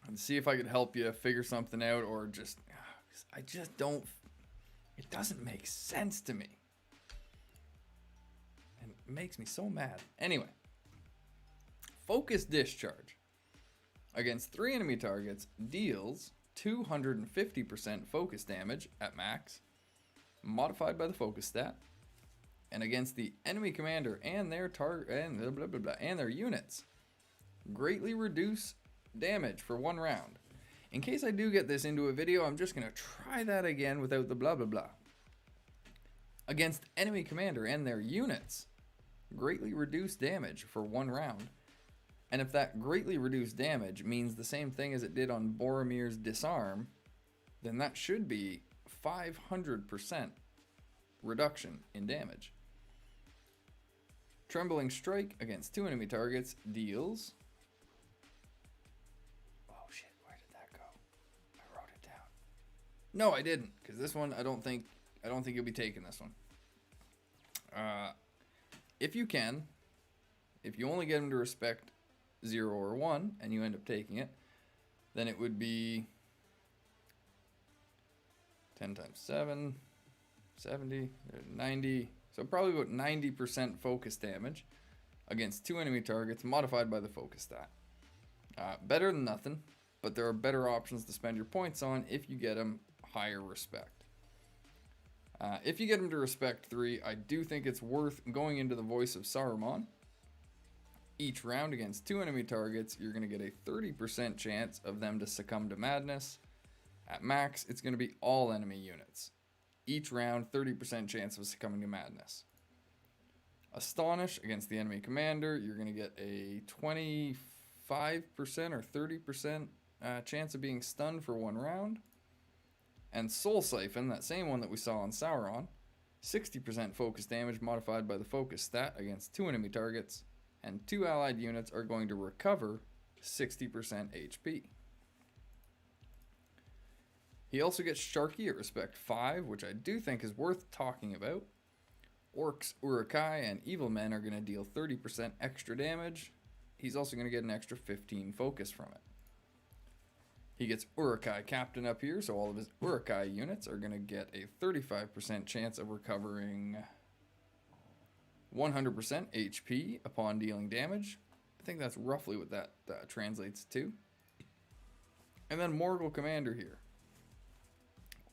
And see if I could help you figure something out, or just... I just don't... It doesn't make sense to me. And it makes me so mad. Anyway. Focus Discharge. Against 3 enemy targets, deals 250% focus damage at max, modified by the focus stat. And against the enemy commander and their target and and their units, greatly reduce damage for 1 round. In case I do get this into a video, I'm just going to try that again without the blah blah blah. Against enemy commander and their units, greatly reduce damage for 1 round. And if that greatly reduced damage means the same thing as it did on Boromir's Disarm, then that should be 500% reduction in damage. Trembling Strike against 2 enemy targets deals... Oh shit, where did that go? I wrote it down. No, I didn't, because this one I don't think you'll be taking this one. If you can, if you only get him to respect 0 or 1 and you end up taking it, then it would be 10 times 7, 70, 90, so probably about 90% focus damage against 2 enemy targets, modified by the focus stat. Better than nothing, but there are better options to spend your points on if you get them higher respect. If you get them to respect 3, I do think it's worth going into the Voice of Saruman. Each round against 2 enemy targets, you're going to get a 30% chance of them to succumb to madness. At max, it's going to be all enemy units. Each round, 30% chance of succumbing to madness. Astonish against the enemy commander, you're going to get a 25% or 30% chance of being stunned for 1 round. And Soul Siphon, that same one that we saw on Sauron, 60% focus damage modified by the focus stat against 2 enemy targets, and 2 allied units are going to recover 60% HP. He also gets Sharky at respect 5, which I do think is worth talking about. Orcs, Uruk-hai, and Evil Men are going to deal 30% extra damage. He's also going to get an extra 15 focus from it. He gets Uruk-hai Captain up here, so all of his Uruk-hai units are going to get a 35% chance of recovering 100% HP upon dealing damage. I think that's roughly what that translates to. And then Morgul Commander here.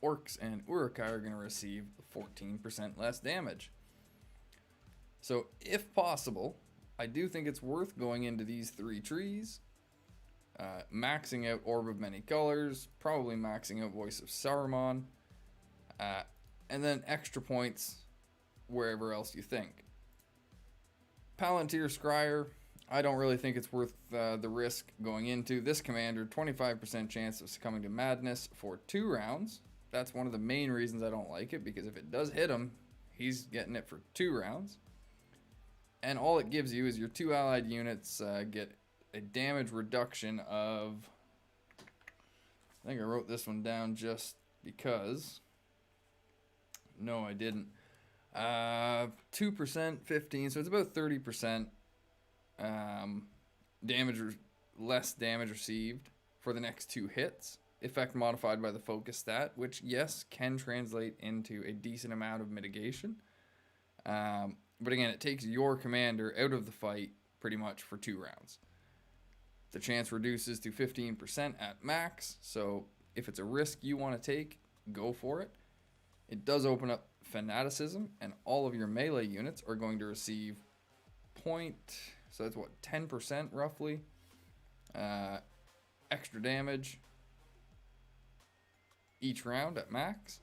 Orcs and Uruk-hai are going to receive 14% less damage. So, if possible, I do think it's worth going into these 3 trees, maxing out Orb of Many Colors, probably maxing out Voice of Saruman, and then extra points wherever else you think. Palantir Scryer, I don't really think it's worth the risk going into. This commander, 25% chance of succumbing to madness for 2 rounds. That's one of the main reasons I don't like it, because if it does hit him, he's getting it for 2 rounds. And all it gives you is your 2 allied units get a damage reduction of... I think I wrote this one down just because. No, I didn't. 2%, 15, so it's about 30% less damage received for the next 2 hits. Effect modified by the focus stat, which, yes, can translate into a decent amount of mitigation. But again, it takes your commander out of the fight pretty much for 2 rounds. The chance reduces to 15% at max, so if it's a risk you want to take, go for it. It does open up fanaticism, and all of your melee units are going to receive so that's what, 10% roughly extra damage each round at max.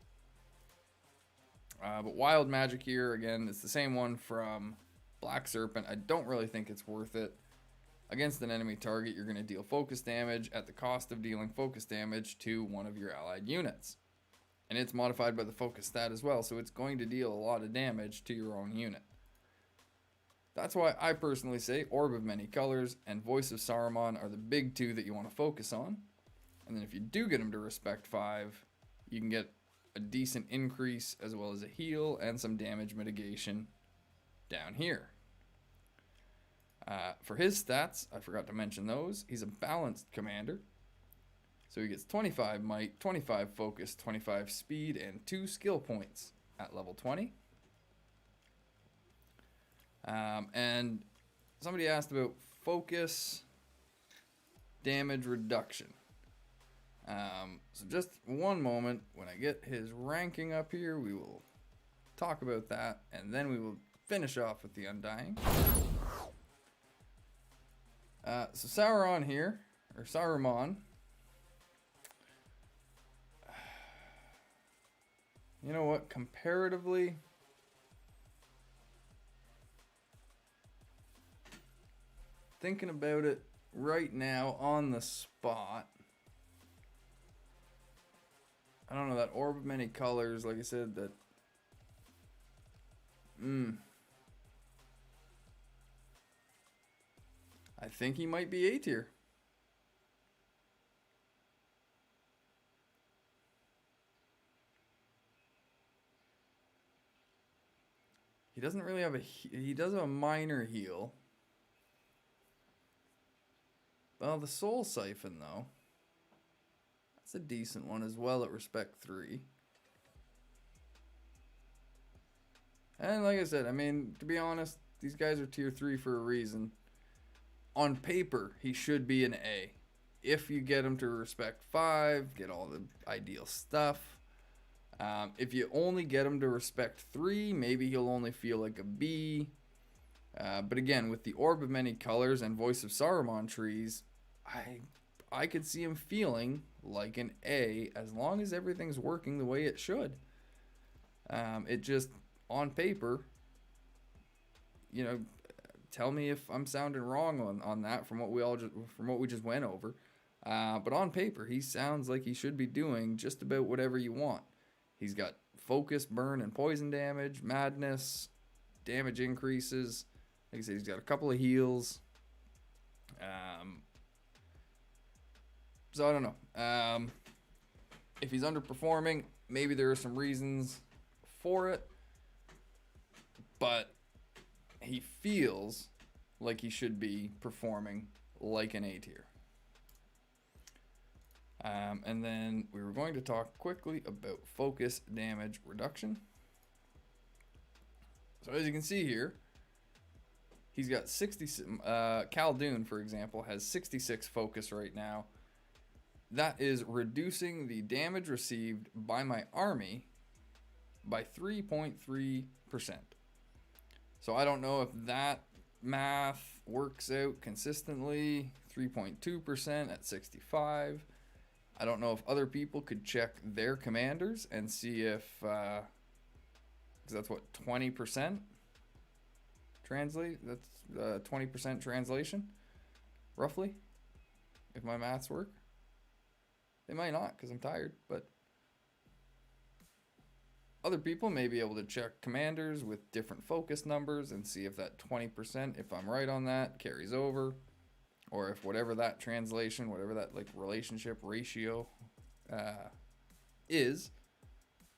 But wild magic here, again, it's the same one from Black Serpent. I don't really think it's worth it. Against an enemy target, you're going to deal focus damage at the cost of dealing focus damage to one of your allied units. And it's modified by the focus stat as well, so it's going to deal a lot of damage to your own unit. That's why I personally say Orb of Many Colors and Voice of Saruman are the big two that you want to focus on. And then if you do get them to Respect 5, you can get a decent increase as well as a heal and some damage mitigation down here. For his stats, I forgot to mention those. He's a balanced commander. So he gets 25 might, 25 focus, 25 speed, and 2 skill points at level 20. And somebody asked about focus damage reduction. So just one moment, when I get his ranking up here, we will talk about that, and then we will finish off with the Undying. So Sauron here, or Saruman, you know what, comparatively, thinking about it right now on the spot, I don't know, that Orb of Many Colors, like I said, that I think he might be A tier. He doesn't really have he does have a minor heal. Well, the Soul Siphon, though, that's a decent one as well at Respect 3. And like I said, I mean, to be honest, these guys are tier 3 for a reason. On paper, he should be an A. If you get him to Respect 5, get all the ideal stuff. If you only get him to Respect 3, maybe he'll only feel like a B. But again, with the Orb of Many Colors and Voice of Saruman trees, I could see him feeling like an A as long as everything's working the way it should. It just, on paper, you know, tell me if I'm sounding wrong on that from what we just went over. But on paper, he sounds like he should be doing just about whatever you want. He's got focus, burn, and poison damage, madness, damage increases. Like I said, he's got a couple of heals. So I don't know. If he's underperforming, maybe there are some reasons for it. But he feels like he should be performing like an A tier. And then we were going to talk quickly about focus damage reduction. So as you can see here, he's got 60. Khaldun, for example, has 66 focus right now. That is reducing the damage received by my army by 3.3%. So I don't know if that math works out consistently. 3.2% at 65. I don't know if other people could check their commanders and see if, because that's what, 20% translate? That's 20% translation, roughly, if my maths work. They might not, because I'm tired, but other people may be able to check commanders with different focus numbers and see if that 20%, if I'm right on that, carries over. Or if whatever that translation, whatever that like relationship ratio is,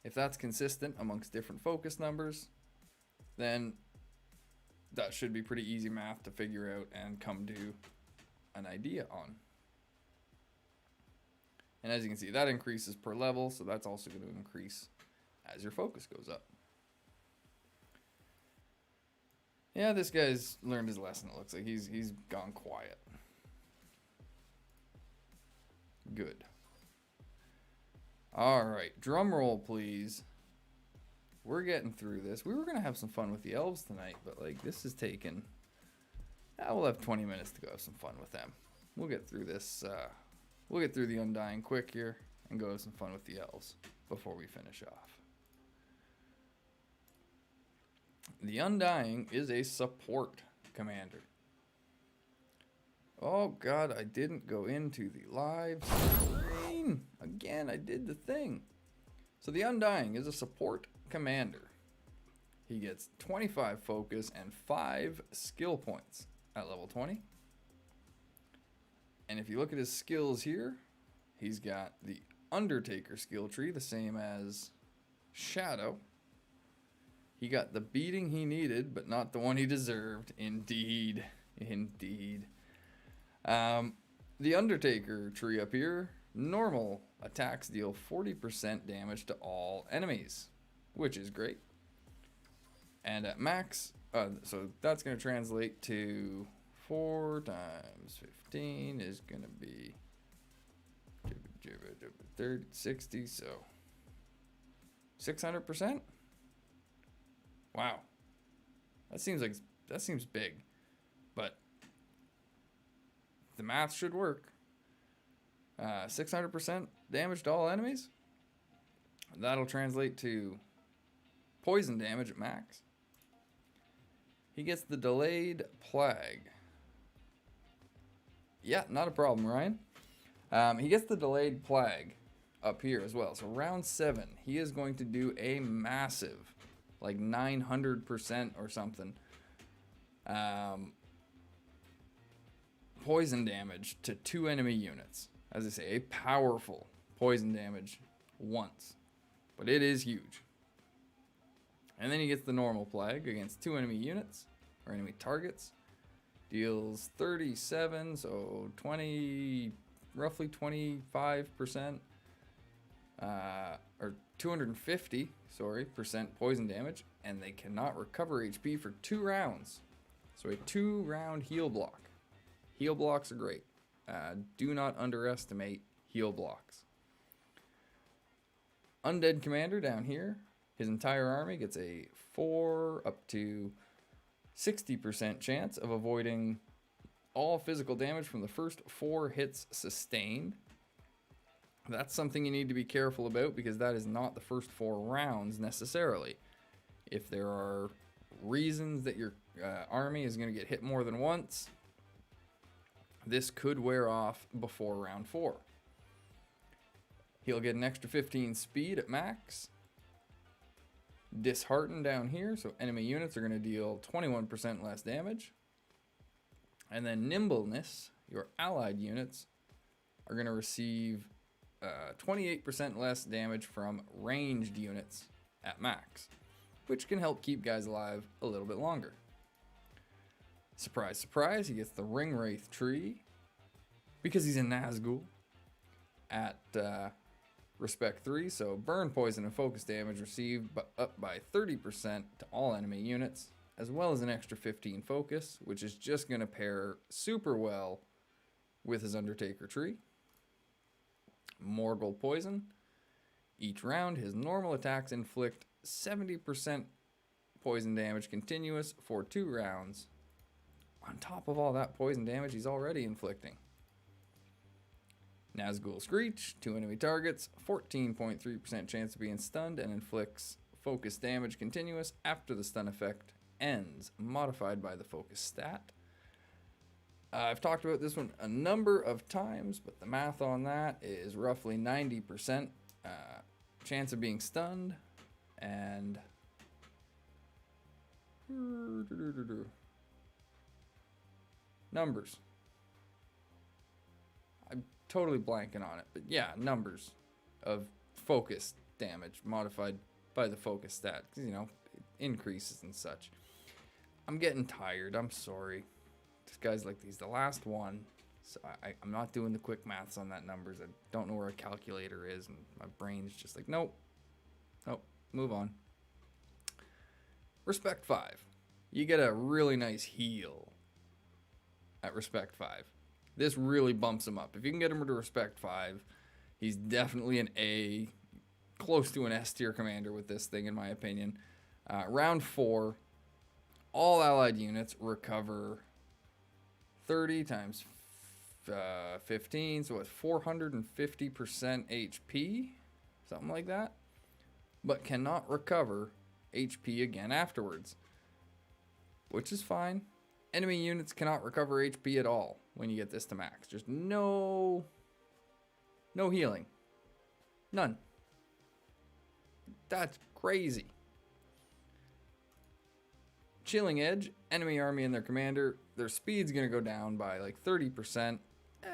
if that's consistent amongst different focus numbers, then that should be pretty easy math to figure out and come to an idea on. And as you can see, that increases per level, so that's also going to increase as your focus goes up. Yeah, this guy's learned his lesson, it looks like. He's gone quiet. Good. All right, drum roll, please. We're getting through this. We were going to have some fun with the elves tonight, but, like, this is taking... we'll have 20 minutes to go have some fun with them. We'll get through this. We'll get through the Undying quick here and go have some fun with the elves before we finish off. The Undying is a support commander. Oh, God, I didn't go into the live screen. Again, I did the thing. So the Undying is a support commander. He gets 25 focus and 5 skill points at level 20. And if you look at his skills here, he's got the Undertaker skill tree, the same as Shadow. He got the beating he needed, but not the one he deserved. Indeed. Indeed. The Undertaker tree up here, normal attacks deal 40% damage to all enemies, which is great. And at max, so that's going to translate to 4 times 15 is going to be 30, 60, so 600%. Wow, that seems big, but the math should work. 600% damage to all enemies. That'll translate to poison damage at max. He gets the delayed plague. Yeah, not a problem, Ryan. He gets the delayed plague up here as well. So round 7, he is going to do a massive, like 900% or something, poison damage to 2 enemy units. As I say, a powerful poison damage once, but it is huge. And then he gets the normal plague against 2 enemy units or enemy targets. Deals 37, so 20, roughly 25%, or 250, percent poison damage, and they cannot recover HP for 2 rounds. So a 2-round heal block. Heal blocks are great. Do not underestimate heal blocks. Undead Commander down here. His entire army gets a 4 up to 60% chance of avoiding all physical damage from the first 4 hits sustained. That's something you need to be careful about, because that is not the first 4 rounds necessarily. If there are reasons that your army is going to get hit more than once, this could wear off before round 4. He'll get an extra 15 speed at max. Dishearten down here, so enemy units are going to deal 21% less damage. And then Nimbleness, your allied units, are going to receive 28% less damage from ranged units at max, which can help keep guys alive a little bit longer. Surprise, surprise, he gets the Ring Wraith tree because he's a Nazgul at respect 3, so burn, poison, and focus damage received up by 30% to all enemy units, as well as an extra 15 focus, which is just going to pair super well with his Undertaker tree. Morgul poison. Each round, his normal attacks inflict 70% poison damage continuous for 2 rounds, on top of all that poison damage he's already inflicting. Nazgul Screech, 2 enemy targets, 14.3% chance of being stunned, and inflicts focus damage continuous after the stun effect ends, modified by the focus stat. I've talked about this one a number of times, but the math on that is roughly 90% chance of being stunned, and numbers. I'm totally blanking on it, but yeah, numbers of focus damage modified by the focus stat, because, you know, it increases and such. I'm getting tired. I'm sorry. This guy's like, he's the last one, so I'm not doing the quick maths on that numbers. I don't know where a calculator is, and my brain's just like, nope, move on. Respect 5. You get a really nice heal at Respect 5. This really bumps him up. If you can get him to Respect 5, he's definitely an A close to an S tier commander with this thing, in my opinion. Round 4, all allied units recover 30 times 15, so it's 450% HP, something like that, but cannot recover HP again afterwards, which is fine. Enemy units cannot recover HP at all when you get this to max. Just no healing. None. That's crazy. Chilling Edge, enemy army and their commander, their speed's going to go down by like 30%.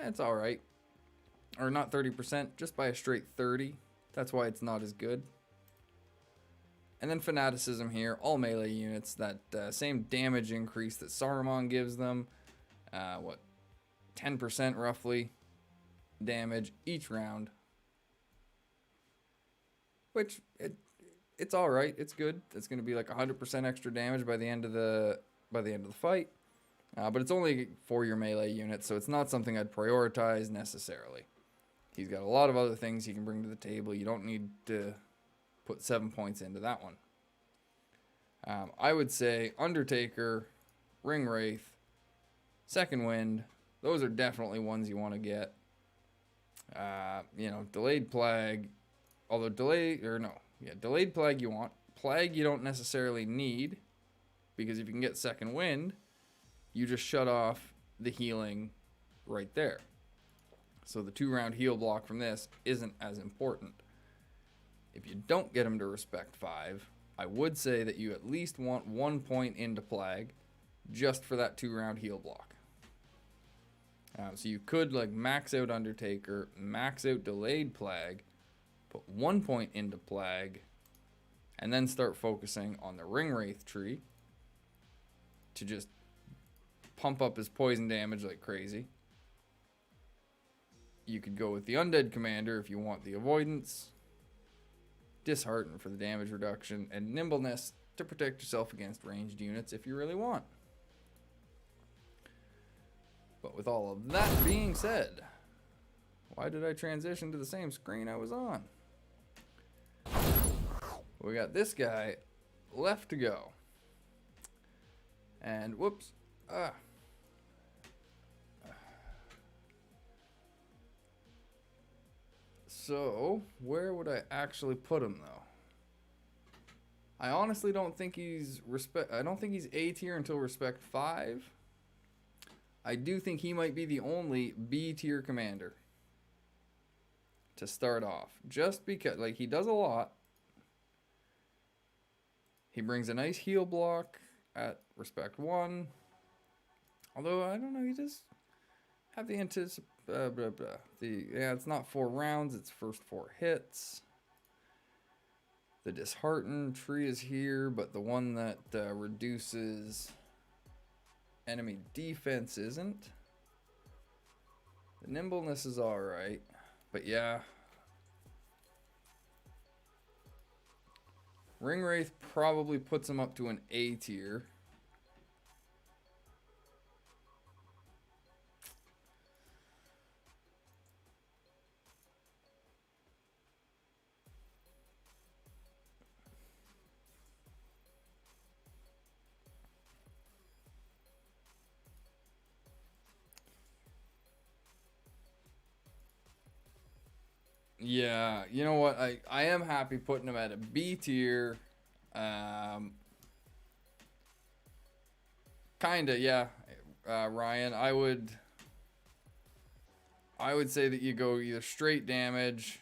It's alright. Or not 30%, just by a straight 30. That's why it's not as good. And then Fanaticism here, all melee units, that same damage increase that Saruman gives them. 10% roughly damage each round. Which, it's alright, it's good. It's going to be like 100% extra damage by the end of the fight. But it's only for your melee unit, so it's not something I'd prioritize necessarily. He's got a lot of other things he can bring to the table. You don't need to put 7 points into that one. I would say Undertaker, Ring Wraith, Second Wind, those are definitely ones you want to get. Delayed Plague, although Delayed Plague you want. Plague you don't necessarily need, because if you can get Second Wind, you just shut off the healing right there. So the 2-round heal block from this isn't as important. If you don't get him to respect 5, I would say that you at least want 1 point into Plague just for that 2-round heal block. So you could like max out Undertaker, max out Delayed Plague, put 1 point into Plague, and then start focusing on the Ring Wraith tree to just pump up his poison damage like crazy. You could go with the Undead Commander if you want the avoidance, Dishearten for the damage reduction, and Nimbleness to protect yourself against ranged units if you really want. But with all of that being said, why did I transition to the same screen I was on? We got this guy left to go. And whoops. So, where would I actually put him though? I honestly don't think he's A tier until respect 5. I do think he might be the only B tier commander to start off, just because like he does a lot. He brings a nice heal block at respect 1. Although I don't know, he does have the it's not 4 rounds, it's first 4 hits. The Dishearten tree is here, but the one that reduces enemy defense isn't. The Nimbleness is alright, but yeah. Ring Wraith probably puts him up to an A tier. Yeah, you know what? I am happy putting him at a B tier. Kinda, yeah. Ryan, I would say that you go either straight damage.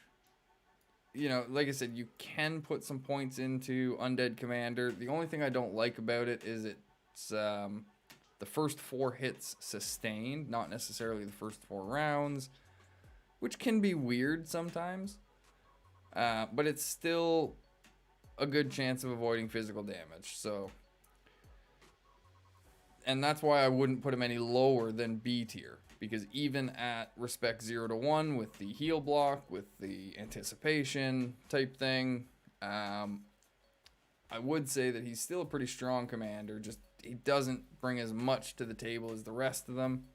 You know, like I said, you can put some points into Undead Commander. The only thing I don't like about it is it's the first 4 hits sustained, not necessarily the first 4 rounds, which can be weird sometimes. But it's still a good chance of avoiding physical damage. So, and that's why I wouldn't put him any lower than B tier, because even at respect 0 to 1 with the heal block, with the anticipation type thing, I would say that he's still a pretty strong commander. Just he doesn't bring as much to the table as the rest of them.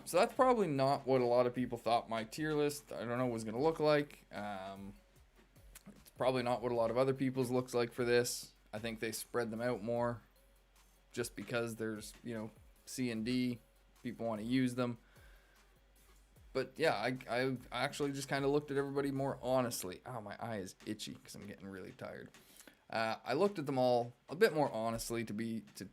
So that's probably not what a lot of people thought my tier list, I don't know, was going to look like. Probably not what a lot of other people's looks like for this. I think they spread them out more just because there's, you know, C and D. People want to use them. But yeah, I actually just kind of looked at everybody more honestly. Oh, my eye is itchy because I'm getting really tired. I looked at them all a bit more honestly to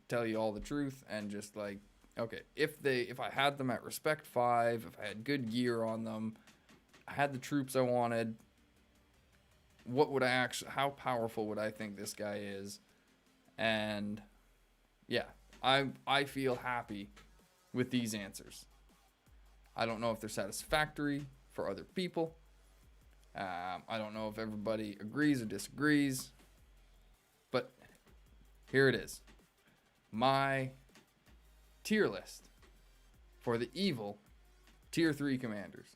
tell you all the truth, and just like, okay, if I had them at respect 5, if I had good gear on them, I had the troops I wanted, what would I actually, how powerful would I think this guy is? And yeah, I feel happy with these answers. I don't know if they're satisfactory for other people. I don't know if everybody agrees or disagrees. But here it is. My tier list for the evil tier 3 commanders.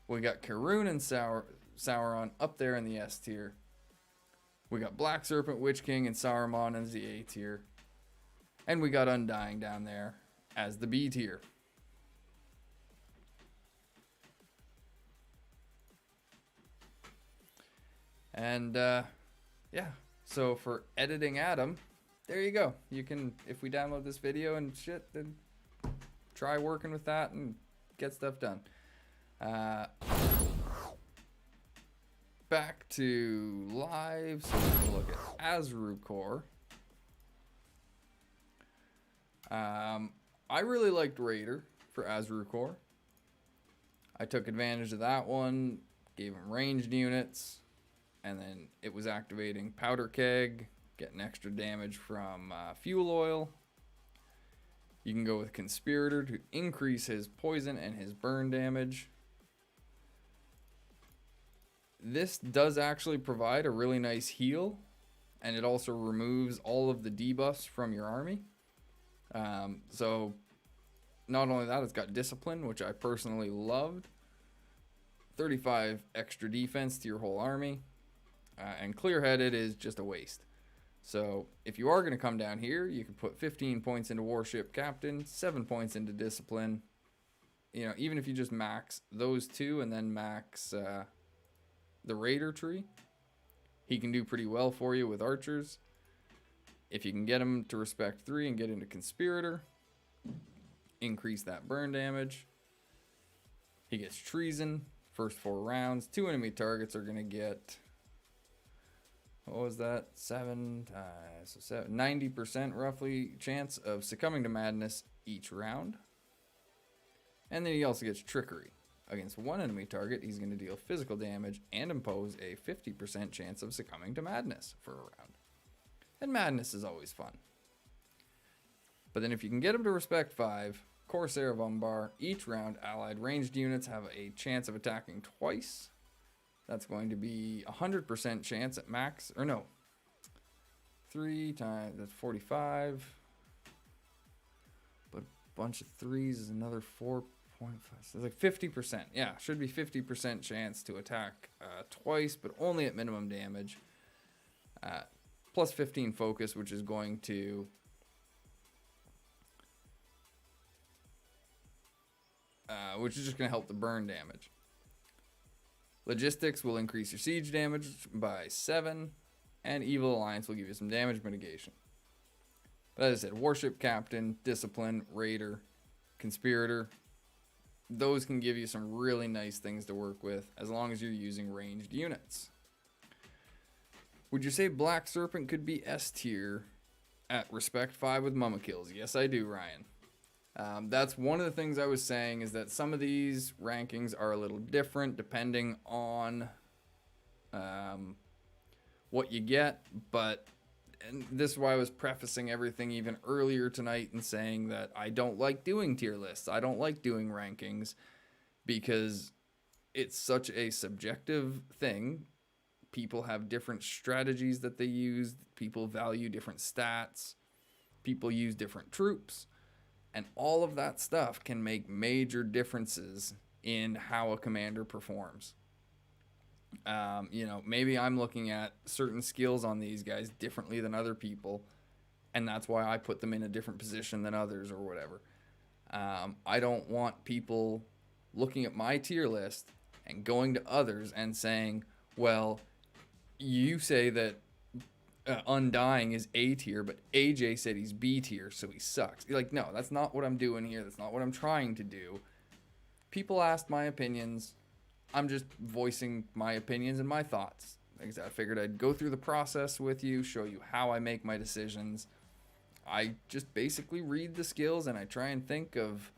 We got Karoon and Sauron up there in the S tier. We got Black Serpent, Witch King, and Saruman as the A tier. And we got Undying down there as the B tier. And yeah, so for editing Adam, there you go. You can, if we download this video and shit, then try working with that and get stuff done. Back to live, so we can look at AjMcGamer. I really liked Raider for AjMcGamer. I took advantage of that one, gave him ranged units, and then it was activating Powder Keg, getting extra damage from fuel oil. You can go with Conspirator to increase his poison and his burn damage. This does actually provide a really nice heal, and it also removes all of the debuffs from your army. So not only that, it's got Discipline, which I personally loved. 35 extra defense to your whole army. And Clear-Headed is just a waste. So if you are going to come down here, you can put 15 points into Warship Captain, 7 points into Discipline. You know, even if you just max those two and then max the Raider tree, he can do pretty well for you with archers. If you can get him to respect 3 and get into Conspirator, increase that burn damage. He gets Treason, first 4 rounds. 2 enemy targets are going to get, what was that? 90% roughly chance of succumbing to madness each round. And then he also gets Trickery. Against 1 enemy target, he's going to deal physical damage and impose a 50% chance of succumbing to madness for a round. And madness is always fun. But then if you can get him to respect 5, Corsair of Umbar, each round allied ranged units have a chance of attacking twice. That's going to be 100% chance at max, or no, 3 times, that's 45. But a bunch of 3s is another 4.5, so it's like 50%. Yeah, should be 50% chance to attack twice, but only at minimum damage. Plus 15 focus, which is going to which is just going to help the burn damage. Logistics will increase your siege damage by 7, and Evil Alliance will give you some damage mitigation. But as I said, Warship Captain, Discipline, Raider, Conspirator, those can give you some really nice things to work with as long as you're using ranged units. Would you say Black Serpent could be S tier at respect 5 with Mama Kills? Yes, I do, Ryan. That's one of the things I was saying, is that some of these rankings are a little different depending on what you get, and this is why I was prefacing everything even earlier tonight and saying that I don't like doing tier lists. I don't like doing rankings because it's such a subjective thing. People have different strategies that they use. People value different stats. People use different troops. And all of that stuff can make major differences in how a commander performs. You know, maybe I'm looking at certain skills on these guys differently than other people, and that's why I put them in a different position than others or whatever. I don't want people looking at my tier list and going to others and saying, well, you say that Undying is A tier, but AJ said he's B tier, so he sucks. You're like, no, that's not what I'm doing here. That's not what I'm trying to do. People asked my opinions. I'm just voicing my opinions and my thoughts. Like I said, I figured I'd go through the process with you, show you how I make my decisions. I just basically read the skills and I try and think of,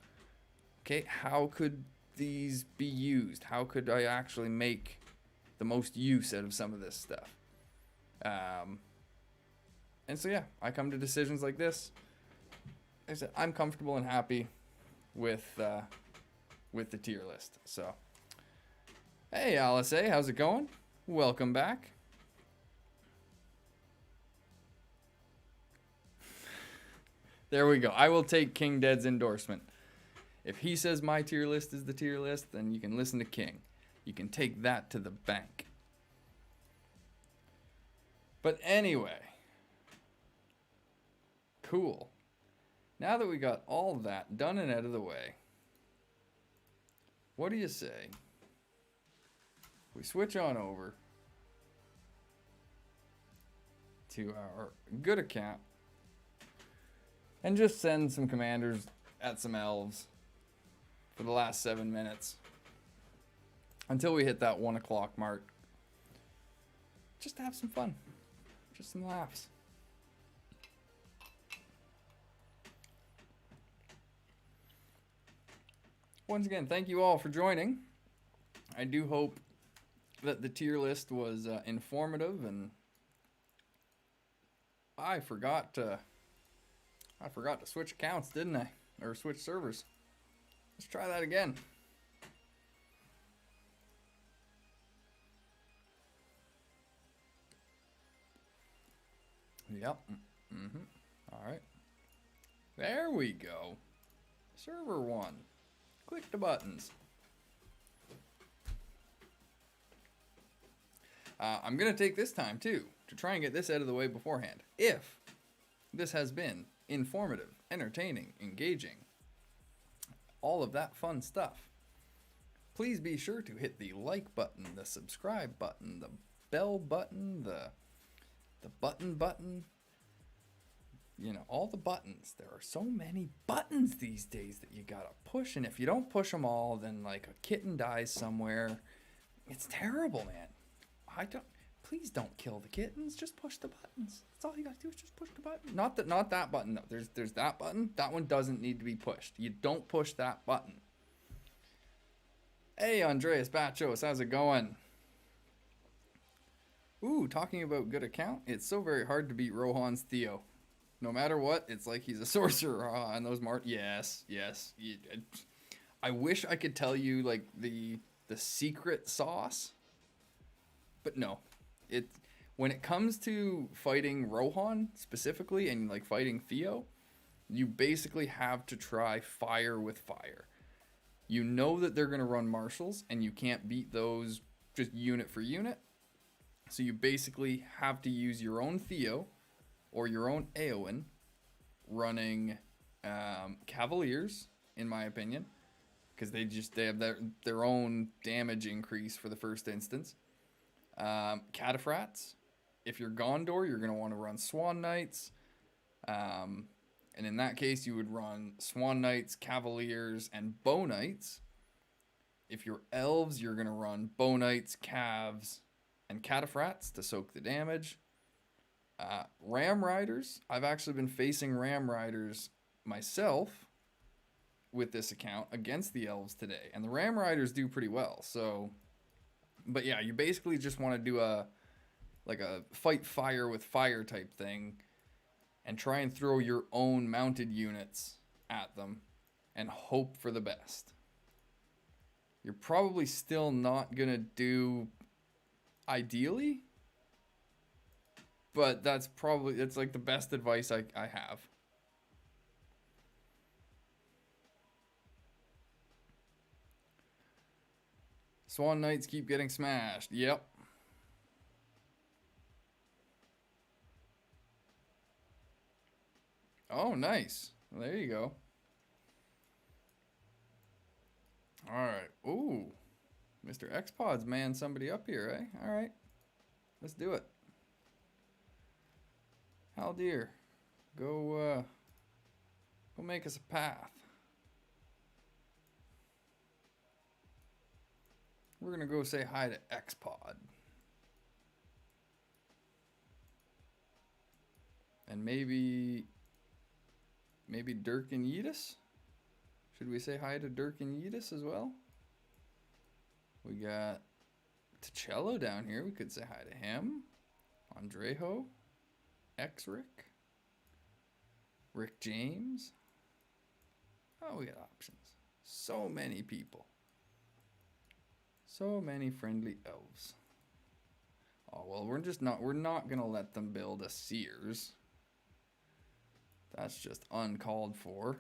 okay, how could these be used? How could I actually make the most use out of some of this stuff? And so, yeah, I come to decisions like this. Like I said, I'm comfortable and happy with the tier list. So, hey, Alice A, how's it going? Welcome back. There we go. I will take King Dead's endorsement. If he says my tier list is the tier list, then you can listen to King. You can take that to the bank. But anyway, cool. Now that we got all that done and out of the way, what do you say we switch on over to our good account and just send some commanders at some elves for the last 7 minutes until we hit that 1 o'clock mark. Just to have some fun. Just some laughs. Once again, thank you all for joining. I do hope that the tier list was informative, and I forgot to switch accounts, didn't I? Or switch servers. Let's try that again. Yep. All right. There we go. Server 1. Click the buttons. I'm going to take this time, too, to try and get this out of the way beforehand. If this has been informative, entertaining, engaging, all of that fun stuff, please be sure to hit the like button, the subscribe button, the bell button, the button, you know, all the buttons. There are so many buttons these days that you gotta push, and if you don't push them all, then like a kitten dies somewhere. It's terrible, man. Please don't kill the kittens. Just push the buttons. That's all you gotta do is just push the button. Not that button. No, there's that button. That one doesn't need to be pushed. You don't push that button. Hey, Andreas Bachos, how's it going? Ooh, talking about good account. It's so very hard to beat Rohan's Theo. No matter what, it's like he's a sorcerer. And those yes. I wish I could tell you like the secret sauce, but no. When it comes to fighting Rohan specifically and like fighting Theo, you basically have to try fire with fire. You know that they're gonna run marshals, and you can't beat those just unit for unit. So you basically have to use your own Theo or your own Eowyn running Cavaliers, in my opinion, because they have their own damage increase for the first instance. Cataphracts. If you're Gondor, you're going to want to run Swan Knights. And in that case, you would run Swan Knights, Cavaliers, and Bow Knights. If you're Elves, you're going to run Bow Knights, Cavs, and Cataphracts to soak the damage. Ram Riders. I've actually been facing Ram Riders myself with this account against the Elves today. And the Ram Riders do pretty well. So, but yeah, you basically just want to do a fight fire with fire type thing and try and throw your own mounted units at them and hope for the best. You're probably still not going to do ideally, but it's like the best advice I have. Swan Knights keep getting smashed. Yep. Oh, nice. Well, there you go. All right. Ooh. Mr. X-Pod's man somebody up here, eh? All right. Let's do it. Haldir, go make us a path. We're gonna go say hi to X-Pod. And maybe Dirk and Yeetus? Should we say hi to Dirk and Yeetus as well? We got Ticello down here. We could say hi to him. Andrejo. X-Rick. Rick James. Oh, we got options. So many people. So many friendly elves. Oh, well, we're not going to let them build a Sears. That's just uncalled for.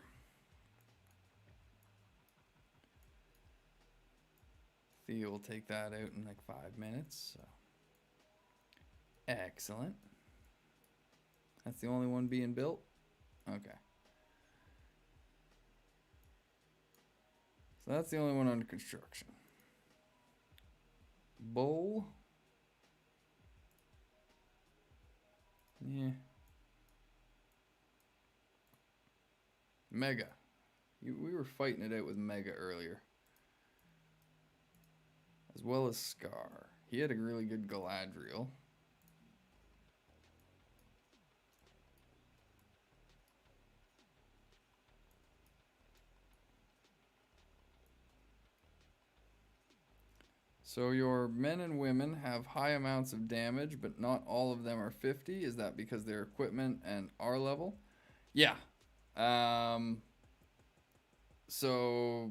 Theo will take that out in like 5 minutes. So. Excellent. That's the only one being built? Okay. So that's the only one under construction. Bowl. Yeah. Mega. We were fighting it out with Mega earlier. As well as Scar. He had a really good Galadriel. So your men and women have high amounts of damage, but not all of them are 50. Is that because their equipment and R level? Yeah. So,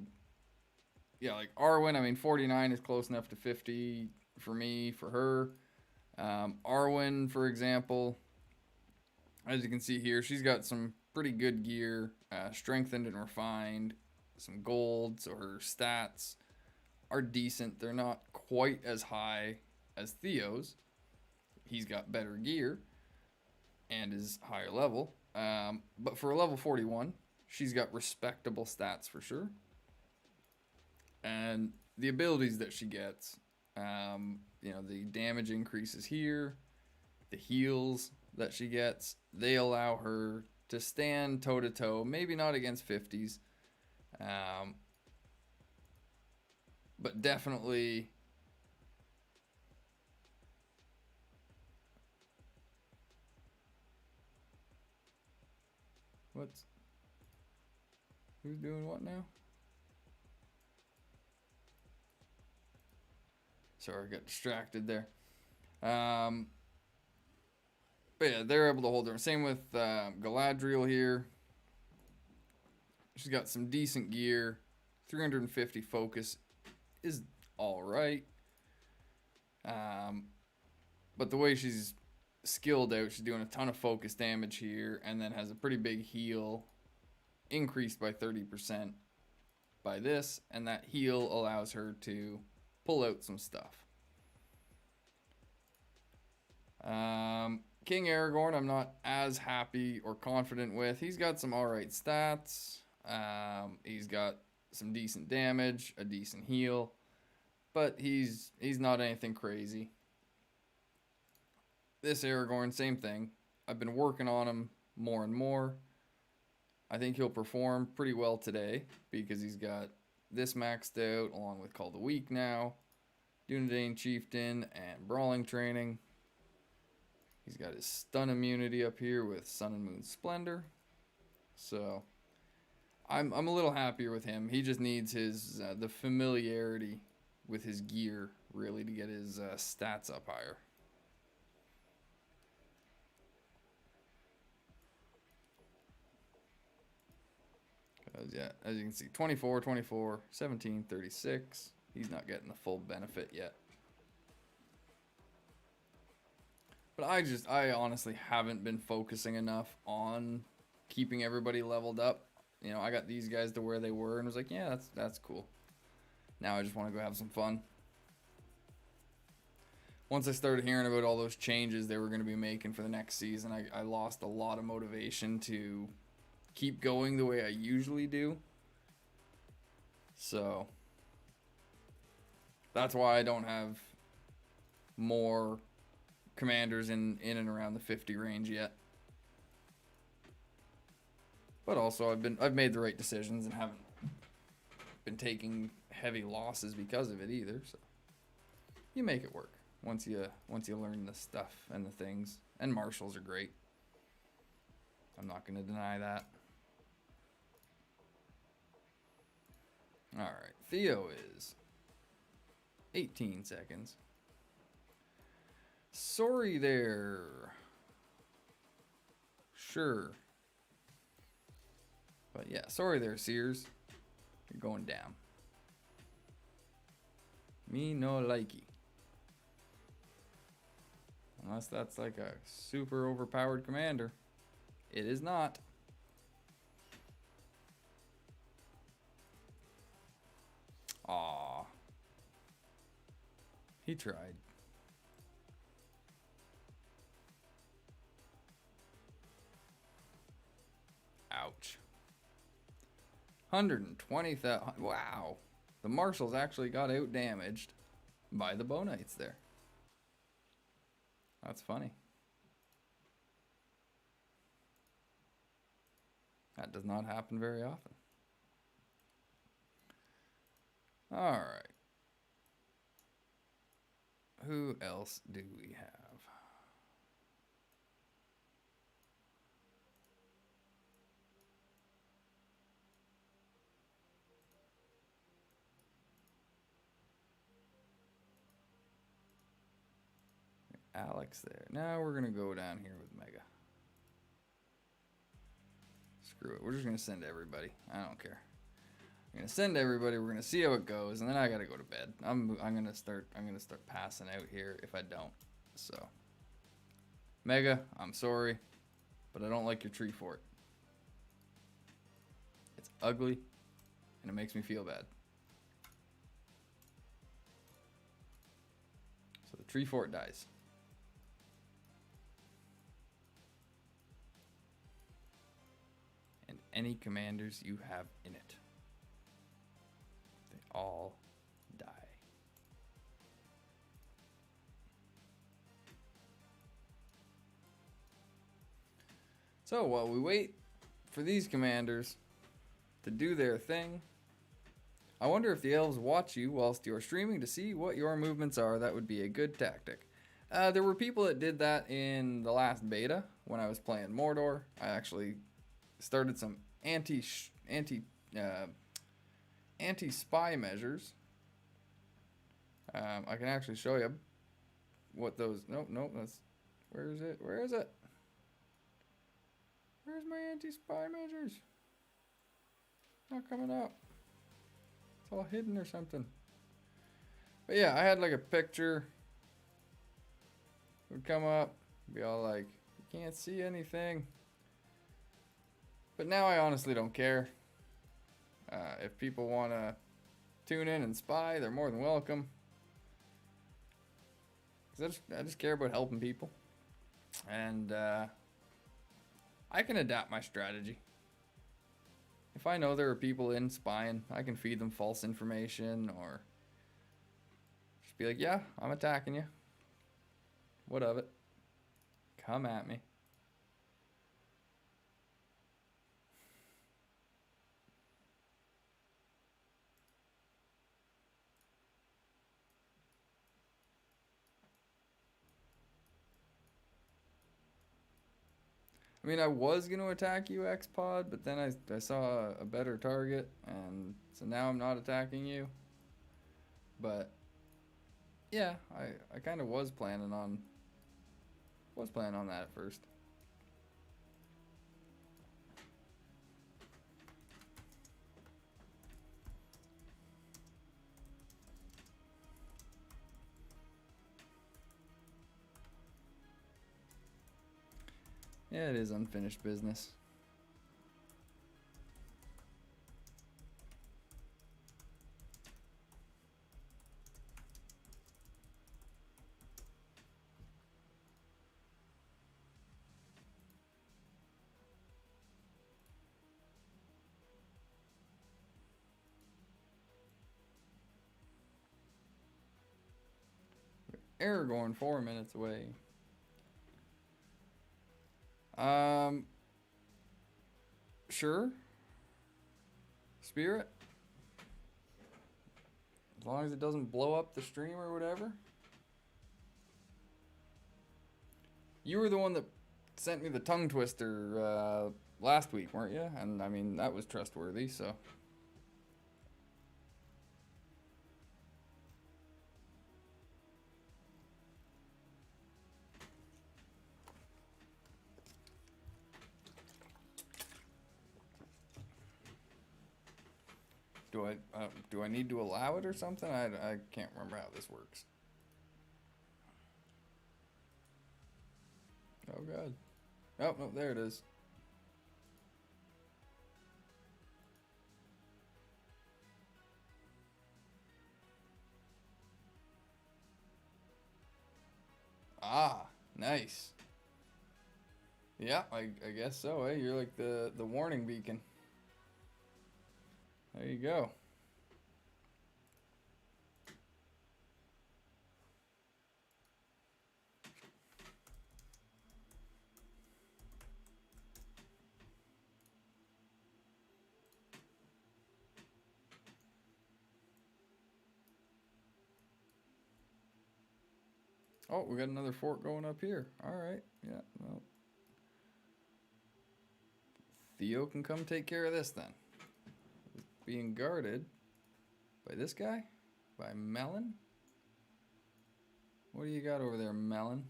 yeah, like Arwen, I mean, 49 is close enough to 50 for me, for her. Arwen, for example, as you can see here, she's got some pretty good gear, strengthened and refined, some gold, so her stats are decent. They're not quite as high as Theo's. He's got better gear and is higher level. But for a level 41, she's got respectable stats for sure. And the abilities that she gets, the damage increases here, the heals that she gets, they allow her to stand toe to toe, maybe not against 50s, but definitely who's doing what now? Sorry, I got distracted there. But yeah, they're able to hold her. Same with Galadriel here. She's got some decent gear. 350 focus is all right. But the way she's skilled out, she's doing a ton of focus damage here, and then has a pretty big heal increased by 30% by this, and that heal allows her to pull out some stuff. King Aragorn, I'm not as happy or confident with. He's got some alright stats. He's got some decent damage, a decent heal, but he's not anything crazy. This Aragorn, same thing. I've been working on him more and more. I think he'll perform pretty well today because he's got this maxed out along with Call the Weak now, Dunedain Chieftain, and Brawling Training. He's got his stun immunity up here with Sun and Moon Splendor. So I'm a little happier with him. He just needs his the familiarity with his gear really to get his stats up higher. Yeah, as you can see, 24, 24, 17, 36. He's not getting the full benefit yet. But I honestly haven't been focusing enough on keeping everybody leveled up. You know, I got these guys to where they were and was like, yeah, that's cool. Now I just want to go have some fun. Once I started hearing about all those changes they were going to be making for the next season, I lost a lot of motivation to keep going the way I usually do. So that's why I don't have more commanders in and around the 50 range yet. But also I've made the right decisions and haven't been taking heavy losses because of it either. So you make it work once you learn the stuff and the things. And marshals are great. I'm not going to deny that. All right, Theo is 18 seconds. Sorry there. Sure. But yeah, sorry there, Sears. You're going down. Me no likey. Unless that's like a super overpowered commander. It is not. Aw. He tried. Ouch. 120,000. Wow. The marshals actually got out damaged by the bow knights there. That's funny. That does not happen very often. All right. Who else do we have? Alex there. Now we're going to go down here with Mega. Screw it. We're just going to send everybody. I don't care. I'm going to send everybody. We're going to see how it goes, and then I got to go to bed. I'm going to start passing out here if I don't. So Mega, I'm sorry, but I don't like your tree fort. It's ugly and it makes me feel bad. So the tree fort dies. And any commanders you have in it, they all die. So while we wait for these commanders to do their thing, I wonder if the elves watch you whilst you're streaming to see what your movements are. That would be a good tactic. There were people that did that in the last beta when I was playing Mordor. I actually started some anti-spy measures. I can actually show you what those. Nope. That's where is it? Where's my anti-spy measures? Not coming up. It's all hidden or something. But yeah, I had like a picture. It would come up, be all like, you can't see anything. But now I honestly don't care. If people want to tune in and spy, they're more than welcome. 'Cause I just care about helping people. And I can adapt my strategy. If I know there are people in spying, I can feed them false information or just be like, yeah, I'm attacking you. What of it? Come at me. I mean, I was going to attack you, X-Pod, but then I saw a better target, and so now I'm not attacking you. But, yeah, I kind of was planning on that at first. Yeah, it is unfinished business. Aragorn 4 minutes away. Sure. Spirit. As long as it doesn't blow up the stream or whatever. You were the one that sent me the tongue twister last week, weren't you? And I mean, that was trustworthy, so. Do I need to allow it or something? I can't remember how this works. Oh god. Oh no, there it is. Ah, nice. Yeah, I guess so, eh? You're like the warning beacon. There you go. Oh, we got another fort going up here. All right. Yeah, well. Theo can come take care of this then. It's being guarded by this guy? By Melon? What do you got over there, Melon?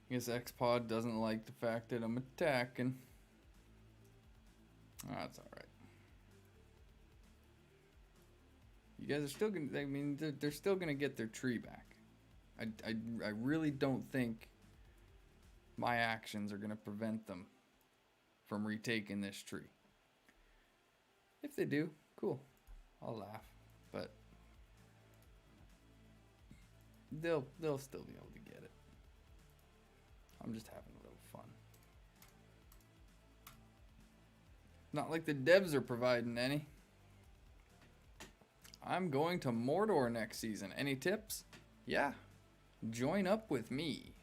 I guess X-Pod doesn't like the fact that I'm attacking. Oh, that's alright. You guys are still gonna, I mean, they're still gonna get their tree back. I really don't think my actions are gonna prevent them from retaking this tree. If they do, cool. I'll laugh. But they'll still be able to get it. I'm just having a little fun. Not like the devs are providing any. I'm going to Mordor next season. Any tips? Yeah. Join up with me.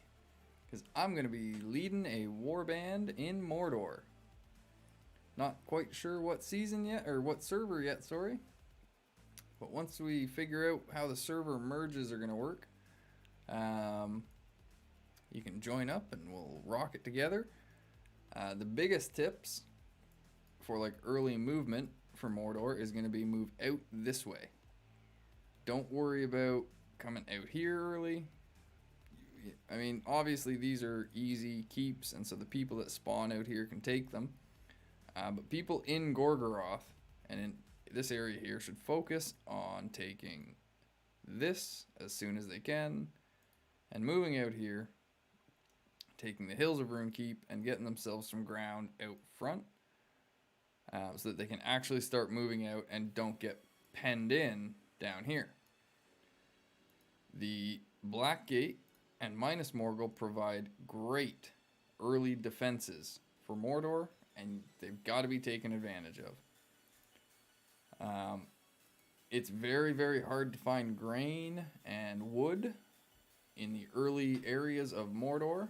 Because I'm going to be leading a warband in Mordor. Not quite sure what season yet, or what server yet, sorry. But once we figure out how the server merges are going to work, you can join up and we'll rock it together. The biggest tips for like early movement for Mordor is going to be move out this way. Don't worry about coming out here early. I mean, obviously these are easy keeps, and so the people that spawn out here can take them. But people in Gorgoroth and in this area here should focus on taking this as soon as they can, and moving out here, taking the Hills of Runekeep and getting themselves some ground out front, so that they can actually start moving out and don't get penned in down here. The Black Gate and Minas Morgul provide great early defenses for Mordor, and they've got to be taken advantage of. It's very, very hard to find grain and wood in the early areas of Mordor.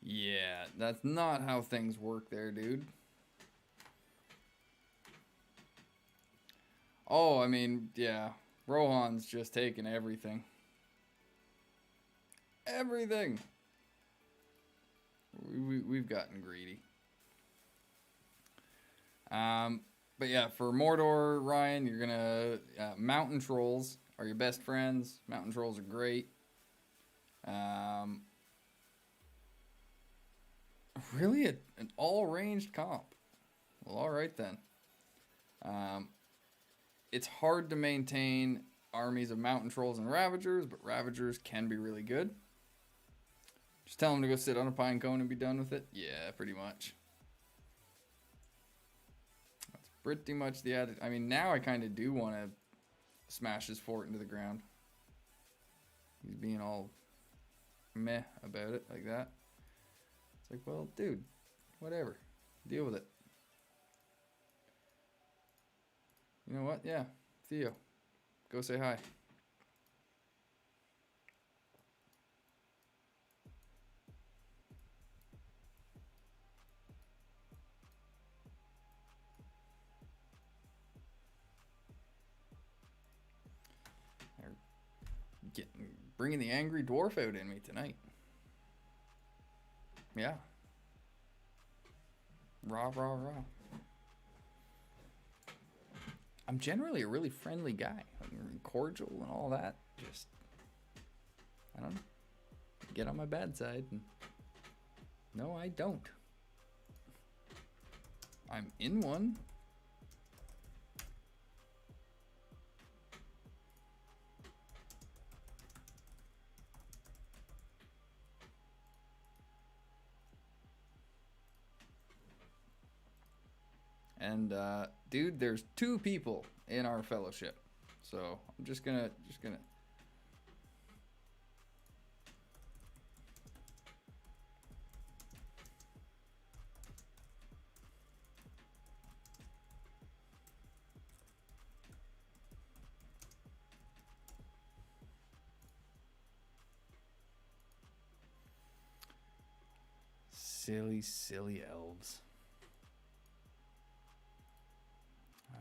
Yeah, that's not how things work there, dude. Oh, I mean, yeah. Rohan's just taking everything. Everything! We've gotten greedy. But yeah, for Mordor, Ryan, you're gonna... mountain trolls are your best friends. Mountain trolls are great. really an all-ranged comp. Well, all right then. It's hard to maintain armies of mountain trolls and ravagers, but ravagers can be really good. Just tell them to go sit on a pine cone and be done with it. Yeah, pretty much. That's pretty much the attitude. I mean, now I kind of do want to smash his fort into the ground. He's being all meh about it like that. It's like, well, dude, whatever. Deal with it. You know what? Yeah, Theo, go say hi. They're bringing the angry dwarf out in me tonight. Yeah. Rah, rah, rah. I'm generally a really friendly guy. I'm cordial and all that. Just, I don't know. Get on my bad side. And no, I don't. I'm in one. And dude, there's 2 people in our fellowship, so I'm just gonna. Silly elves.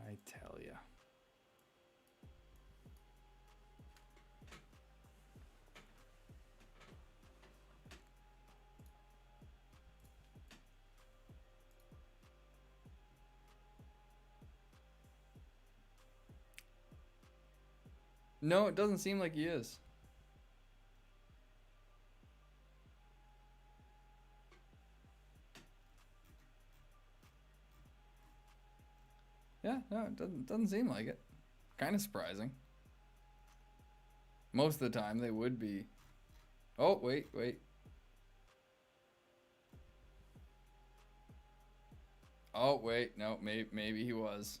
I tell ya. No, it doesn't seem like he is. Yeah, no, it doesn't seem like it. Kind of surprising. Most of the time they would be. Oh, wait. Oh, wait, no, maybe he was.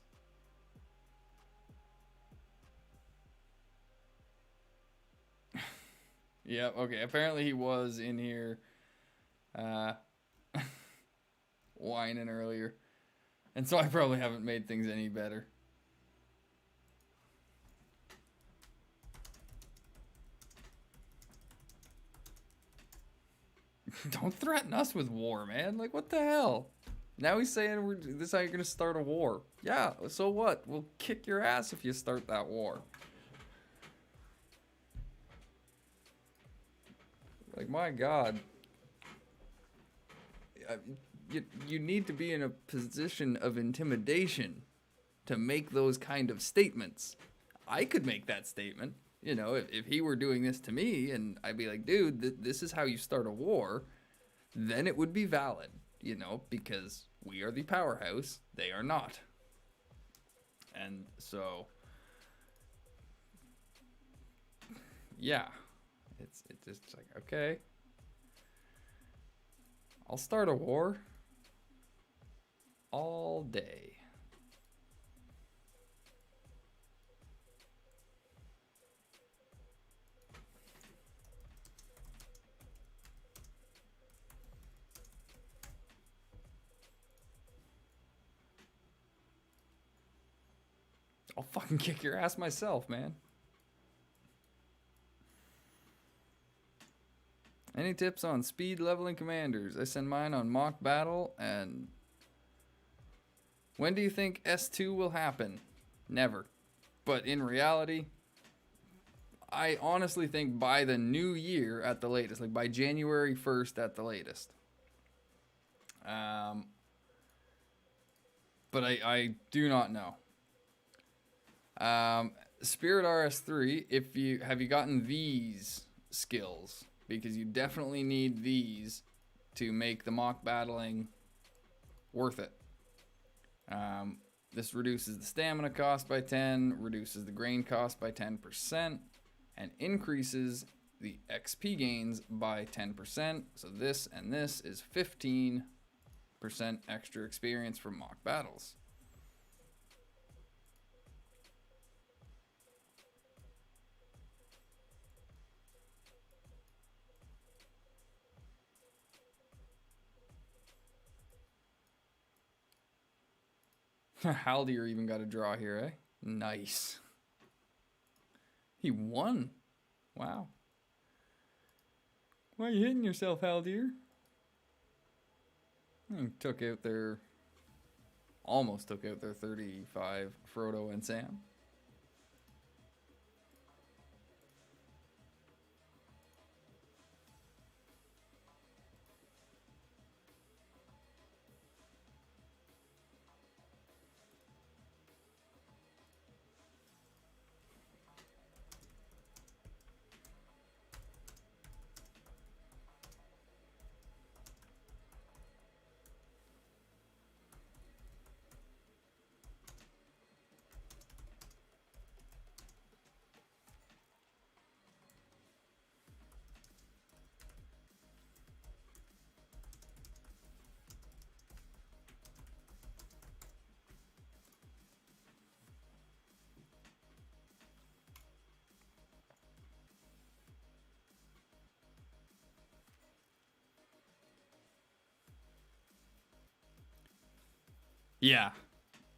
Yeah, okay, apparently he was in here whining earlier. And so I probably haven't made things any better. Don't threaten us with war, man. Like, what the hell? Now he's saying this is how you're going to start a war. Yeah, so what? We'll kick your ass if you start that war. Like, my God. You need to be in a position of intimidation to make those kind of statements. I could make that statement. You know, if he were doing this to me and I'd be like, dude, this is how you start a war, then it would be valid, you know, because we are the powerhouse, they are not. And so, yeah, it's just like, okay, I'll start a war all day. I'll fucking kick your ass myself, man. Any tips on speed leveling commanders? I send mine on mock battle. And when do you think S2 will happen? Never. But in reality, I honestly think by the new year at the latest, like by January 1st at the latest. But I do not know. Spirit RS3, have you gotten these skills? Because you definitely need these to make the mock battling worth it. This reduces the stamina cost by 10, reduces the grain cost by 10%, and increases the XP gains by 10%. So this and this is 15% extra experience from mock battles. Haldir even got a draw here, eh? Nice. He won. Wow. Why are you hitting yourself, Haldir? Took out their... Almost took out their 35, Frodo and Sam. Yeah,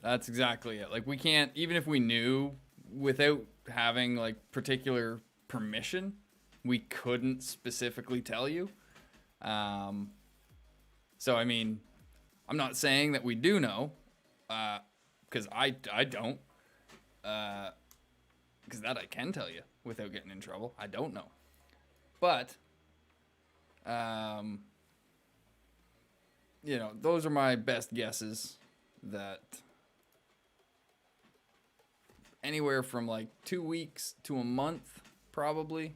that's exactly it. Like, we can't, even if we knew, without having, like, particular permission, we couldn't specifically tell you. So, I mean, I'm not saying that we do know, because I don't. Because that I can tell you without getting in trouble. I don't know. But, you know, those are my best guesses. That anywhere from like 2 weeks to a month, probably.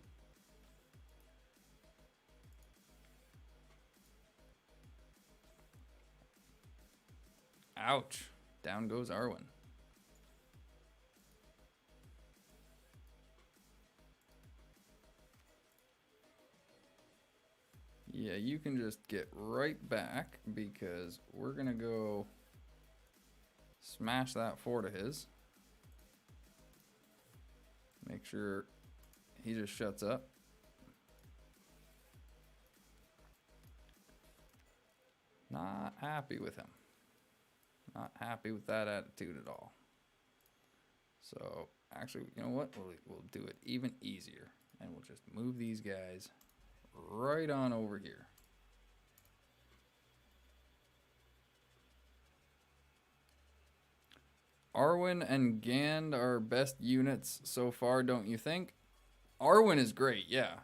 Ouch. Down goes Arwen. Yeah, you can just get right back because we're going to go smash that fort of his. Make sure he just shuts up. Not happy with him. Not happy with that attitude at all. So, actually, you know what? We'll do it even easier. And we'll just move these guys right on over here. Arwen and Gand are best units so far, don't you think? Arwen is great, yeah.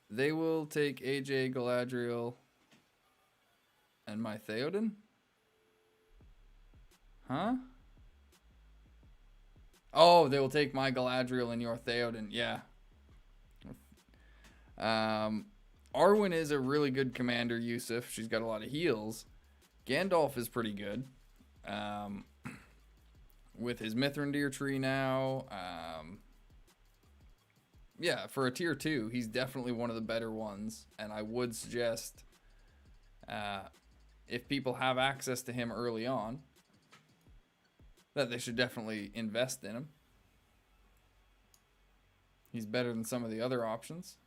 They will take AJ, Galadriel, and my Theoden? Huh? Oh, they will take my Galadriel and your Theoden, yeah. Arwen is a really good commander, Yusuf. She's got a lot of heals. Gandalf is pretty good. With his Mithrandir tree now, yeah, for a tier 2, he's definitely one of the better ones, and I would suggest, if people have access to him early on, that they should definitely invest in him. He's better than some of the other options.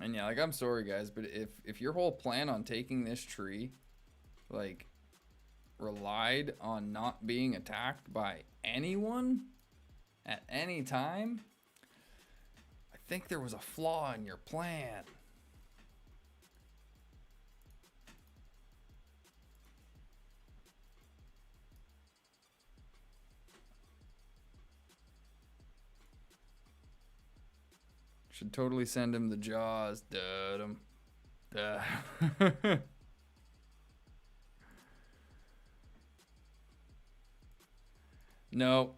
And yeah, like, I'm sorry guys, but if your whole plan on taking this tree, like, relied on not being attacked by anyone at any time, I think there was a flaw in your plan. Should totally send him the jaws. Dud-um. Duh. No,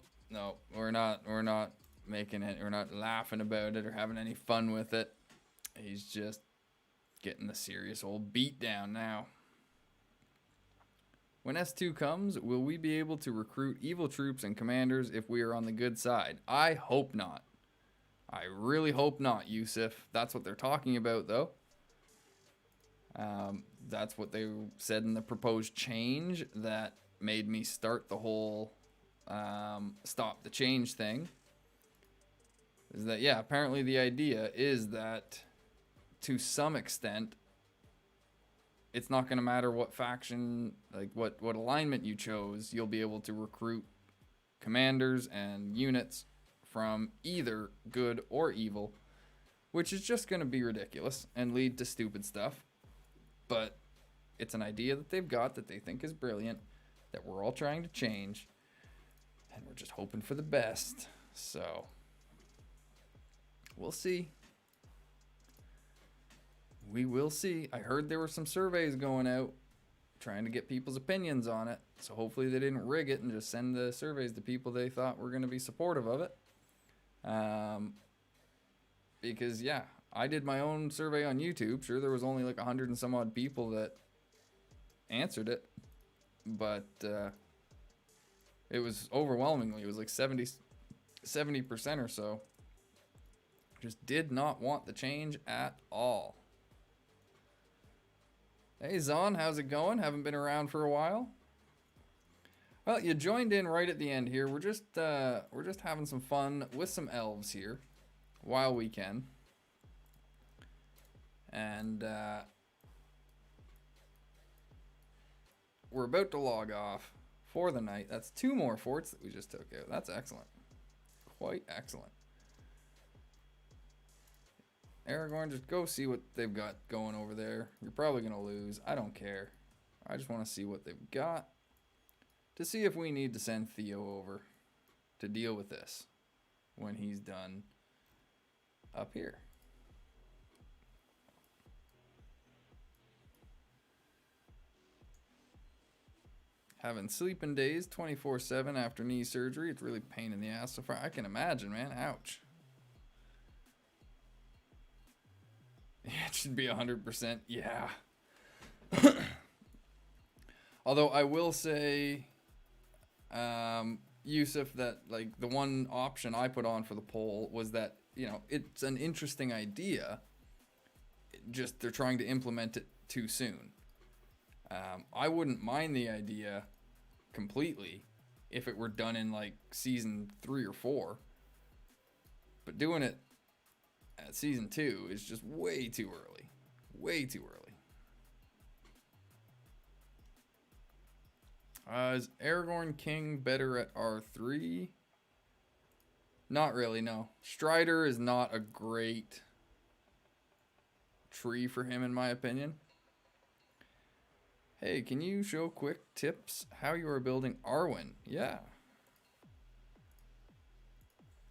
we're not making it. We're not laughing about it or having any fun with it. He's just getting the serious old beat down now. When S2 comes, will we be able to recruit evil troops and commanders if we are on the good side? I hope not. I really hope not, Yusuf. That's what they're talking about, though. That's what they said in the proposed change that made me start the whole stop the change thing. Is that, yeah, apparently the idea is that to some extent, it's not going to matter what faction, like what alignment you chose, you'll be able to recruit commanders and units from either good or evil, which is just going to be ridiculous and lead to stupid stuff. But it's an idea that they've got that they think is brilliant, that we're all trying to change, and we're just hoping for the best. So we'll see. We will see. I heard there were some surveys going out trying to get people's opinions on it. So hopefully they didn't rig it and just send the surveys to people they thought were going to be supportive of it. Because, yeah, I did my own survey on YouTube. Sure, there was only like 100 and some odd people that answered it. But it was overwhelmingly, it was like 70% or so. Just did not want the change at all. Hey Zon, how's it going? Haven't been around for a while. Well, you joined in right at the end here. We're just having some fun with some elves here while we can. And we're about to log off for the night. That's 2 more forts that we just took out. That's excellent. Quite excellent. Aragorn, just go see what they've got going over there. You're probably going to lose. I don't care. I just want to see what they've got to see if we need to send Theo over to deal with this when he's done up here. Having sleeping days 24/7 after knee surgery. It's really a pain in the ass so far. I can imagine, man. Ouch. Yeah, it should be 100%. Yeah. Although I will say, Yusuf, that like the one option I put on for the poll was that, you know, it's an interesting idea. Just they're trying to implement it too soon. I wouldn't mind the idea completely if it were done in like season 3 or 4. But doing it at season 2 is just way too early. Way too early. Is Aragorn King better at R3? Not really, no. Strider is not a great tree for him, in my opinion. Hey, can you show quick tips how you are building Arwen? Yeah.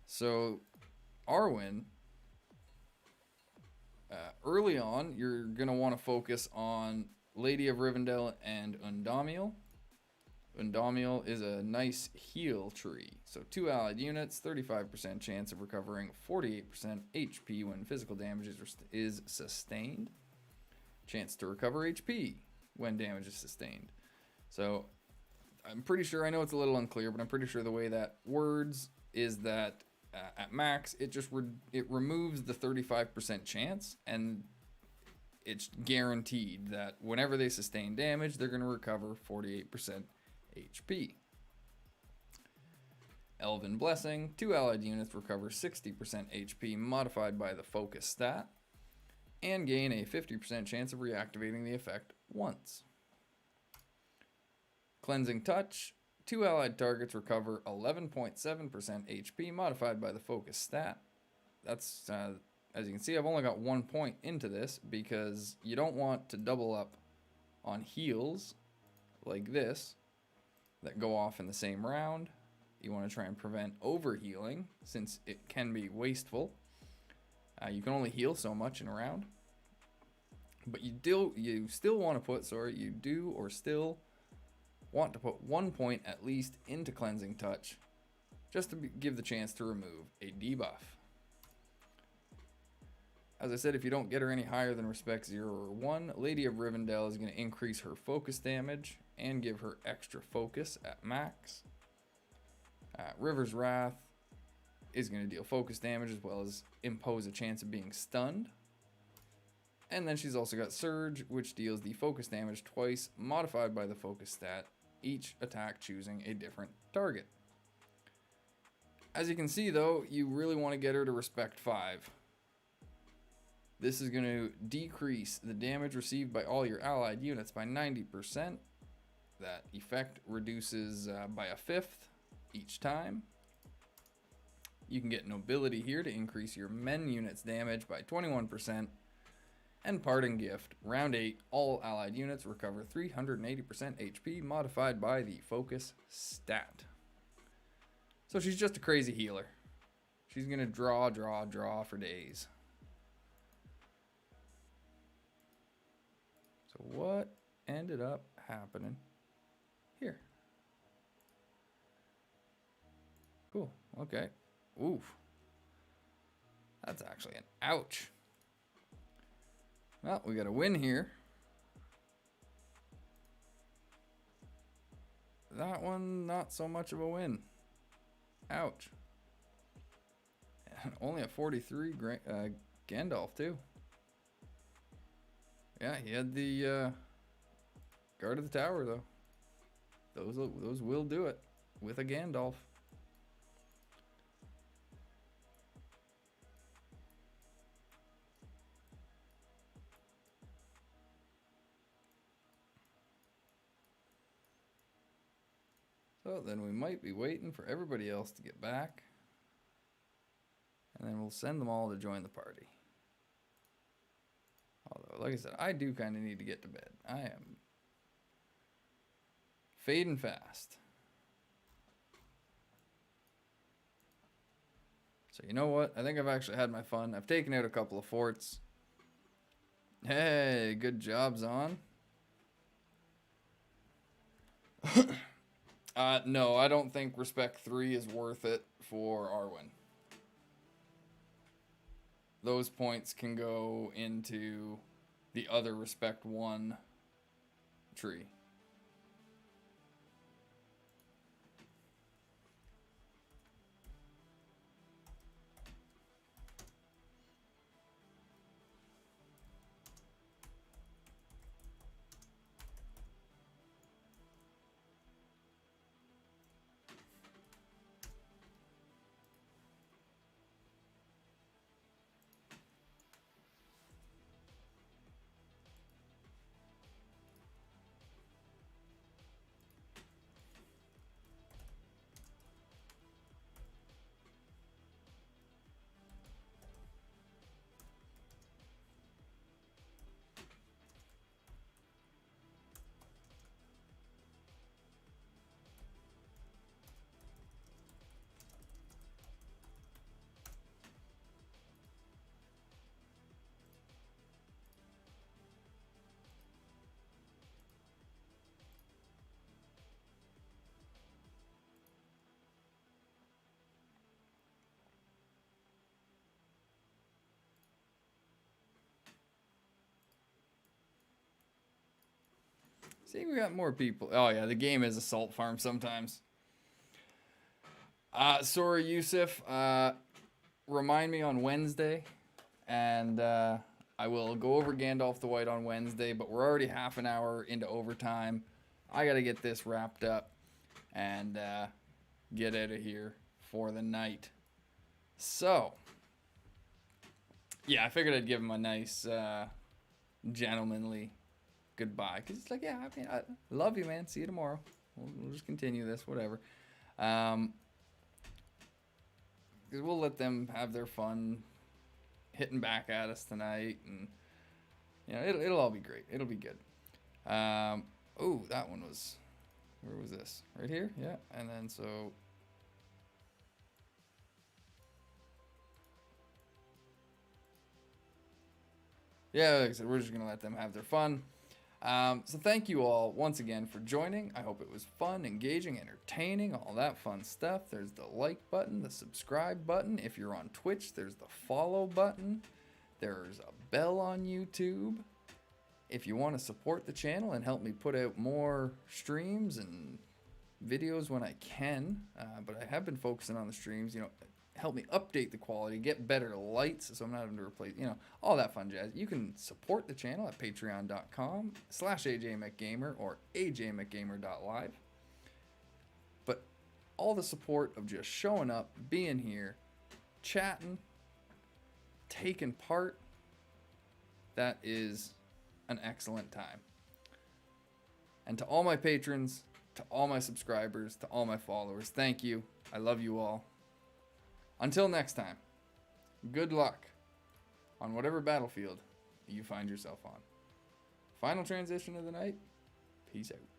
So, Arwen, early on, you're going to want to focus on Lady of Rivendell and Undamiel. Undamiel is a nice heal tree. So 2 allied units, 35% chance of recovering 48% HP when physical damage is sustained. Chance to recover HP when damage is sustained. So I'm pretty sure, I know it's a little unclear, but I'm pretty sure the way that words is that at max, it just it removes the 35% chance, and it's guaranteed that whenever they sustain damage, they're going to recover 48% HP. Elven Blessing, 2 allied units recover 60% HP modified by the focus stat, and gain a 50% chance of reactivating the effect once. Cleansing Touch, 2 allied targets recover 11.7% HP modified by the focus stat. That's, as you can see, I've only got 1 point into this because you don't want to double up on heals like this that go off in the same round. You want to try and prevent overhealing since it can be wasteful. You can only heal so much in a round. But you still want to put, still want to put 1 point at least into Cleansing Touch, just to give the chance to remove a debuff. As I said, if you don't get her any higher than Respect 0 or 1, Lady of Rivendell is going to increase her focus damage and give her extra focus at max. River's Wrath is going to deal focus damage as well as impose a chance of being stunned. And then she's also got Surge, which deals the focus damage twice, modified by the focus stat, each attack choosing a different target. As you can see though, you really want to get her to Respect 5. This is going to decrease the damage received by all your allied units by 90%. That effect reduces by a fifth each time. You can get Nobility here to increase your men units damage by 21%. And Parting Gift, round 8, all allied units recover 380% HP modified by the focus stat. So she's just a crazy healer. She's going to draw for days. So what ended up happening here? Cool. Okay. Oof. That's actually an ouch. Well, we got a win here. That one, not so much of a win. Ouch. And only a 43 Gandalf, too. Yeah, he had the Guard of the Tower, though. Those will do it with a Gandalf. So then we might be waiting for everybody else to get back. And then we'll send them all to join the party. Although, like I said, I do kind of need to get to bed. I am fading fast. So you know what? I think I've actually had my fun. I've taken out a couple of forts. Hey, good job, Zon. No, I don't think Respect 3 is worth it for Arwen. Those points can go into the other Respect 1 tree. See, we got more people. Oh, yeah, the game is a salt farm sometimes. Sorry, Yusuf. Remind me on Wednesday. And I will go over Gandalf the White on Wednesday. But we're already half an hour into overtime. I got to get this wrapped up. And get out of here for the night. So. Yeah, I figured I'd give him a nice gentlemanly goodbye, because it's like, yeah, I mean, I love you, man. See you tomorrow. We'll just continue this, whatever. Because we'll let them have their fun hitting back at us tonight, and you know, it'll all be great. It'll be good. Oh, that one was, where was this? Right here, yeah. And then so. yeah, like I said, we're just going to let them have their fun. So thank you all once again for joining. I hope it was fun, engaging, entertaining, all that fun stuff. There's the like button, the subscribe button. If you're on Twitch, there's the follow button. There's a bell on YouTube. If you want to support the channel and help me put out more streams and videos when I can, but I have been focusing on the streams, help me update the quality, get better lights so I'm not having to replace, all that fun jazz. You can support the channel at patreon.com/AjMcGamer or AjMcGamer.live. But all the support of just showing up, being here, chatting, taking part, that is an excellent time. And to all my patrons, to all my subscribers, to all my followers, thank you. I love you all. Until next time, good luck on whatever battlefield you find yourself on. Final transition of the night. Peace out.